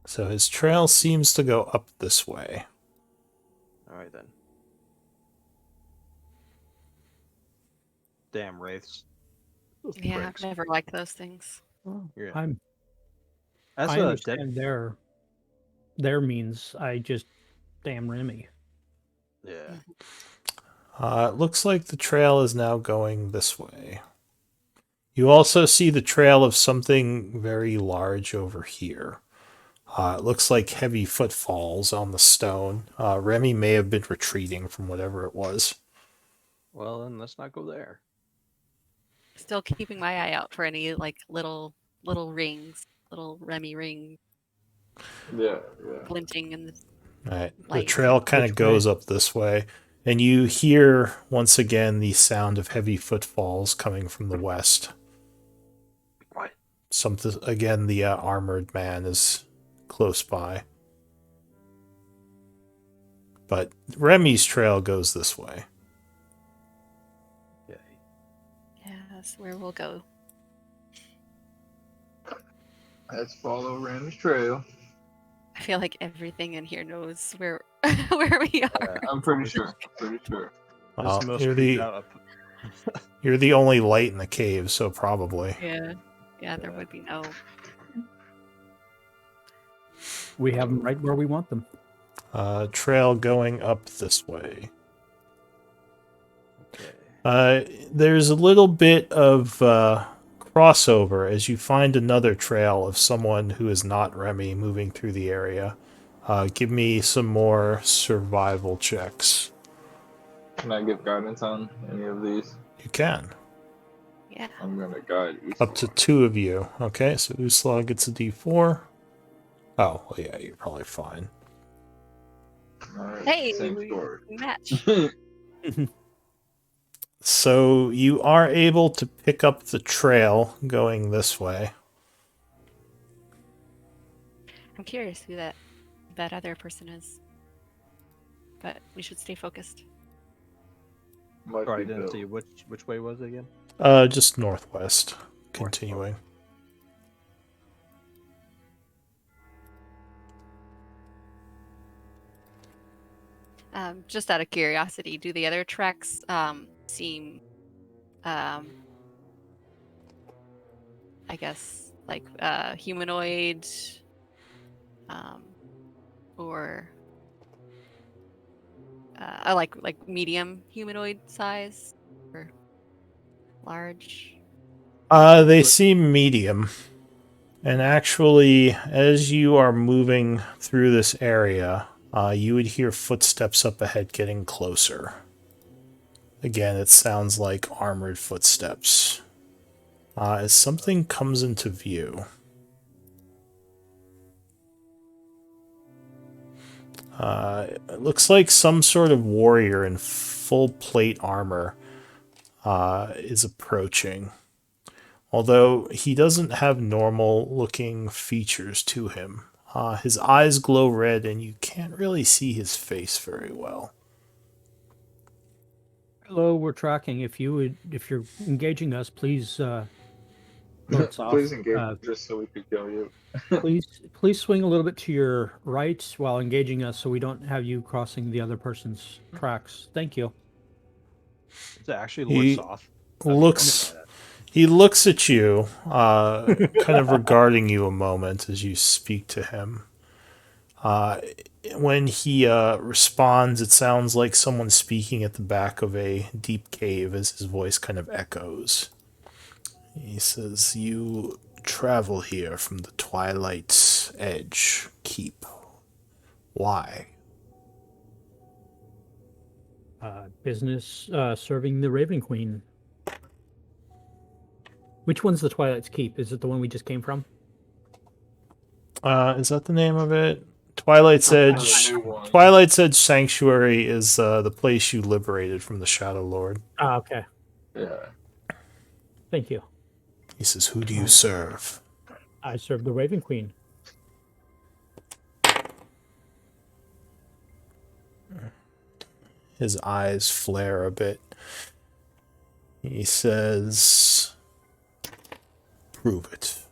So his trail seems to go up this way. All right then. Damn wraiths. Those Yeah, pricks. I've never liked those things. Yeah. That's I a understand their means. I just damn Remy. Yeah. It looks like the trail is now going this way. You also see the trail of something very large over here. It looks like heavy footfalls on the stone. Remy may have been retreating from whatever it was. Well, then let's not go there. Still keeping my eye out for any like little rings, little Remy ring Yeah. glinting in the Right. The light. trail kind of Which goes way? up this way, and you hear once again the sound of heavy footfalls coming from the west. What? Something again. The armored man is close by, but Remy's trail goes this way. Yeah. Yeah, that's where we'll go. Let's follow Randy's trail. I feel like everything in here knows where where we are. I'm pretty sure. Pretty sure. Well, the most you're creeped the out you're the only light in the cave, so probably. Yeah. Yeah, there would be no. We have them right where we want them. Trail going up this way. Okay. There's a little bit of crossover as you find another trail of someone who is not Remy moving through the area. Give me some more survival checks. Can I give guidance on any of these? You can. Yeah. I'm gonna guide you. Up to 2 of you. Okay, so Usla gets a d4. Oh, well, yeah, you're probably fine. Alright, Hey, same we story. match. So you are able to pick up the trail going this way. I'm curious who that other person is. But we should stay focused. Might Sorry, I be didn't Bill. see which way was it again? Just northwest. Continuing. Just out of curiosity, do the other tracks seem, I guess, like humanoid, or like medium humanoid size or large? They seem medium. And actually, as you are moving through this area, you would hear footsteps up ahead getting closer. Again, it sounds like armored footsteps. As something comes into view. It looks like some sort of warrior in full plate armor is approaching. Although he doesn't have normal looking features to him. His eyes glow red and you can't really see his face very well. Hello, we're tracking. If you're engaging us, please Lord Soth, Please engage just so we could kill you. please swing a little bit to your right while engaging us, so we don't have you crossing the other person's tracks. Thank you. It's actually Lord He Soth. looks. He looks at you, kind of regarding you a moment as you speak to him. When he responds, it sounds like someone speaking at the back of a deep cave as his voice kind of echoes. He says, "You travel here from the Twilight's Edge Keep. Why?" Business serving the Raven Queen. Which one's the Twilight's Keep? Is it the one we just came from? Is that the name of it? Twilight's Edge. new one. Twilight's Edge Sanctuary is the place you liberated from the Shadow Lord. Ah, okay. Yeah. Thank you. He says, "Who do you serve?" I serve the Raven Queen. His eyes flare a bit. He says, "Prove it."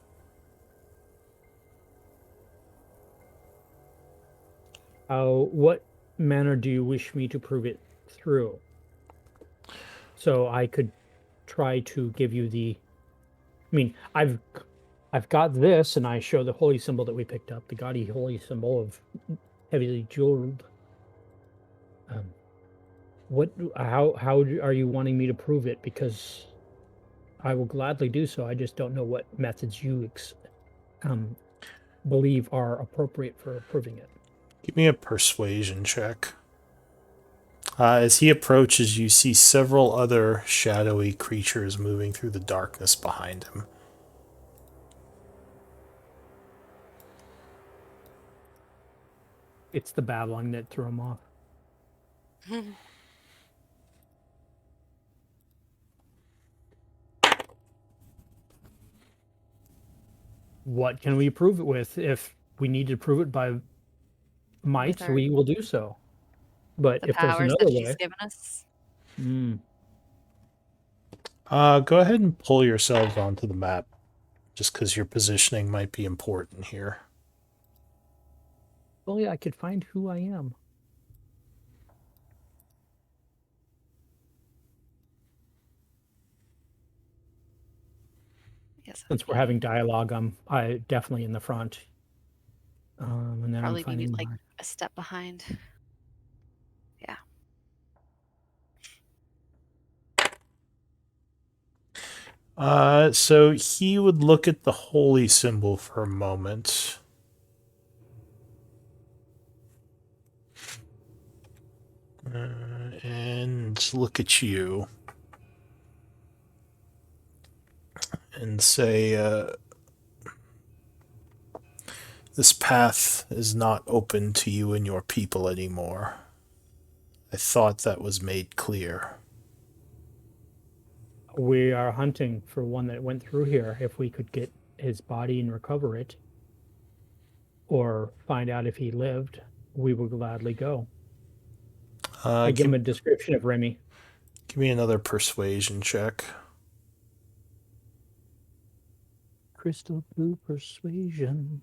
What manner do you wish me to prove it through? So I could try to give you the. I mean, I've got this, and I show the holy symbol that we picked up, the gaudy holy symbol of heavily jeweled. How are you wanting me to prove it? Because I will gladly do so. I just don't know what methods you believe are appropriate for proving it. Give me a persuasion check. As he approaches, you see several other shadowy creatures moving through the darkness behind him. It's the babbling that threw him off. What can we prove it with? If we need to prove it by might, With our- we will do so. But The if there's powers another that she's way, given us. Go ahead and pull yourselves onto the map, just because your positioning might be important here. only I could find who I am. Yes. Since we're having dialogue, I definitely in the front. And then Probably I'm finding maybe like my- a step behind. Yeah. So he would look at the holy symbol for a moment. And look at you. And say, "This path is not open to you and your people anymore. I thought that was made clear." We are hunting for one that went through here. If we could get his body and recover it, or find out if he lived, we will gladly go. I give him a description of Remy. Give me another persuasion check. Crystal blue persuasion.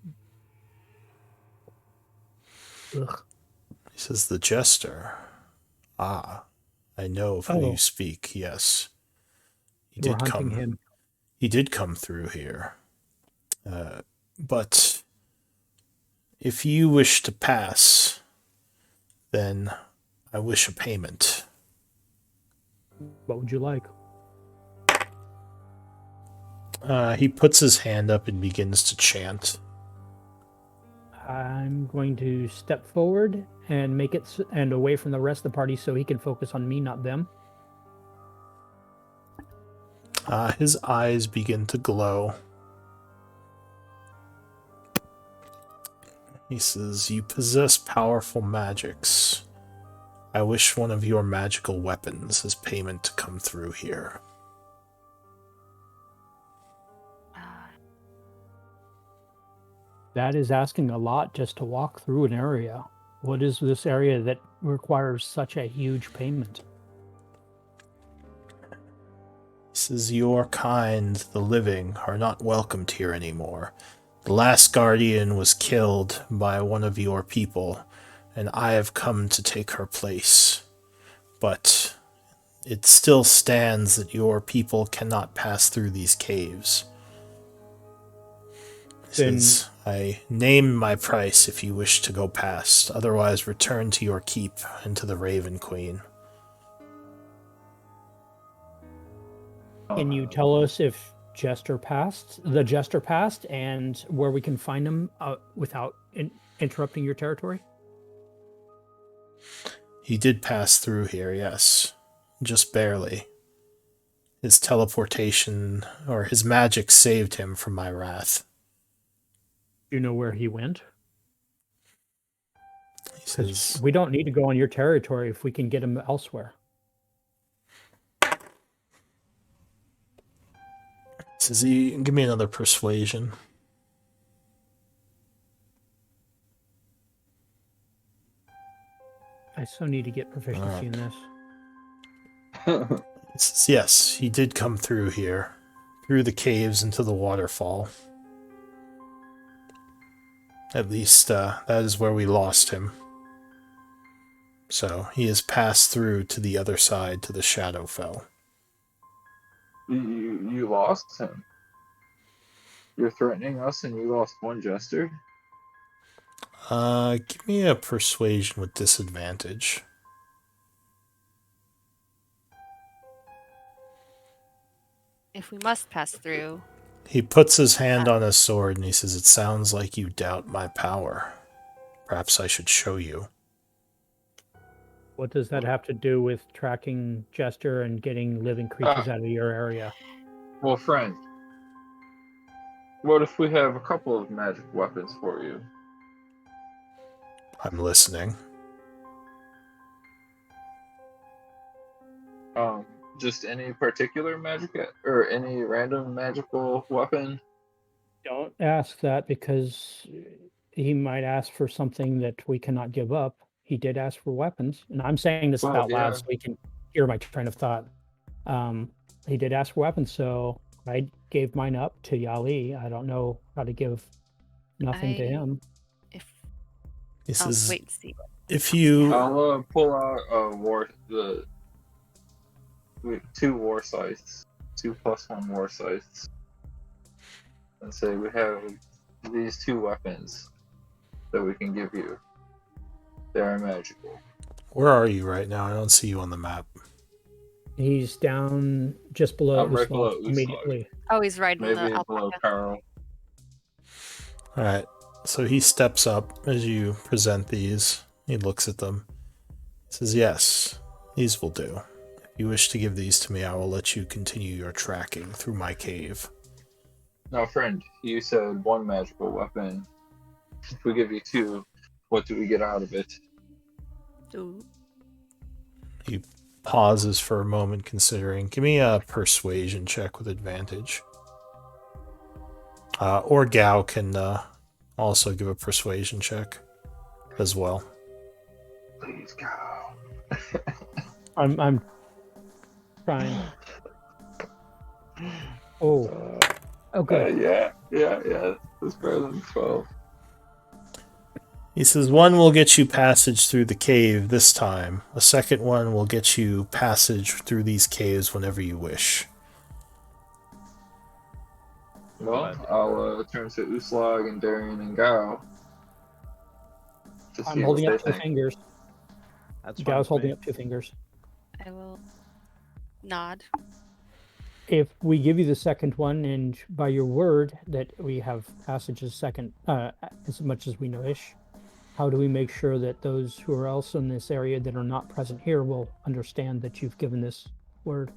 Ugh. He says, "The jester. Ah, I know of who you speak, yes. We're hunting him. He did come through here. But if you wish to pass, then I wish a payment." What would you like? He puts his hand up and begins to chant. I'm going to step forward and make it and away from the rest of the party so he can focus on me, not them. His eyes begin to glow. He says, "You possess powerful magics. I wish one of your magical weapons as payment to come through here." That is asking a lot just to walk through an area. What is this area that requires such a huge payment? He says, your kind, the living, are not welcomed here anymore. The last guardian was killed by one of your people, and I have come to take her place. But it still stands that your people cannot pass through these caves. He says, I name my price if you wish to go past. Otherwise, return to your keep and to the Raven Queen. Can you tell us if the Jester passed, and where we can find him without interrupting your territory? He did pass through here, yes. Just barely. His teleportation, or his magic, saved him from my wrath. Do you know where he went? He Because says, we don't need to go on your territory if we can get him elsewhere. give me another persuasion. I so need to get proficiency in this. He says, yes, he did come through here. Through the caves into the waterfall. At least, that is where we lost him. So, he has passed through to the other side, to the Shadowfell. You lost him. You're threatening us and you lost one jester? Give me a persuasion with disadvantage. If we must pass through, He puts his hand on his sword and he says, it sounds like you doubt my power. Perhaps I should show you. What does that have to do with tracking Jester and getting living creatures out of your area? Well, friend, what if we have a couple of magic weapons for you? I'm listening. Just any particular magic or any random magical weapon? Don't ask that, because he might ask for something that we cannot give up. He did ask for weapons, and I'm saying this Well, out loud yeah. so he can hear my train of thought. He did ask for weapons, so I gave mine up to Yali. I don't know how to give nothing to him. if He I'll says, wait and see. if you... I'll pull out two war scythes, 2+1 war scythes, and say we have these two weapons that we can give you. They are magical. Where are you right now? I don't see you on the map. He's down just below I'm right Uslag, below Uslag. immediately. Oh, he's riding Maybe the below alpaca. Carl. Alright, so he steps up as you present these. He looks at them. He says, yes, these will do. If you wish to give these to me, I will let you continue your tracking through my cave. Now, friend, you said one magical weapon. If we give you two, what do we get out of it? Ooh. He pauses for a moment, considering. Give me a persuasion check with advantage. Or Gao can also give a persuasion check as well. Please go. I'm trying. Oh, good. Yeah. It's better than 12. He says, one will get you passage through the cave this time. A second one will get you passage through these caves whenever you wish. Well, I'll turn to Uslag and Darian and Gao. To I'm see holding what up they two think. fingers. That's fine. Gao's with holding me. up two fingers. I will nod. If we give you the second one, and by your word that we have passages second, as much as we wish, how do we make sure that those who are else in this area that are not present here will understand that you've given this word?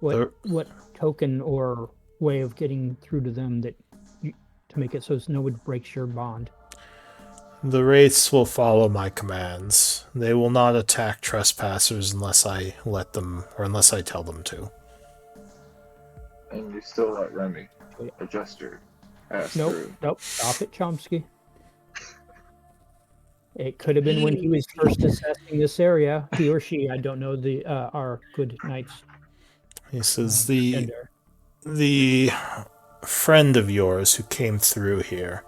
What token or way of getting through to them to make it so no one breaks your bond? The wraiths will follow my commands. They will not attack trespassers unless I let them, or unless I tell them to. And you still let Remy, a jester, pass through. Nope. Stop it, Chomsky. It could have been when he was first assessing this area. He or she, I don't know, our good knights. He says the Gender. the friend of yours who came through here,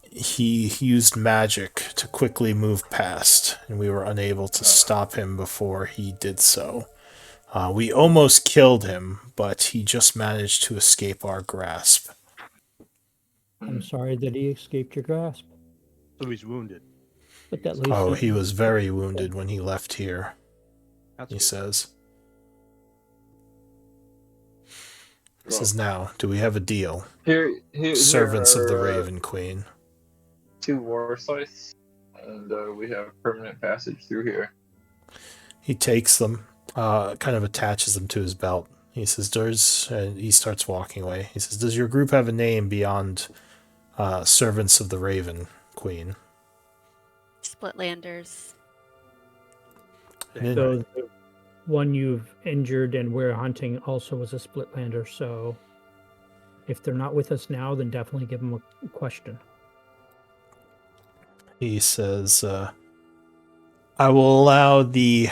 he used magic to quickly move past, and we were unable to stop him before he did so. We almost killed him, but he just managed to escape our grasp. I'm sorry that he escaped your grasp, So he's wounded. but at least Oh, he was very wounded when he left here, That's he good. says. He Well, says, now, do we have a deal? here Servants of the are Raven Queen. 2 war scythes, and we have permanent passage through here. He takes them, kind of attaches them to his belt. He says, and he starts walking away. He says, does your group have a name beyond Servants of the Raven Queen? Splitlanders. And so the one you've injured and we're hunting also was a Splitlander. So if they're not with us now, then definitely give them a question. he says, I will allow the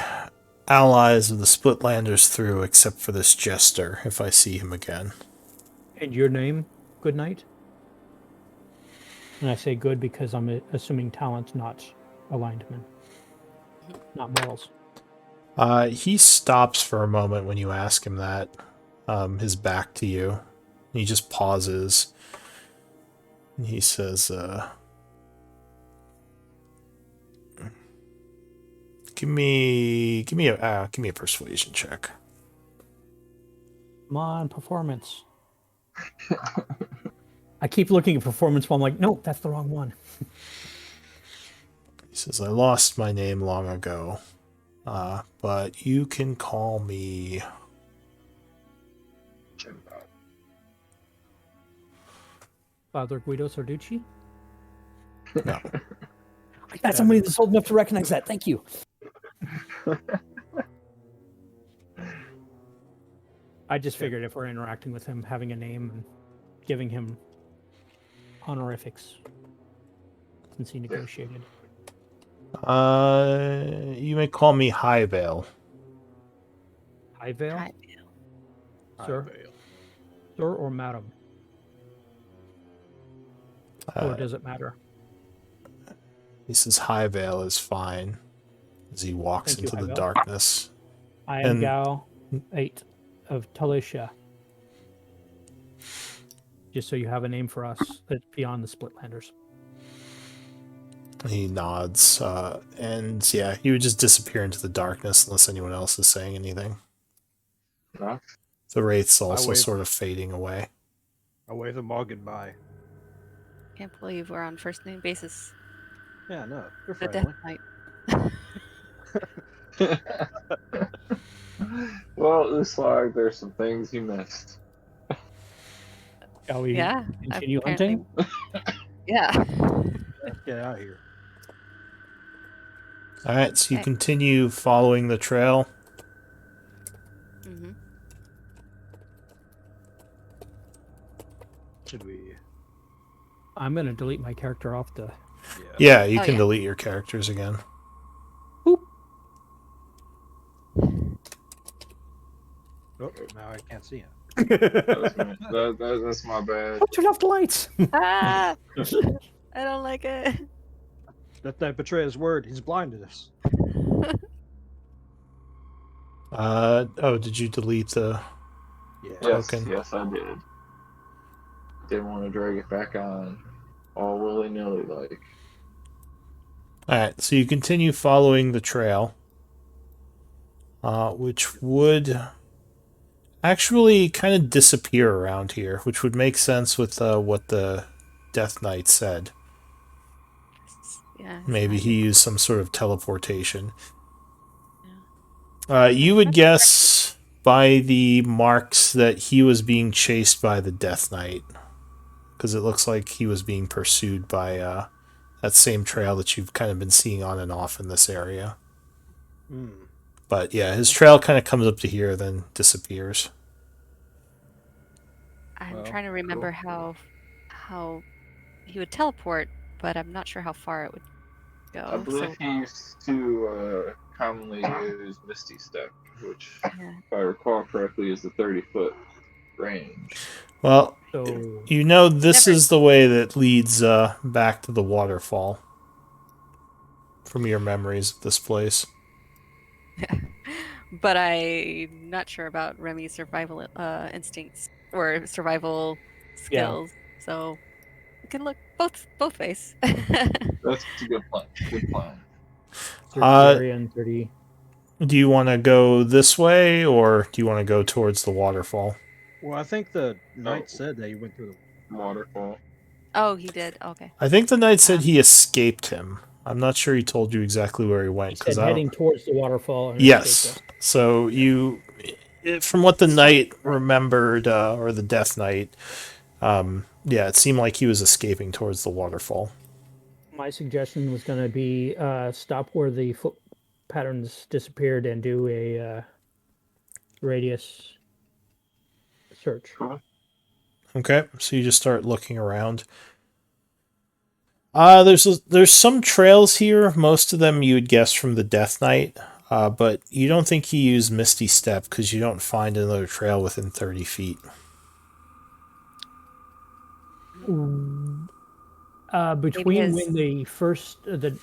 allies of the Splitlanders through except for this jester if I see him again. And your name, Good Night? And I say good because I'm assuming talent, not alignment, not morals. He stops for a moment when you ask him that, his back to you. He just pauses. He says, give me a persuasion check. Come on, performance. I keep looking at performance while I'm like, no, that's the wrong one. He says, I lost my name long ago, but you can call me... Father Guido Sarducci? No. I got somebody that's old enough to recognize that. Thank you. I just figured if we're interacting with him, having a name and giving him honorifics since he negotiated. You may call me Highvale. High Vale? Hi. Sir? Vale. Sir or madam? Or Uh, does it matter? he says Highvale is fine as he walks Thank you, into the Highvale. darkness. I am and- Gao 8 of Talisha. Just so you have a name for us that's beyond the Splitlanders. He nods, and yeah, he would just disappear into the darkness unless anyone else is saying anything. No? The wraith's also wave. sort of fading away. I wave them all goodbye. Can't believe we're on first name basis. Yeah, no, you're The friendly. Death Knight. Well, it looks like there's some things you missed. Shall we Yeah. continue apparently- hunting? Yeah. Let's get out of here. Alright, so you Okay. continue following the trail. hmm Should we? I'm going to delete my character off the... Yeah, you Oh, can yeah. delete your characters again. Oh, now I can't see him. That's my bad. Oh, turn off the lights! Ah! I don't like it. Let that betray his word. He's blinded us. Did you delete the... Yeah. Yes, Token. yes, I did. Didn't want to drag it back on all willy-nilly like. Alright, so you continue following the trail, which would actually kind of disappear around here, which would make sense with what the Death Knight said. Yeah. Maybe he used some sort of teleportation. You would guess by the marks that he was being chased by the Death Knight, because it looks like he was being pursued by that same trail that you've kind of been seeing on and off in this area. Hmm. But yeah, his trail kind of comes up to here, then disappears. I'm Well, trying to remember how he would teleport, but I'm not sure how far it would go. I believe he used to commonly use Misty Step, which, Yeah. if I recall correctly, is the 30-foot range. Well, So you know this Never- is the way that leads back to the waterfall. From your memories of this place. But I'm not sure about Remy's survival instincts or survival skills. So we can look both ways. That's a good plan. Good plan. search the Uh, area in 30. Do you want to go this way, or do you want to go towards the waterfall? Well, I think the knight said that you went through the. Waterfall. Oh, he did. Okay. I think the knight said Um, he escaped him. I'm not sure he told you exactly where he He went, said because I don't... heading towards the waterfall. And Yes. escaped us. So you, from what the knight remembered, or the death knight, yeah, it seemed like he was escaping towards the waterfall. My suggestion was going to be stop where the foot patterns disappeared and do a radius search. Cool. Okay, so you just start looking around. There's some trails here. Most of them you would guess from the Death Knight, but you don't think he used Misty Step because you don't find another trail within 30 feet. Between his- when the first the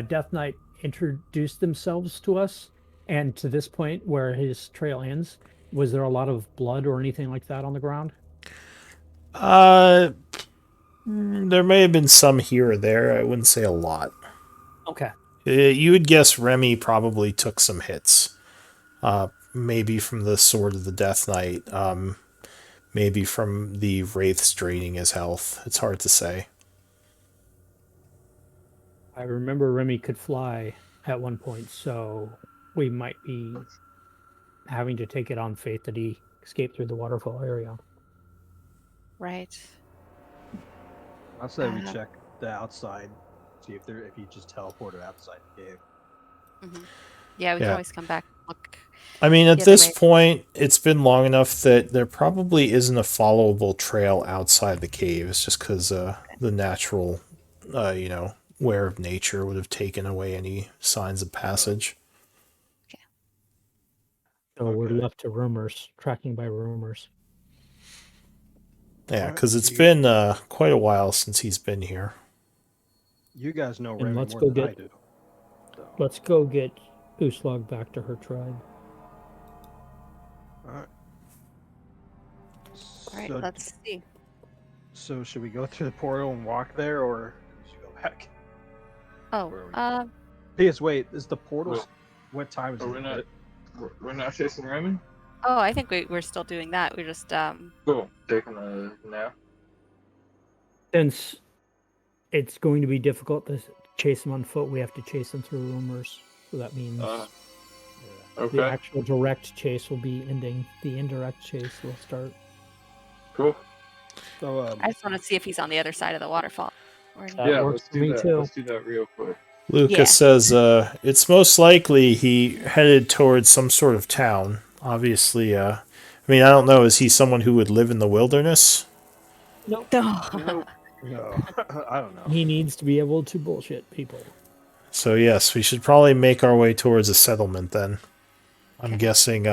Death Knight introduced themselves to us and to this point where his trail ends, was there a lot of blood or anything like that on the ground? There may have been some here or there. I wouldn't say a lot. Okay. You would guess Remy probably took some hits. Maybe from the Sword of the Death Knight. Maybe from the Wraiths draining his health. It's hard to say. I remember Remy could fly at one point, so we might be having to take it on faith that he escaped through the waterfall area. right. I'll say we Uh, check the outside, see if he just teleported outside the cave. Yeah, we can Yeah. always come back and look. I mean, at The other this way. point, it's been long enough that there probably isn't a followable trail outside the cave. It's just because the natural, wear of nature would have taken away any signs of passage. So we're Okay. left to rumors, tracking by rumors. Yeah, Alright, because it's so been quite a while since he's been here. You guys know And Remy let's more go than I get- do. So, Let's go get Uslag back to her tribe. all right. All right, So, let's see. so should we go through the portal and walk there, or should we go back? Oh, Where are we? uh, P.S. Wait, is the portal? Well, What time is Are it? we not? We're not chasing Remy? I think we're still doing that. We're just Cool. Taking a nap. Since it's going to be difficult to chase them on foot, we have to chase them through rumors. So that means Uh, the okay. actual direct chase will be ending. The indirect chase will start. Cool. So, I just want to see if he's on the other side of the waterfall. Or That Yeah, works let's for do me that. too. Let's do that real quick. Lucas Yeah. says it's most likely he headed towards some sort of town. Obviously, I mean, I don't know. Is he someone who would live in the wilderness? Nope. no, I don't know. He needs to be able to bullshit people. So yes, we should probably make our way towards a settlement then. I'm Okay. guessing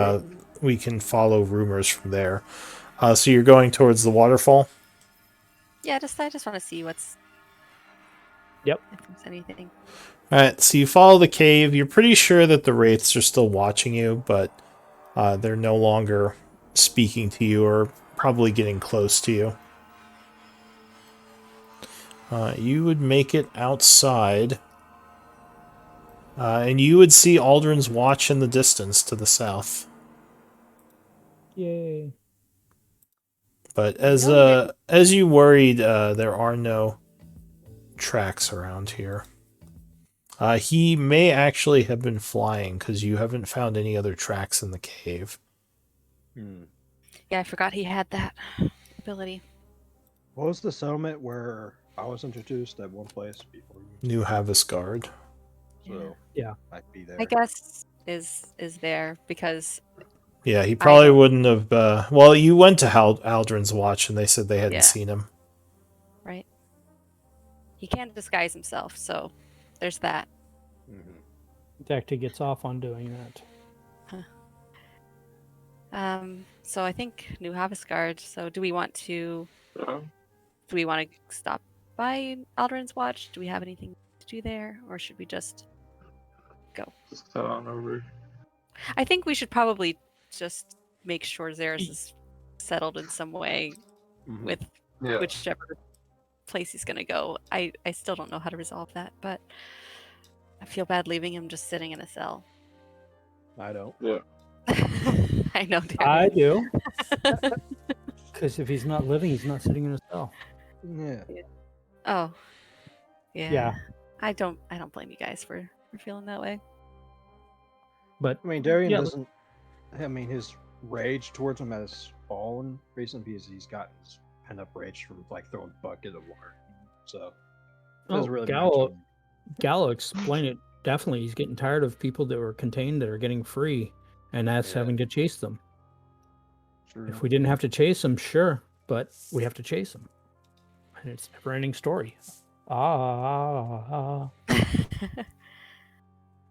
we can follow rumors from there. So you're going towards the waterfall? Yeah, I just want to see what's. Yep. If there's anything. Alright, so you follow the cave. You're pretty sure that the wraiths are still watching you, but they're no longer speaking to you or probably getting close to you. You would make it outside. And you would see Aldrin's watch in the distance to the south. Yay. But as you worried, there are no tracks around here. He may actually have been flying because you haven't found any other tracks in the cave. Yeah, I forgot he had that ability. What was the settlement where I was introduced at one place before you? New Havasgard. So Yeah. might be there. I guess is there because Yeah, he probably don't- wouldn't have. Well, you went to Aldrin's watch and they said they hadn't Yeah. seen him. right. He can disguise himself, so there's that. Dacta gets off on doing that. So I think New Havasgard. So do we want to Yeah. stop by Aldrin's Watch? Do we have anything to do there, or should we just go? Just head on over. I think we should probably just make sure Xeris is settled in some way with Yeah. whichever place he's gonna go. I still don't know how to resolve that, but I feel bad leaving him just sitting in a cell. I don't. Yeah. I know, Darren. I do. Because if he's not living, he's not sitting in a cell. Yeah. Oh, yeah. Yeah. I don't blame you guys for feeling that way. But I mean, Darian Yeah, doesn't. I mean, his rage towards him has fallen recently because he's gotten his pent up rage from like throwing a bucket of water. So it doesn't really matter to him. Gallo explained it. Definitely, he's getting tired of people that were contained that are getting free, and that's Yeah. having to chase them. True. If we didn't have to chase them, sure, but we have to chase them, and it's a never-ending story.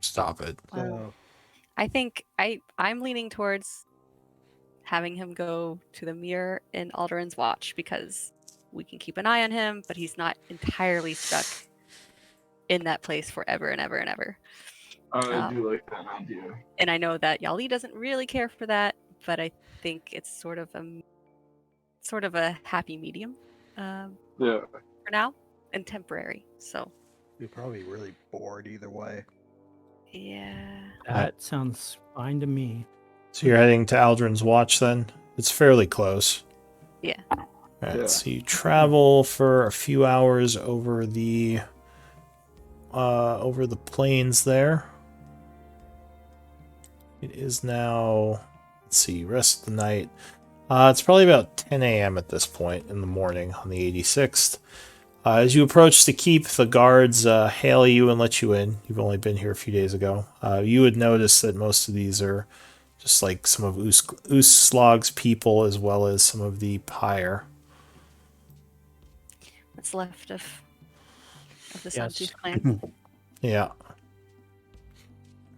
Stop it. So, I think I'm leaning towards having him go to the mirror in Aldrin's Watch because we can keep an eye on him, but he's not entirely stuck in that place forever and ever and ever. I do like that idea. And I know that Yali doesn't really care for that, but I think it's sort of a happy medium Yeah. for now and temporary. So you're probably really bored either way. yeah. That sounds fine to me. So you're heading to Aldrin's Watch then? It's fairly close. Yeah. All right, Yeah. so you travel for a few hours over the plains there. It is now, let's see, rest of the night. It's probably about 10 a.m. at this point in the morning on the 86th. As you approach the keep, the guards hail you and let you in. You've only been here a few days ago. You would notice that most of these are just like some of Uslog's people as well as some of the Pyre. What's left of the Yes. Suntooth clan. Yeah.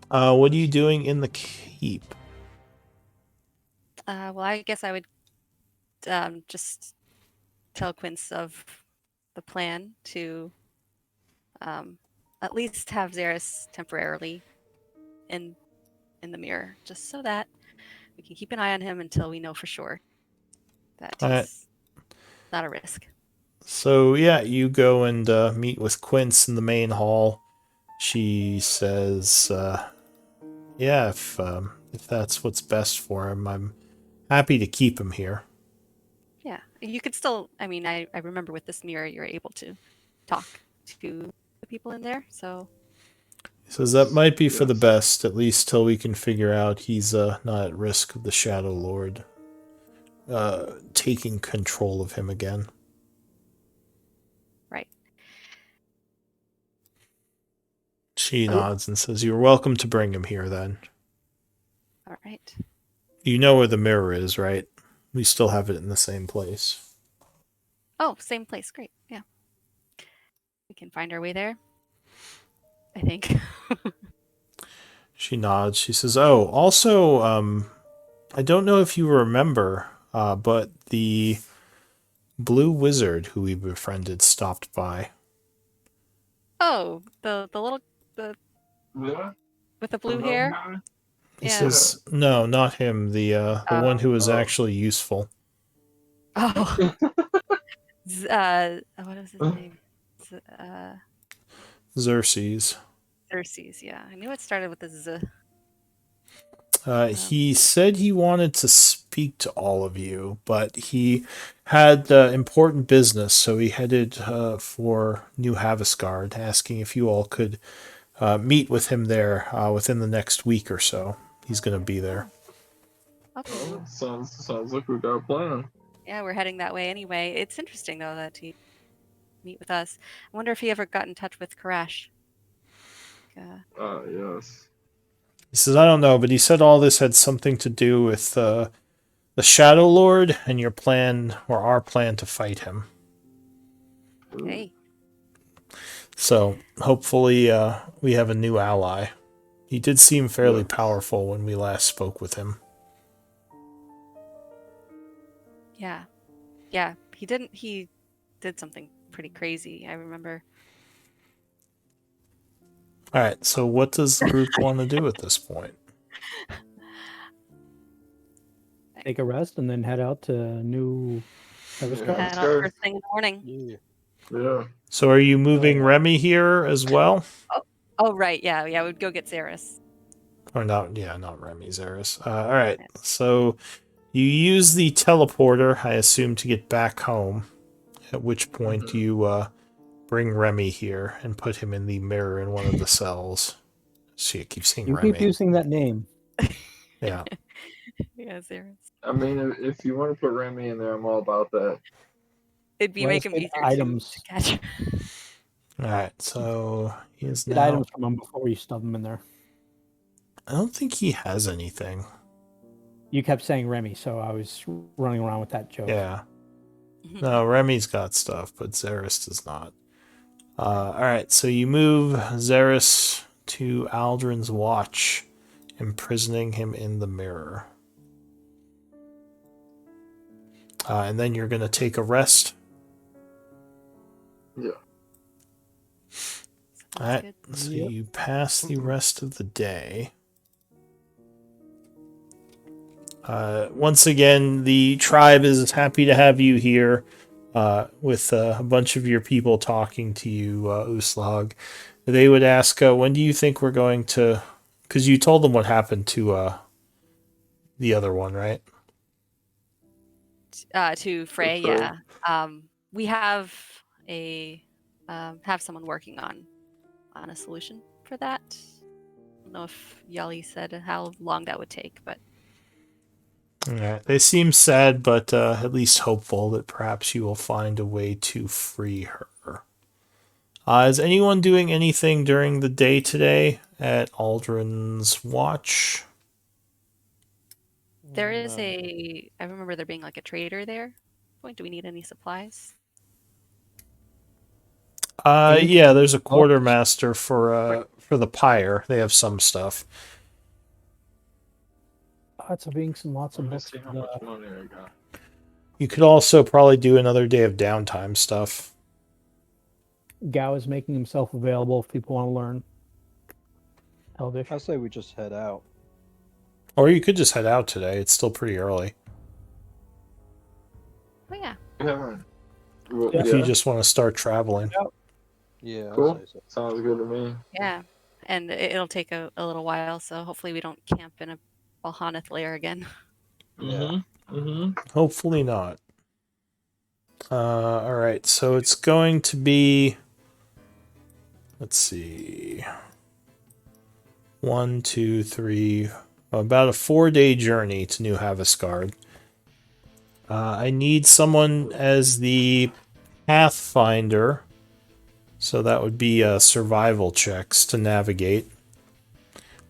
What are you doing in the keep? Well, I guess I would just tell Quince of the plan to at least have Xeris temporarily in the mirror, just so that we can keep an eye on him until we know for sure that he's not a risk. So yeah, you go and meet with Quince in the main hall. She says, "Yeah, if that's what's best for him, I'm happy to keep him here." Yeah, you could still. I mean, I remember with this mirror, you're able to talk to the people in there. So He says that might be for the best, at least till we can figure out he's not at risk of the Shadow Lord taking control of him again. right. She nods and says, "You're welcome to bring him here then. All right. You know where the mirror is, right? We still have it in the same place." Oh, same place. Great. Yeah. We can find our way there, I think. She nods. She says, "Oh, also, I don't know if you remember, but the blue wizard who we befriended stopped by." Oh, the little Yeah. with the blue hair. He Yeah. says, "No, not him. The one who was actually useful." Oh. What is his name? Xerxes. Xerxes. Yeah, I knew it started with a Z. He said he wanted to speak to all of you, but he had important business, so he headed for New Havasgard, asking if you all could meet with him there within the next week or so. He's going to be there. Okay. Sounds like we got a plan. Yeah, we're heading that way anyway. It's interesting though that he meet with us. I wonder if he ever got in touch with Karash. Yes. He says, "I don't know, but he said all this had something to do with the Shadow Lord and your plan, or our plan, to fight him." Hey. So hopefully we have a new ally. He did seem fairly Yeah. powerful when we last spoke with him. Yeah. He did something pretty crazy. I remember. All right, so what does the group want to do at this point? Take a rest and then head out to New Everscar. Yeah. Head let's out go. first thing in the morning. Yeah. Yeah. So are you moving Remy here as well? Oh right, yeah. We'd go get Zaris. Or not? Yeah, not Remy, Zaris. All right, so you use the teleporter, I assume, to get back home. At which point you bring Remy here and put him in the mirror in one of the cells. See, I keep saying You Remy. keep using that name. Yeah. Yeah, Zaris. I mean, if you want to put Remy in there, I'm all about that. It'd be Let make us him get easier items. to catch. All right, so he is Get now. items from him before you stuff them in there. I don't think he has anything. You kept saying Remy, so I was running around with that joke. Yeah. No, Remy's got stuff, but Zaris does not. All right, so you move Zaris to Aldrin's watch, imprisoning him in the mirror. And then you're going to take a rest. Yeah. All right, Good. so Yep. you pass the rest of the day. Once again, the tribe is happy to have you here with a bunch of your people talking to you, Uslag. They would ask, when do you think we're going to... Because you told them what happened to the other one, right? To Frey, Frey. yeah. We have have someone working on a solution for that. I don't know if Yali said how long that would take, but Yeah, they seem sad, but at least hopeful that perhaps you will find a way to free her. Is anyone doing anything during the day today at Aldrin's watch? there is I remember there being like a trader there. Do we need any supplies? Yeah, there's a quartermaster for the pyre. They have some stuff. Lots of inks and lots Let of me books. see how for much the- money I got. You could also probably do another day of downtime stuff. Gao is making himself available if people want to learn Elvish. I say we just head out. Or you could just head out today. It's still pretty early. Oh yeah. Yeah. Well, Yeah. If you just want to start traveling. Yeah, Cool. I'll say so. Sounds good to me. Yeah. And it'll take a little while, so hopefully we don't camp in a Balhaneth lair again. Yeah. Hopefully not. All right, so it's going to be... Let's see... 1, 2, 3... About a 4-day journey to New Havasgard. I need someone as the Pathfinder. So that would be survival checks to navigate.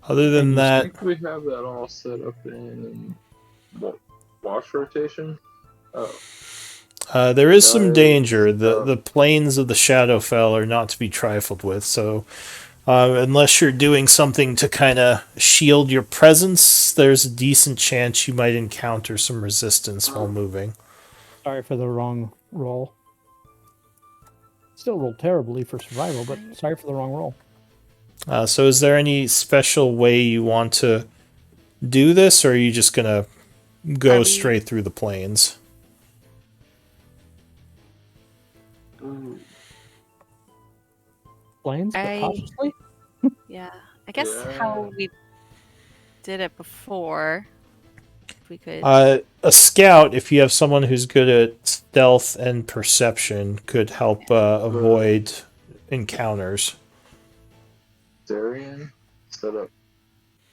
Other than I that... think we have that all set up in watch rotation. Oh. there is some Nice. danger. The plains of the Shadowfell are not to be trifled with, so unless you're doing something to kind of shield your presence, there's a decent chance you might encounter some resistance while moving. Sorry for the wrong roll. Still rolled terribly for survival, but sorry for the wrong roll. So is there any special way you want to do this, or are you just going to go straight through the plains? Planes, but I- cautiously? Yeah. I guess how we did it before. If we could A scout, if you have someone who's good at stealth and perception, could help avoid encounters. Darian set up.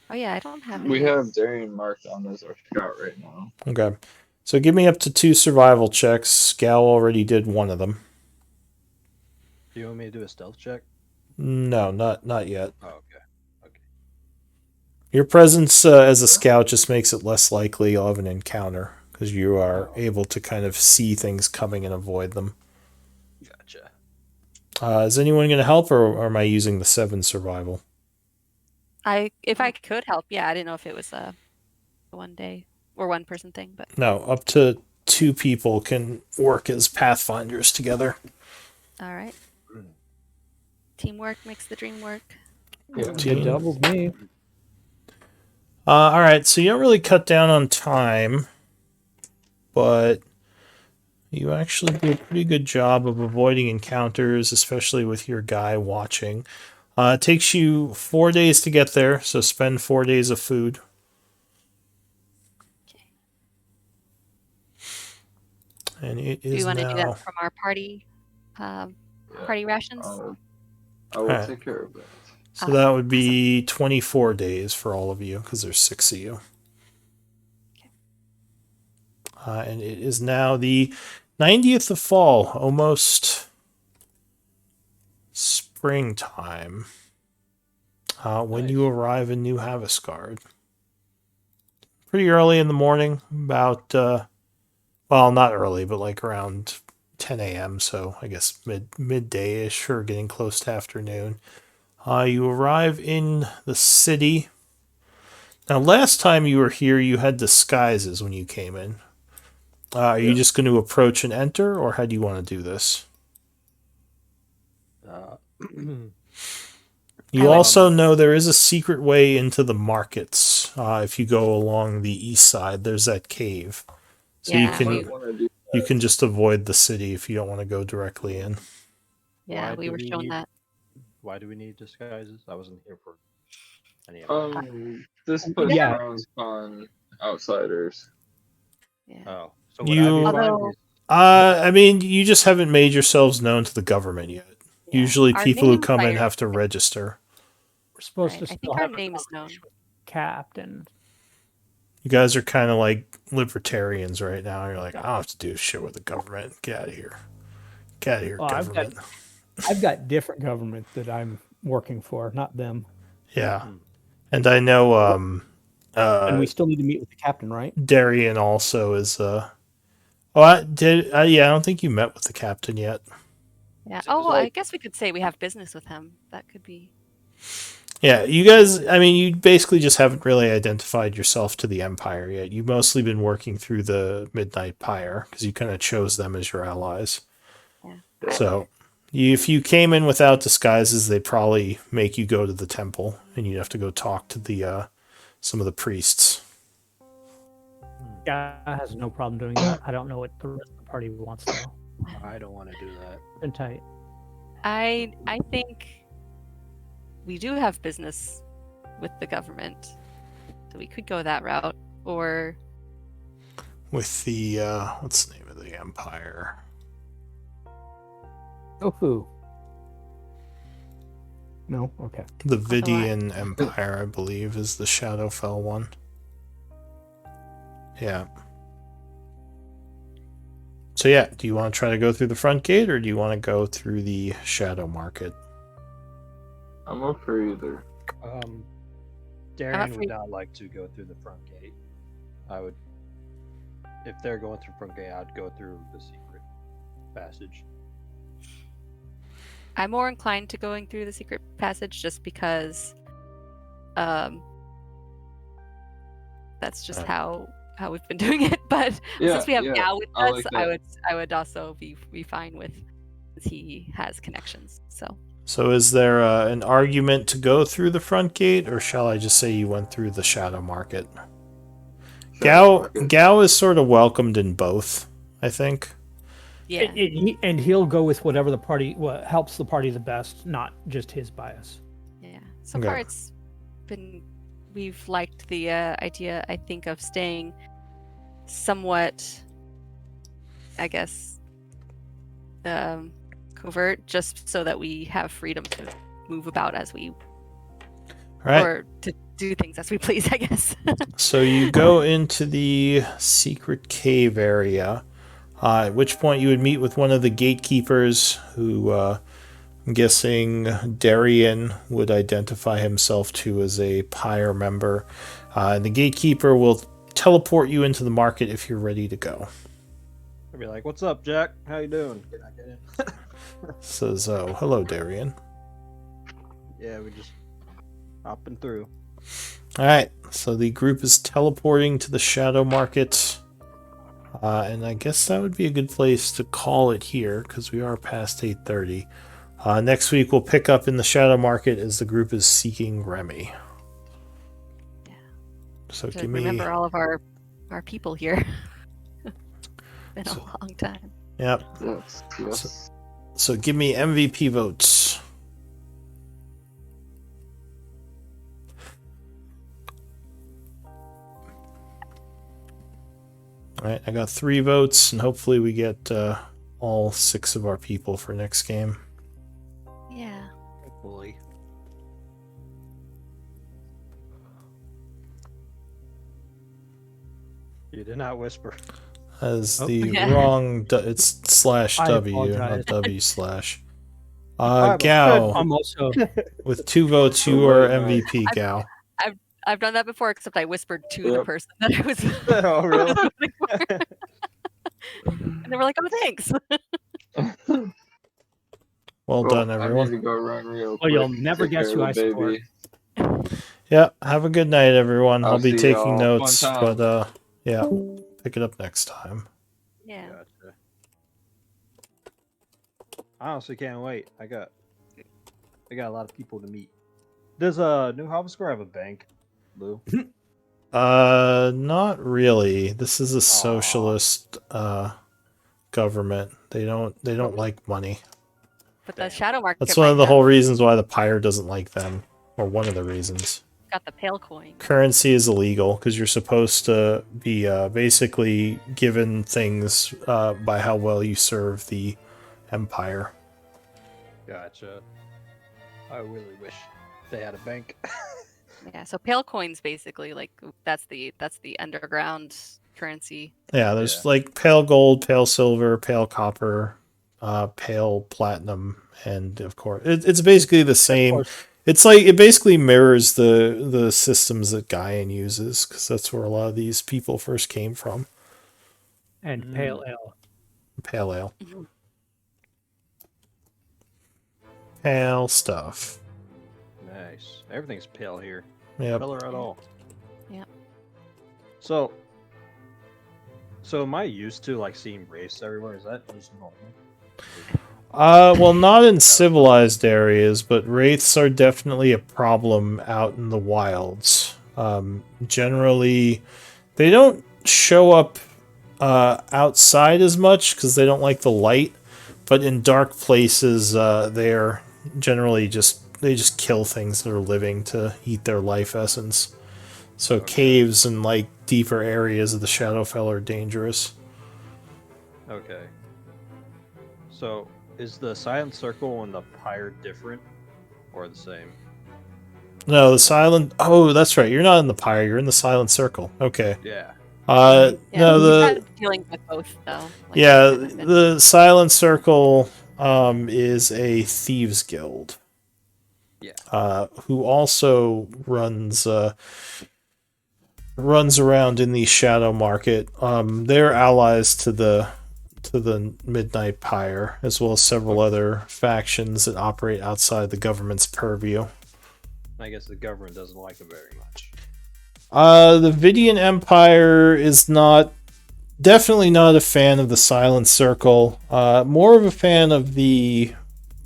Oh yeah, I don't have We any. have Darian marked on as our scout right now. Okay. So give me up to 2 survival checks. Gal already did one of them. Do you want me to do a stealth check? No, not yet. Oh, okay. Your presence as a scout just makes it less likely you'll have an encounter, because you are able to kind of see things coming and avoid them. Gotcha. Is anyone going to help, or am I using the 7 survival? If I could help, yeah. I didn't know if it was a one day or one person thing, but No, up to 2 people can work as pathfinders together. all right. Teamwork makes the dream work. Yeah. Good job with me. All right, so you don't really cut down on time, but you actually do a pretty good job of avoiding encounters, especially with your guy watching. It takes you 4 days to get there, so spend 4 days of food. Okay. And it Do you is want to do now. that from our party party rations? I will Alright. take care of that. So that would be 24 days for all of you, because there's 6 of you. And it is now the 90th of fall, almost springtime, when you arrive in New Havisgard. Pretty early in the morning, about, well, not early, but like around 10 a.m., so I guess midday-ish, or getting close to afternoon. You arrive in the city. Now, last time you were here, you had disguises when you came in. Are you just going to approach and enter, or how do you want to do this? You also know there is a secret way into the markets. If you go along the east side, there's that cave. So Yeah, you can just avoid the city if you don't want to go directly in. Yeah, we were shown that. Why do we need disguises? I wasn't here for any of that. This puts Yeah. frowns on outsiders. Yeah. Oh, so would I be fine? Although- I mean, you just haven't made yourselves known to the government yet. Yeah. Usually Our people who names come in are- have to register. We're supposed Right, to I still think our have a name is known. captain. You guys are kind of like libertarians right now. You're like, I don't have to do shit with the government. Get out of here. Get out of here, Well, government. I've got different government that I'm working for, not them. Yeah. And I know And we still need to meet with the captain, right? Darian also is I don't think you met with the captain yet. Yeah. So Oh, it's well, I like- guess we could say we have business with him. That could be. Yeah, you guys, I mean, you basically just haven't really identified yourself to the Empire yet. You've mostly been working through the Midnight Pyre because you kind of chose them as your allies. Yeah. So, if you came in without disguises, they'd probably make you go to the temple, and you'd have to go talk to the some of the priests. Yeah, has no problem doing that. I don't know what the rest of the party wants though. I don't want to do that. Been tight. I think we do have business with the government, so we could go that route. Or With the what's the name of the Empire? Tofu. No? Okay. The Vidian Empire, I believe, is the Shadowfell one. Yeah. So yeah, do you want to try to go through the front gate, or do you want to go through the Shadow Market? I'm up for either. Darian free- would not like to go through the front gate. I would, if they're going through front gate, I'd go through the secret passage. I'm more inclined to going through the secret passage just because that's just how we've been doing it. But Yeah, since we have yeah, Gao with I us, like I that. would also be fine with, since he has connections. So is there an argument to go through the front gate, or shall I just say you went through the Shadow Market? Gao is sort of welcomed in both, I think. Yeah. And he'll go with whatever the party, what helps the party the best, not just his bias. Yeah. So Okay. far, we've liked the idea, I think, of staying somewhat, I guess, covert, just so that we have freedom to move about as we, Right. or to do things as we please, I guess. So you go into the secret cave area, at which point you would meet with one of the gatekeepers who I'm guessing Darian would identify himself to as a Pyre member. And the gatekeeper will teleport you into the market if you're ready to go. I'd be like, "What's up, Jack? How you doing? Can I get in?" Says, "Oh, hello, Darian." Yeah, we just hopping through. All right, so the group is teleporting to the Shadow Market, and I guess that would be a good place to call it here because we are past 8:30. Next week we'll pick up in the Shadow Market as the group is seeking Remy. Yeah. So To give me. remember all of our people here. Been a long time. Yep. Yes. So give me MVP votes. All right, I got 3 votes, and hopefully we get all 6 of our people for next game. Yeah. Hopefully. You did not whisper. As Oh. the Yeah. wrong, it's slash I W, apologize. not W slash. I'm Gao, I'm also with 2 votes, you are MVP, Gao. I've done that before, except I whispered to the Yep. person that I was. Oh, really? And they were like, "Oh, thanks." Well done, I need everyone. to go run real quick. well, you'll never take guess care who of I the support. baby. Yeah, have a good night, everyone. I'll I'll be see taking y'all. notes, Fun time. but yeah, pick it up next time. Yeah. Gotcha. I honestly can't wait. I got a lot of people to meet. Does New Havenskar have a bank, Lou? Not really. This is a socialist government. They don't like money. But the Damn. Shadow Market. That's one of the might whole have reasons why the Pyre doesn't like them, or one of the reasons. got the pale coin. Currency is illegal because you're supposed to be basically given things by how well you serve the Empire. Gotcha. I really wish they had a bank. Yeah. So pale coins basically like that's the underground currency. Yeah, there's Yeah. like pale gold, pale silver, pale copper, pale platinum, and of course it's basically the same. course. It's like it basically mirrors the systems that Gaian uses because that's where a lot of these people first came from. And pale ale. Pale ale, Mhm. pale stuff. Nice. Everything's pale here. Yep. Color at all. Yep. So am I used to like seeing wraiths everywhere? Is that just normal? Well, not in civilized areas, but wraiths are definitely a problem out in the wilds. Generally, they don't show up outside as much because they don't like the light, but in dark places, they're generally they just kill things that are living to eat their life essence. So caves and like deeper areas of the Shadowfell are dangerous. Okay. So is the Silent Circle and the Pyre different or the same? No, the silent. Oh, that's right. You're not in the Pyre. You're in the Silent Circle. Okay. Yeah. Yeah, No, we've the had dealing with both though. Like, yeah, we've kind of been- the Silent Circle is a thieves guild. Yeah. Who also runs around in the Shadow Market. They're allies to the Midnight Pyre, as well as several other factions that operate outside the government's purview. I guess the government doesn't like them very much. The Vidian Empire is definitely not a fan of the Silent Circle. More of a fan of the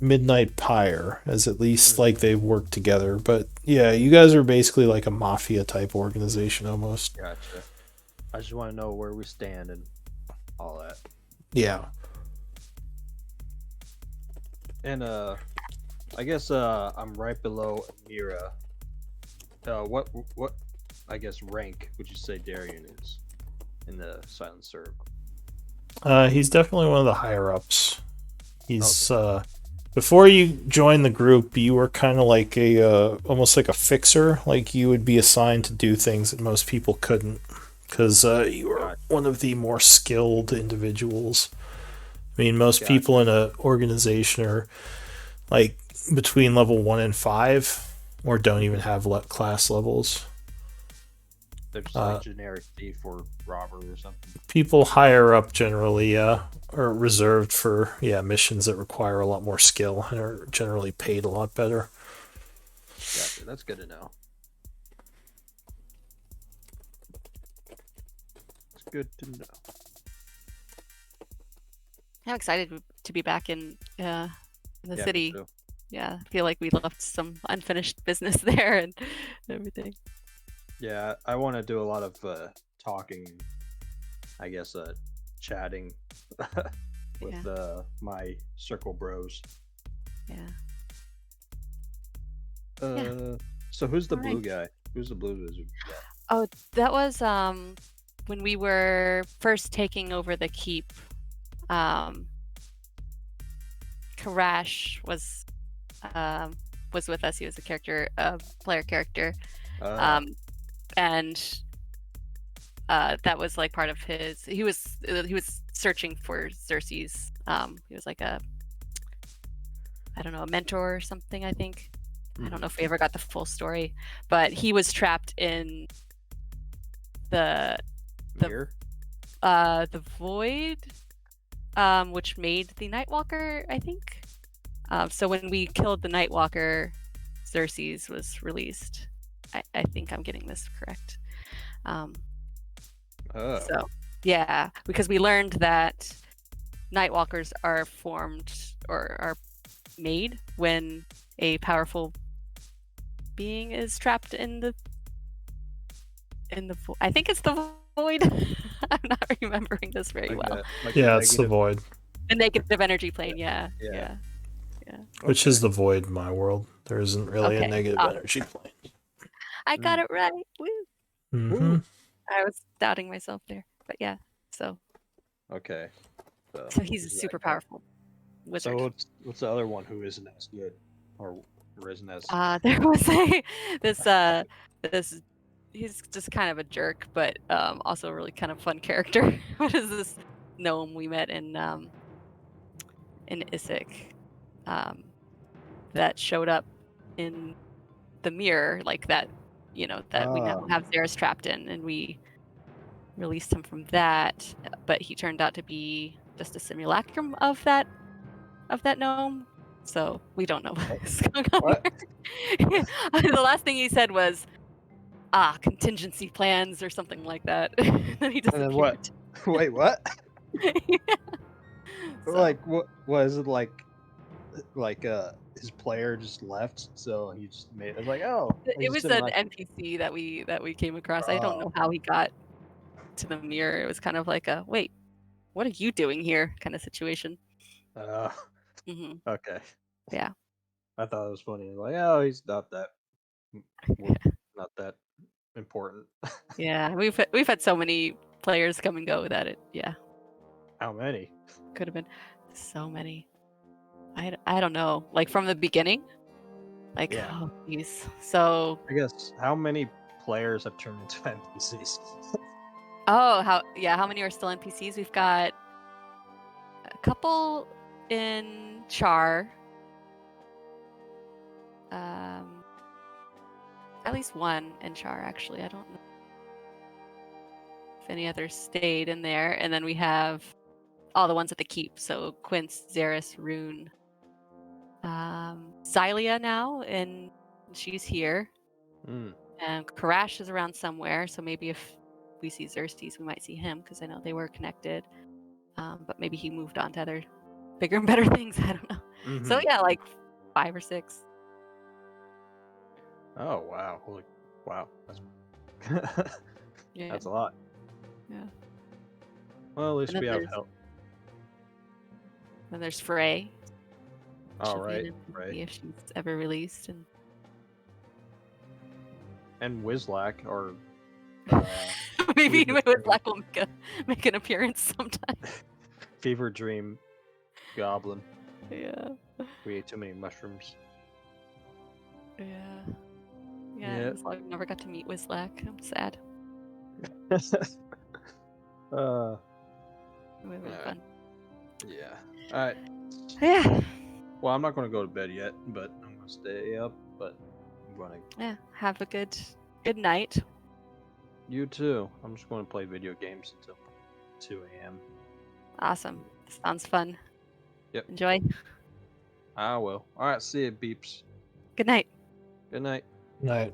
Midnight Pyre, as at least like they work together. But yeah, you guys are basically like a mafia type organization almost. Gotcha. I just want to know where we stand and all that. Yeah. And I guess I'm right below Mira. What I guess rank would you say Darian is in the Silent Circle? He's definitely one of the higher ups. He's before you joined the group, you were kind of like almost like a fixer. Like you would be assigned to do things that most people couldn't, because you were one of the more skilled individuals. I mean, most people in an organization are like between level 1 and 5, or don't even have class levels. They're just like generic thief or robber or something. People higher up generally are reserved for missions that require a lot more skill and are generally paid a lot better. Gotcha. That's good to know. It's good to know. I'm excited to be back in the Yeah, city. me too. Yeah, I feel like we left some unfinished business there and everything. Yeah, I want to do a lot of talking, I guess, chatting with my circle bros. Yeah. So who's the All blue right. guy? Who's the blue wizard guy? Oh, that was when we were first taking over the keep. Karash was with us. He was a player character, and that was like part of his. He was searching for Xerxes. He was like a mentor or something. I think. I don't know if we ever got the full story, but he was trapped in the Mirror? void, which made the Nightwalker, I think. So when we killed the Nightwalker, Xerxes was released. I think I'm getting this correct. So yeah, because we learned that Nightwalkers are formed or are made when a powerful being is trapped in the I think it's the void. I'm not remembering this very well. It's the void. The negative energy plane, yeah. Which is the void in my world. There isn't really a negative energy plane. I got it right. Woo. Mm-hmm. I was doubting myself there, but yeah. So. Okay. So he's a super powerful wizard. So what's the other one who isn't as good or isn't as? There was this. He's just kind of a jerk, but also a really kind of fun character. What is this gnome we met in Issyk that showed up in the mirror, like that, that we now have Xeris trapped in, and we released him from that, but he turned out to be just a simulacrum of that gnome. So we don't know what's going on. The last thing he said was, contingency plans or something like that. Then he disappeared. And then what? Wait, what? Yeah. So, like, what was it like his player just left, so he just made it like, it was an NPC that we came across. I don't know how he got to the mirror. It was kind of like a, wait, what are you doing here kind of situation. Okay. Yeah. I thought it was funny. Like, he's not that not that important. Yeah, we've had so many players come and go that it. Yeah. How many? Could have been so many. I don't know. Like from the beginning. Like, oh geez. So I guess how many players have turned into NPCs? how many are still NPCs? We've got a couple in Char. At least one in Char, actually. I don't know if any others stayed in there. And then we have all the ones at the keep. So Quince, Xeris, Rune, Xylia now, and she's here. And Karash is around somewhere. So maybe if we see Xerxes, we might see him, because I know they were connected. But maybe he moved on to other bigger and better things. I don't know. So yeah, like 5 or 6. Oh wow! Wow, that's that's a lot. Yeah. Well, at least we have help. Then there's Frey. All right, Frey. If she's ever released, and Wizlack, or maybe Wizlack will make an appearance sometime. Fever Dream Goblin. Yeah. We ate too many mushrooms. Yeah. Yeah. I never got to meet Wizlack. I'm sad. It would have been fun. Yeah. All right. Yeah. Well, I'm not going to go to bed yet, but I'm going to stay up. But I'm going to. Yeah. Have a good night. You too. I'm just going to play video games until 2 a.m. Awesome. Sounds fun. Yep. Enjoy. I will. All right. See you, beeps. Good night. Good night. Night.